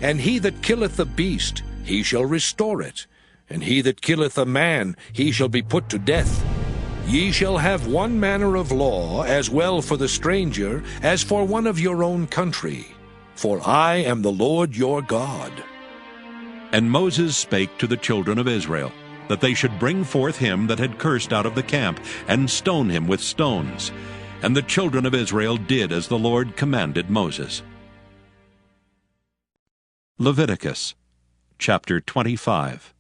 And he that killeth the beast, he shall restore it. and he that killeth a man, he shall be put to death. Ye shall have one manner of law, as well for the stranger, as for one of your own country. For I am the Lord your God. And Moses spake to the children of Israel, that they should bring forth him that had cursed out of the camp, and stone him with stones. And the children of Israel did as the Lord commanded Moses. Leviticus chapter 25.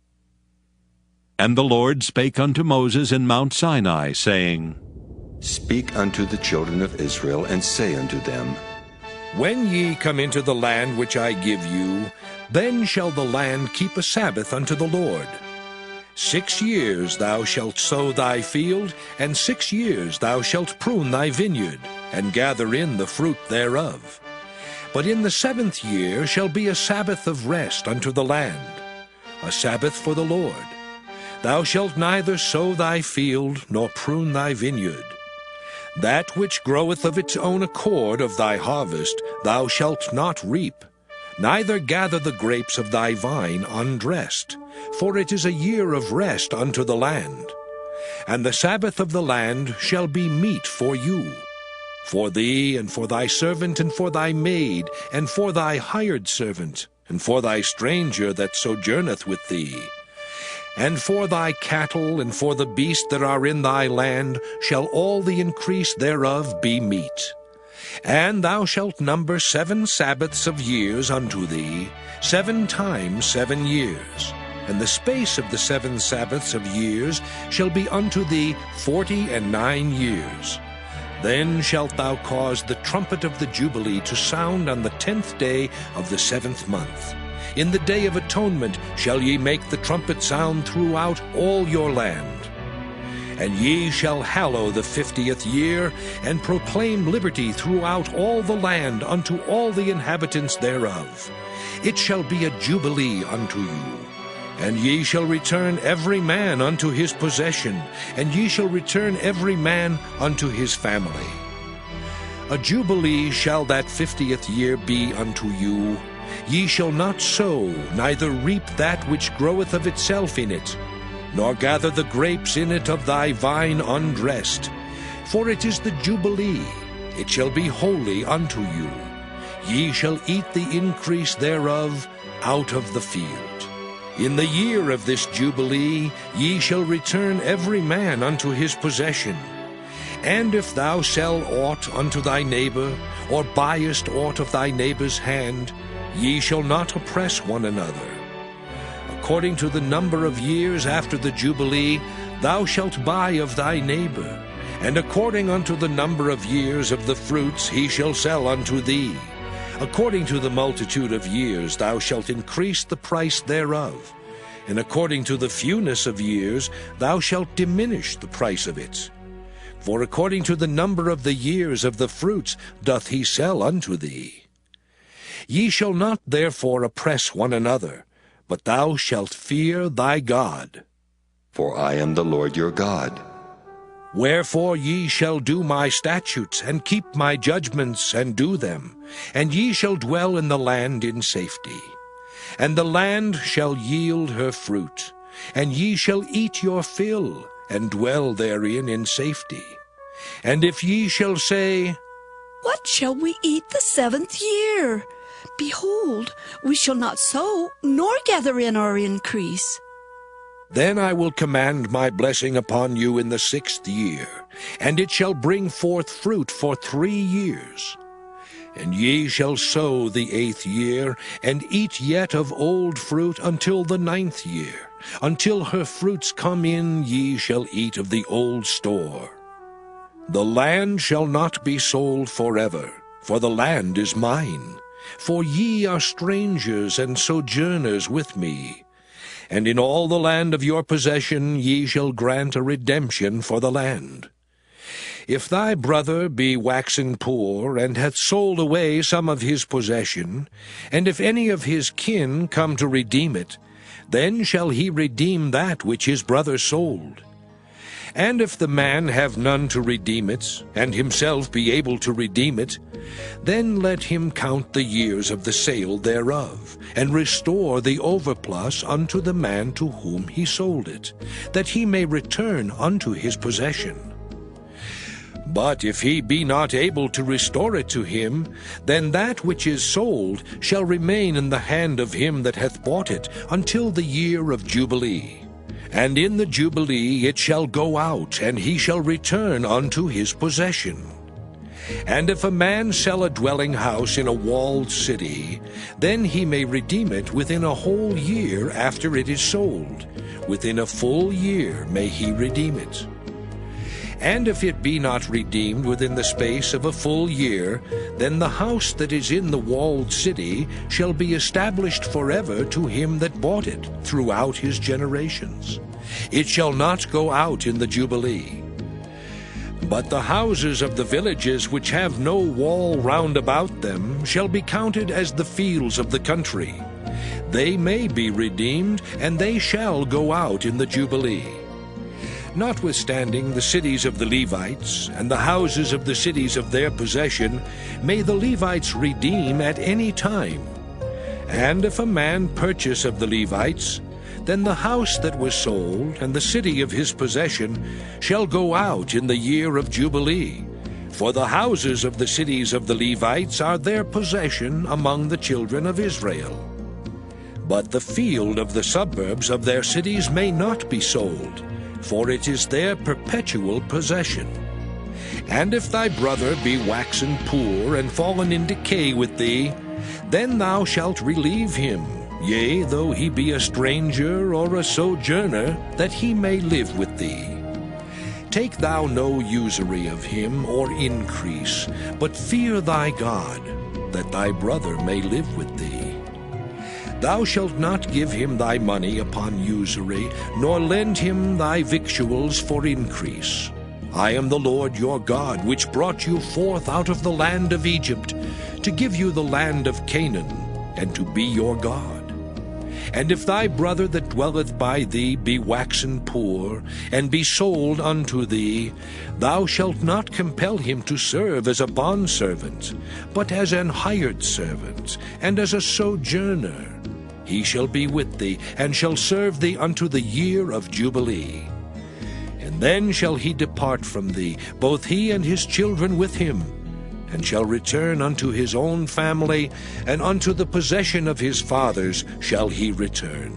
And the Lord spake unto Moses in Mount Sinai, saying, Speak unto the children of Israel, and say unto them, When ye come into the land which I give you, then shall the land keep a Sabbath unto the Lord. 6 years thou shalt sow thy field, and 6 years thou shalt prune thy vineyard, and gather in the fruit thereof. But in the 7th year shall be a Sabbath of rest unto the land, a Sabbath for the Lord. Thou shalt neither sow thy field, nor prune thy vineyard. That which groweth of its own accord of thy harvest thou shalt not reap, neither gather the grapes of thy vine undressed, for it is a year of rest unto the land. And the Sabbath of the land shall be meat for you, for thee, and for thy servant, and for thy maid, and for thy hired servant, and for thy stranger that sojourneth with thee. And for thy cattle, and for the beasts that are in thy land, shall all the increase thereof be meat. And thou shalt number 7 Sabbaths of years unto thee, 7 times 7 years. And the space of the 7 Sabbaths of years shall be unto thee 49 years. Then shalt thou cause the trumpet of the Jubilee to sound on the 10th day of the 7th month. In the day of atonement shall ye make the trumpet sound throughout all your land. And ye shall hallow the 50th year, and proclaim liberty throughout all the land unto all the inhabitants thereof. It shall be a jubilee unto you. And ye shall return every man unto his possession, and ye shall return every man unto his family. A jubilee shall that 50th year be unto you. Ye shall not sow, neither reap that which groweth of itself in it, nor gather the grapes in it of thy vine undressed. For it is the Jubilee, it shall be holy unto you. Ye shall eat the increase thereof out of the field. In the year of this Jubilee ye shall return every man unto his possession. And if thou sell aught unto thy neighbor, or buyest aught of thy neighbor's hand, ye shall not oppress one another. According to the number of years after the Jubilee, thou shalt buy of thy neighbor, and according unto the number of years of the fruits he shall sell unto thee. According to the multitude of years thou shalt increase the price thereof, and according to the fewness of years thou shalt diminish the price of it. For according to the number of the years of the fruits doth he sell unto thee. Ye shall not therefore oppress one another, but thou shalt fear thy God. For I am the Lord your God. Wherefore ye shall do my statutes, and keep my judgments, and do them, and ye shall dwell in the land in safety. And the land shall yield her fruit, and ye shall eat your fill, and dwell therein in safety. And if ye shall say, What shall we eat the 7th year? Behold, we shall not sow, nor gather in our increase. Then I will command my blessing upon you in the 6th year, and it shall bring forth fruit for 3 years. And ye shall sow the 8th year, and eat yet of old fruit until the 9th year. Until her fruits come in, ye shall eat of the old store. The land shall not be sold forever, for the land is mine. For ye are strangers and sojourners with me. And in all the land of your possession ye shall grant a redemption for the land. If thy brother be waxen poor, and hath sold away some of his possession, and if any of his kin come to redeem it, then shall he redeem that which his brother sold. And if the man have none to redeem it, and himself be able to redeem it, then let him count the years of the sale thereof, and restore the overplus unto the man to whom he sold it, that he may return unto his possession. But if he be not able to restore it to him, then that which is sold shall remain in the hand of him that hath bought it until the year of Jubilee. And in the Jubilee it shall go out, and he shall return unto his possession. And if a man sell a dwelling house in a walled city, then he may redeem it within a whole year after it is sold. Within a full year may he redeem it. And if it be not redeemed within the space of a full year, then the house that is in the walled city shall be established forever to him that bought it throughout his generations. It shall not go out in the Jubilee. But the houses of the villages which have no wall round about them shall be counted as the fields of the country. They may be redeemed, and they shall go out in the Jubilee. Notwithstanding the cities of the Levites, and the houses of the cities of their possession, may the Levites redeem at any time. And if a man purchase of the Levites, then the house that was sold, and the city of his possession, shall go out in the year of Jubilee. For the houses of the cities of the Levites are their possession among the children of Israel. But the field of the suburbs of their cities may not be sold, for it is their perpetual possession. And if thy brother be waxen poor, and fallen in decay with thee, then thou shalt relieve him, yea, though he be a stranger or a sojourner, that he may live with thee. Take thou no usury of him or increase, but fear thy God, that thy brother may live with thee. Thou shalt not give him thy money upon usury, nor lend him thy victuals for increase. I am the Lord your God, which brought you forth out of the land of Egypt, to give you the land of Canaan, and to be your God. And if thy brother that dwelleth by thee be waxen poor, and be sold unto thee, thou shalt not compel him to serve as a bondservant, but as an hired servant, and as a sojourner. He shall be with thee, and shall serve thee unto the year of Jubilee. And then shall he depart from thee, both he and his children with him, and shall return unto his own family, and unto the possession of his fathers shall he return.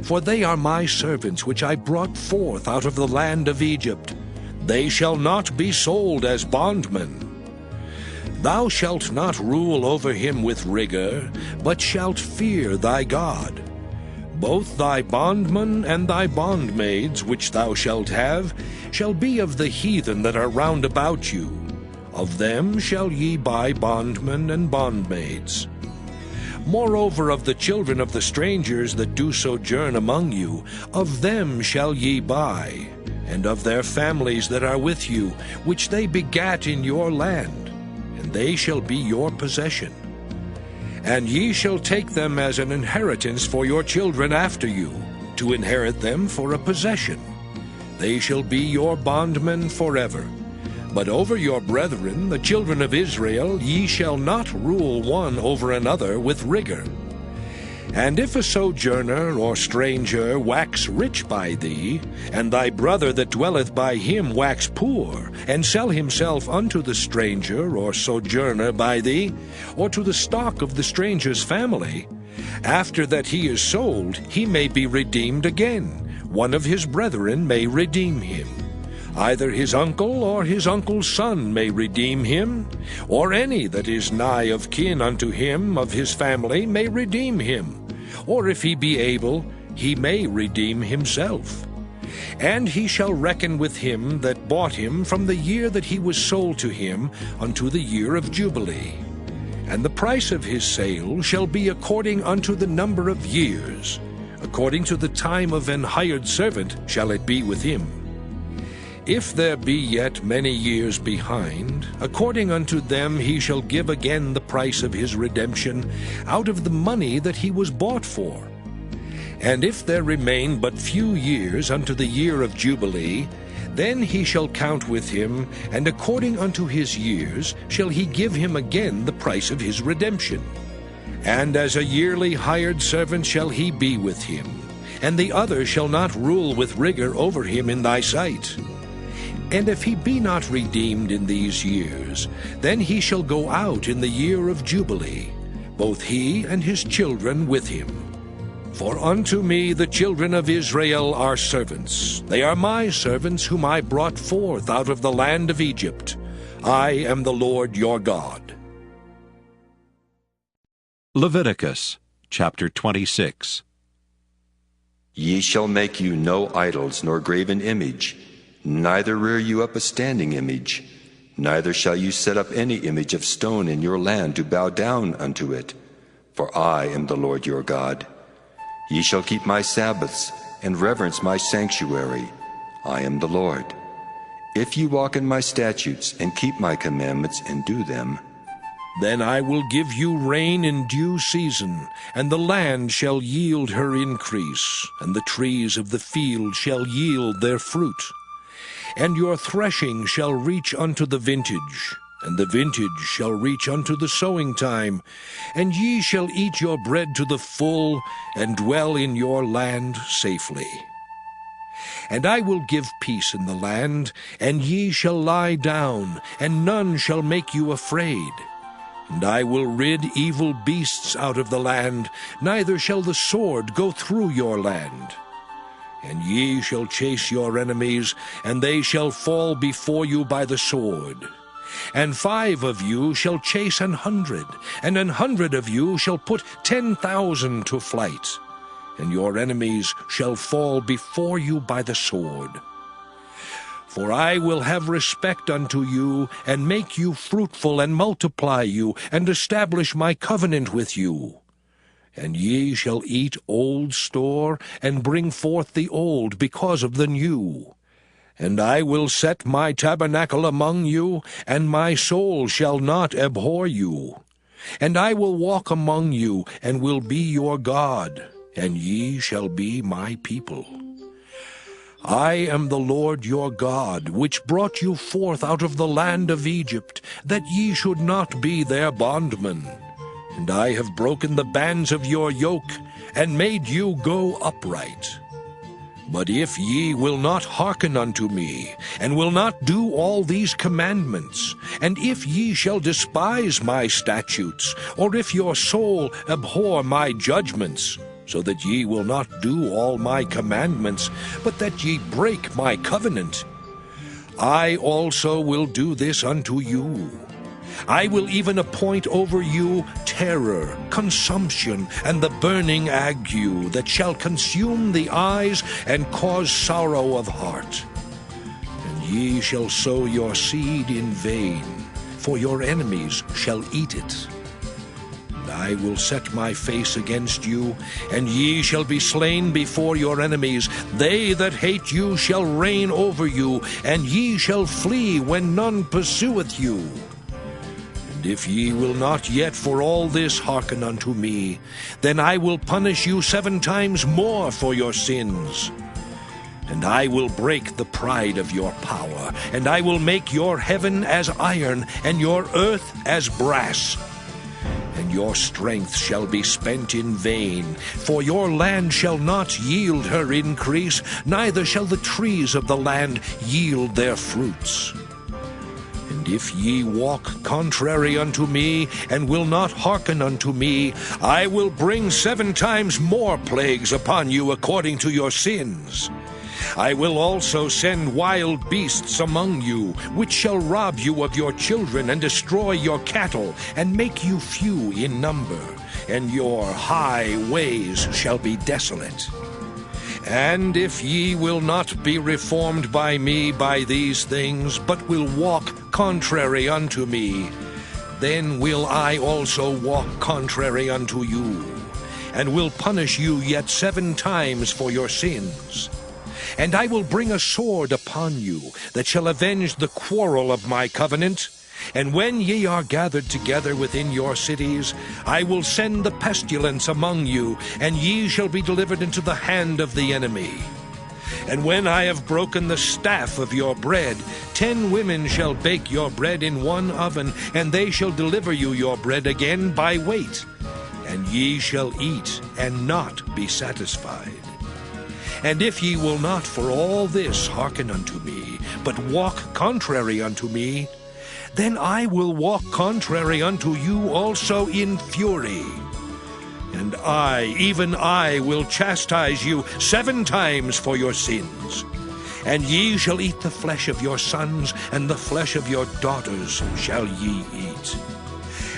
For they are my servants which I brought forth out of the land of Egypt. They shall not be sold as bondmen. Thou shalt not rule over him with rigor, but shalt fear thy God. Both thy bondmen and thy bondmaids which thou shalt have shall be of the heathen that are round about you. Of them shall ye buy bondmen and bondmaids. Moreover, of the children of the strangers that do sojourn among you, of them shall ye buy, and of their families that are with you, which they begat in your land, and they shall be your possession. And ye shall take them as an inheritance for your children after you, to inherit them for a possession. They shall be your bondmen forever. But over your brethren, the children of Israel, ye shall not rule one over another with rigor. And if a sojourner or stranger wax rich by thee, and thy brother that dwelleth by him wax poor, and sell himself unto the stranger or sojourner by thee, or to the stock of the stranger's family, after that he is sold, he may be redeemed again. One of his brethren may redeem him. Either his uncle or his uncle's son may redeem him, or any that is nigh of kin unto him of his family may redeem him. Or if he be able, he may redeem himself. And he shall reckon with him that bought him from the year that he was sold to him unto the year of Jubilee. And the price of his sale shall be according unto the number of years. According to the time of an hired servant shall it be with him. If there be yet many years behind, according unto them he shall give again the price of his redemption out of the money that he was bought for. And if there remain but few years unto the year of Jubilee, then he shall count with him, and according unto his years shall he give him again the price of his redemption. And as a yearly hired servant shall he be with him, and the other shall not rule with rigor over him in thy sight. And if he be not redeemed in these years, then he shall go out in the year of Jubilee, both he and his children with him. For unto me the children of Israel are servants. They are my servants whom I brought forth out of the land of Egypt. I am the Lord your God. Leviticus chapter 26. Ye shall make you no idols nor graven image, neither rear you up a standing image, neither shall you set up any image of stone in your land to bow down unto it, for I am the Lord your God. Ye shall keep my Sabbaths, and reverence my sanctuary. I am the Lord. If ye walk in my statutes, and keep my commandments, and do them, then I will give you rain in due season, and the land shall yield her increase, and the trees of the field shall yield their fruit. And your threshing shall reach unto the vintage, and the vintage shall reach unto the sowing time, and ye shall eat your bread to the full, and dwell in your land safely. And I will give peace in the land, and ye shall lie down, and none shall make you afraid. And I will rid evil beasts out of the land, neither shall the sword go through your land. And ye shall chase your enemies, and they shall fall before you by the sword. And 5 of you shall chase 100, and 100 of you shall put 10,000 to flight. And your enemies shall fall before you by the sword. For I will have respect unto you, and make you fruitful, and multiply you, and establish my covenant with you. And ye shall eat old store, and bring forth the old because of the new. And I will set my tabernacle among you, and my soul shall not abhor you. And I will walk among you, and will be your God, and ye shall be my people. I am the Lord your God, which brought you forth out of the land of Egypt, that ye should not be their bondmen. And I have broken the bands of your yoke, and made you go upright. But if ye will not hearken unto me, and will not do all these commandments, and if ye shall despise my statutes, or if your soul abhor my judgments, so that ye will not do all my commandments, but that ye break my covenant, I also will do this unto you. I will even appoint over you terror, consumption, and the burning ague that shall consume the eyes and cause sorrow of heart. And ye shall sow your seed in vain, for your enemies shall eat it. And I will set my face against you, and ye shall be slain before your enemies. They that hate you shall reign over you, and ye shall flee when none pursueth you. And if ye will not yet for all this hearken unto me, then I will punish you 7 times more for your sins. And I will break the pride of your power, and I will make your heaven as iron, and your earth as brass. And your strength shall be spent in vain, for your land shall not yield her increase, neither shall the trees of the land yield their fruits. And if ye walk contrary unto me, and will not hearken unto me, I will bring 7 times more plagues upon you according to your sins. I will also send wild beasts among you, which shall rob you of your children, and destroy your cattle, and make you few in number, and your high ways shall be desolate. And if ye will not be reformed by me by these things, but will walk contrary unto me, then will I also walk contrary unto you, and will punish you yet 7 times for your sins. And I will bring a sword upon you, that shall avenge the quarrel of my covenant, And when ye are gathered together within your cities, I will send the pestilence among you, and ye shall be delivered into the hand of the enemy. And when I have broken the staff of your bread, 10 women shall bake your bread in one oven, and they shall deliver you your bread again by weight. And ye shall eat, and not be satisfied. And if ye will not for all this hearken unto me, but walk contrary unto me, then I will walk contrary unto you also in fury. And I, even I, will chastise you 7 times for your sins. And ye shall eat the flesh of your sons, and the flesh of your daughters shall ye eat.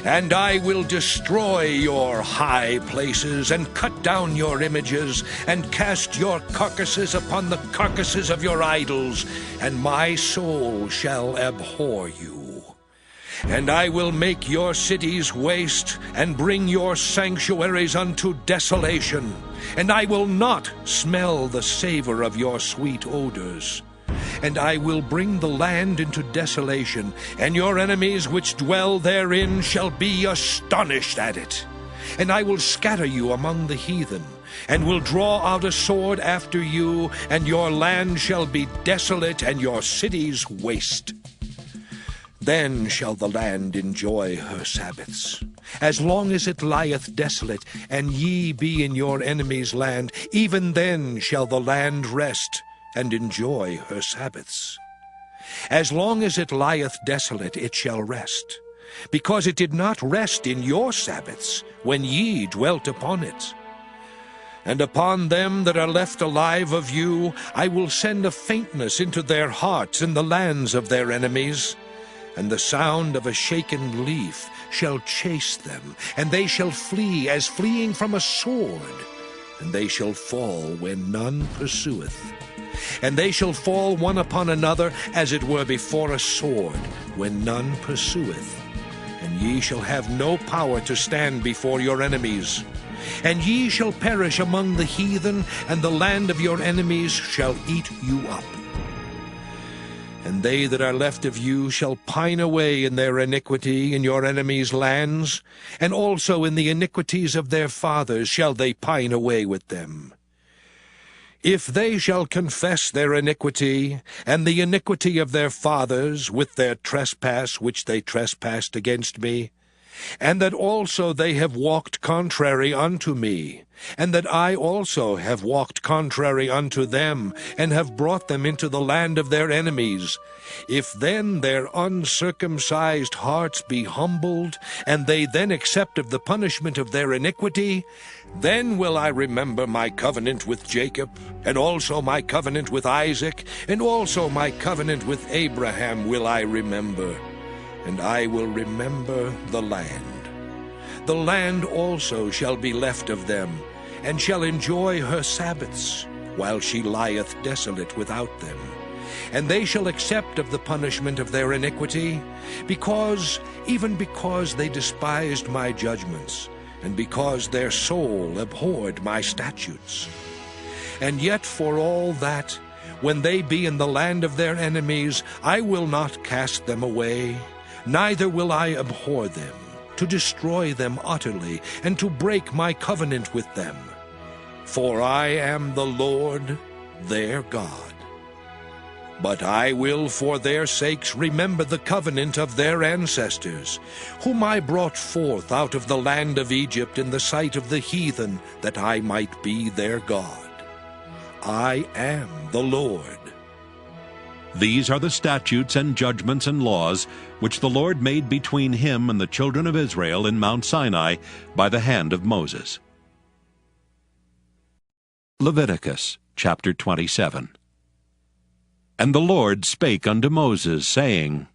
And I will destroy your high places, and cut down your images, and cast your carcasses upon the carcasses of your idols, and my soul shall abhor you. And I will make your cities waste, and bring your sanctuaries unto desolation. And I will not smell the savor of your sweet odors. And I will bring the land into desolation, and your enemies which dwell therein shall be astonished at it. And I will scatter you among the heathen, and will draw out a sword after you, and your land shall be desolate, and your cities waste. Then shall the land enjoy her Sabbaths, as long as it lieth desolate, and ye be in your enemy's land. Even then shall the land rest, and enjoy her Sabbaths. As long as it lieth desolate, it shall rest, because it did not rest in your Sabbaths, when ye dwelt upon it. And upon them that are left alive of you I will send a faintness into their hearts in the lands of their enemies. And the sound of a shaken leaf shall chase them, and they shall flee as fleeing from a sword, and they shall fall when none pursueth. And they shall fall one upon another, as it were before a sword, when none pursueth. And ye shall have no power to stand before your enemies. And ye shall perish among the heathen, and the land of your enemies shall eat you up. And they that are left of you shall pine away in their iniquity in your enemies' lands, and also in the iniquities of their fathers shall they pine away with them. If they shall confess their iniquity, and the iniquity of their fathers, with their trespass which they trespassed against me, and that also they have walked contrary unto me, and that I also have walked contrary unto them, and have brought them into the land of their enemies, if then their uncircumcised hearts be humbled, and they then accept of the punishment of their iniquity, then will I remember my covenant with Jacob, and also my covenant with Isaac, and also my covenant with Abraham will I remember. And I will remember the land. The land also shall be left of them, and shall enjoy her Sabbaths, while she lieth desolate without them. And they shall accept of the punishment of their iniquity, even because they despised my judgments, and because their soul abhorred my statutes. And yet for all that, when they be in the land of their enemies, I will not cast them away, neither will I abhor them, to destroy them utterly, and to break my covenant with them. For I am the Lord their God. But I will for their sakes remember the covenant of their ancestors, whom I brought forth out of the land of Egypt in the sight of the heathen, that I might be their God. I am the Lord. These are the statutes and judgments and laws which the Lord made between him and the children of Israel in Mount Sinai by the hand of Moses. Leviticus chapter 27. And the Lord spake unto Moses, saying,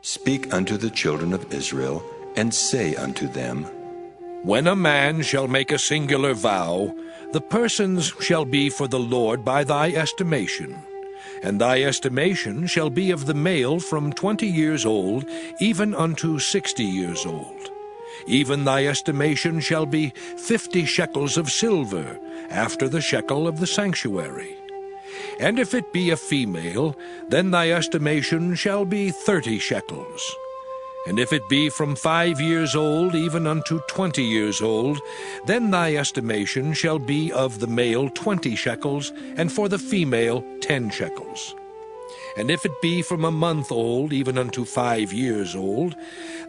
Speak unto the children of Israel, and say unto them, When a man shall make a singular vow, the persons shall be for the Lord by thy estimation. And thy estimation shall be of the male from 20 years old, even unto 60 years old. Even thy estimation shall be 50 shekels of silver, after the shekel of the sanctuary. And if it be a female, then thy estimation shall be 30 shekels. And if it be from 5 years old even unto 20 years old, then thy estimation shall be of the male 20 shekels, and for the female 10 shekels. And if it be from a month old even unto 5 years old,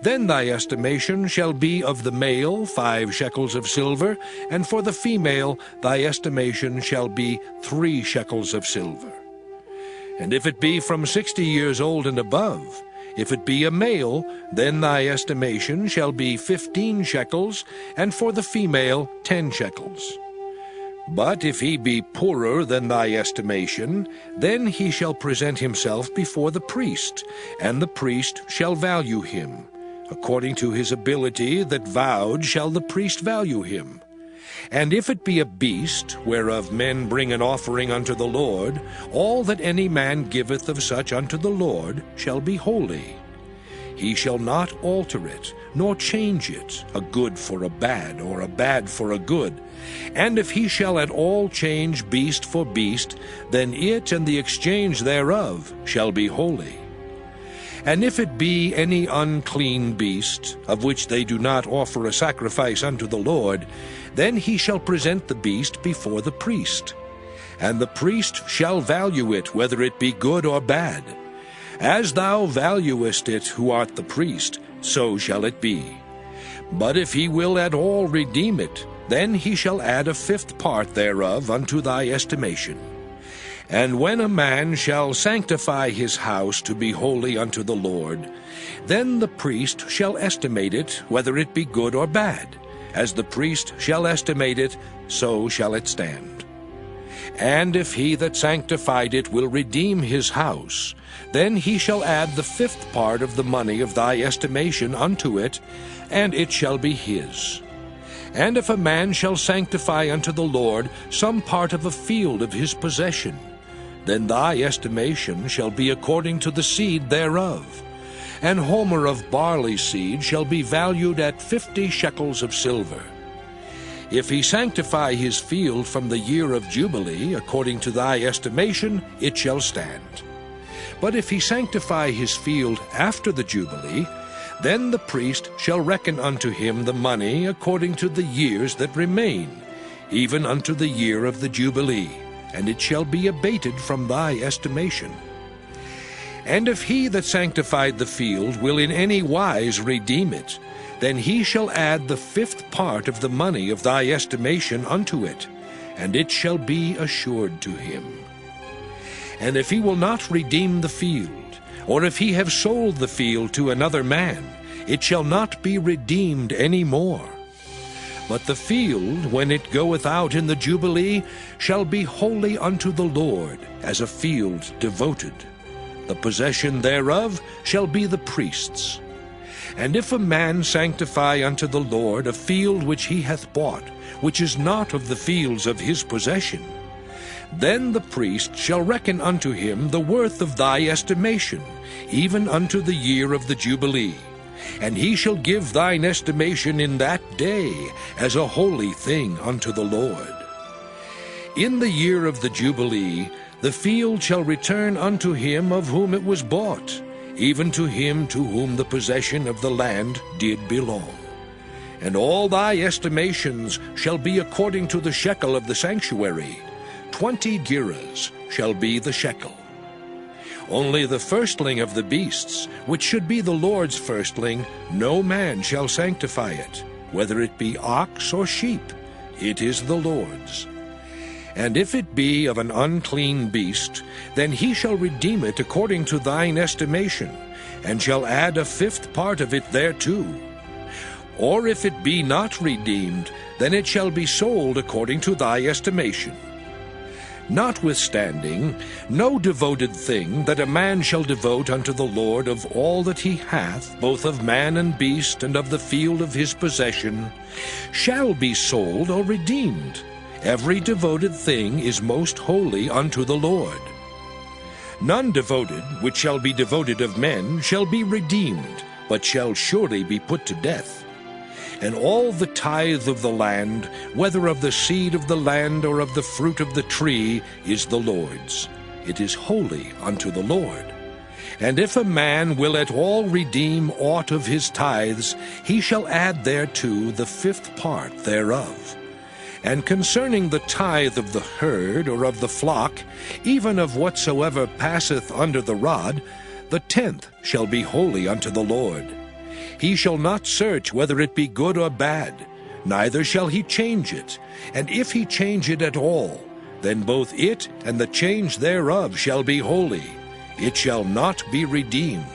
then thy estimation shall be of the male 5 shekels of silver, and for the female thy estimation shall be 3 shekels of silver. And if it be from 60 years old and above, if it be a male, then thy estimation shall be 15 shekels, and for the female 10 shekels. But if he be poorer than thy estimation, then he shall present himself before the priest, and the priest shall value him. According to his ability that vowed shall the priest value him. And if it be a beast, whereof men bring an offering unto the Lord, all that any man giveth of such unto the Lord shall be holy. He shall not alter it, nor change it, a good for a bad, or a bad for a good. And if he shall at all change beast for beast, then it and the exchange thereof shall be holy. And if it be any unclean beast, of which they do not offer a sacrifice unto the Lord, then he shall present the beast before the priest. And the priest shall value it, whether it be good or bad. As thou valuest it who art the priest, so shall it be. But if he will at all redeem it, then he shall add a 5th part thereof unto thy estimation. And when a man shall sanctify his house to be holy unto the Lord, then the priest shall estimate it, whether it be good or bad. As the priest shall estimate it, so shall it stand. And if he that sanctified it will redeem his house, then he shall add the 5th part of the money of thy estimation unto it, and it shall be his. And if a man shall sanctify unto the Lord some part of a field of his possession, then thy estimation shall be according to the seed thereof. An homer of barley seed shall be valued at 50 shekels of silver. If he sanctify his field from the year of Jubilee, according to thy estimation, it shall stand. But if he sanctify his field after the Jubilee, then the priest shall reckon unto him the money according to the years that remain, even unto the year of the Jubilee, and it shall be abated from thy estimation. And if he that sanctified the field will in any wise redeem it, then he shall add the 5th part of the money of thy estimation unto it, and it shall be assured to him. And if he will not redeem the field, or if he have sold the field to another man, it shall not be redeemed any more. But the field, when it goeth out in the Jubilee, shall be holy unto the Lord, as a field devoted. The possession thereof shall be the priest's. And if a man sanctify unto the Lord a field which he hath bought, which is not of the fields of his possession, then the priest shall reckon unto him the worth of thy estimation, even unto the year of the Jubilee. And he shall give thine estimation in that day as a holy thing unto the Lord. In the year of the Jubilee the field shall return unto him of whom it was bought, even to him to whom the possession of the land did belong. And all thy estimations shall be according to the shekel of the sanctuary. 20 gerahs shall be the shekel. Only the firstling of the beasts, which should be the Lord's firstling, no man shall sanctify it, whether it be ox or sheep, it is the Lord's. And if it be of an unclean beast, then he shall redeem it according to thine estimation, and shall add a 5th part of it thereto. Or if it be not redeemed, then it shall be sold according to thy estimation. Notwithstanding, no devoted thing that a man shall devote unto the Lord of all that he hath, both of man and beast, and of the field of his possession, shall be sold or redeemed. Every devoted thing is most holy unto the Lord. None devoted, which shall be devoted of men, shall be redeemed, but shall surely be put to death. And all the tithe of the land, whether of the seed of the land or of the fruit of the tree, is the Lord's. It is holy unto the Lord. And if a man will at all redeem aught of his tithes, he shall add thereto the 5th part thereof. And concerning the tithe of the herd or of the flock, even of whatsoever passeth under the rod, the 10th shall be holy unto the Lord. He shall not search whether it be good or bad, neither shall he change it. And if he change it at all, then both it and the change thereof shall be holy. It shall not be redeemed.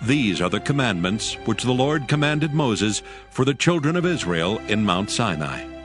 These are the commandments which the Lord commanded Moses for the children of Israel in Mount Sinai.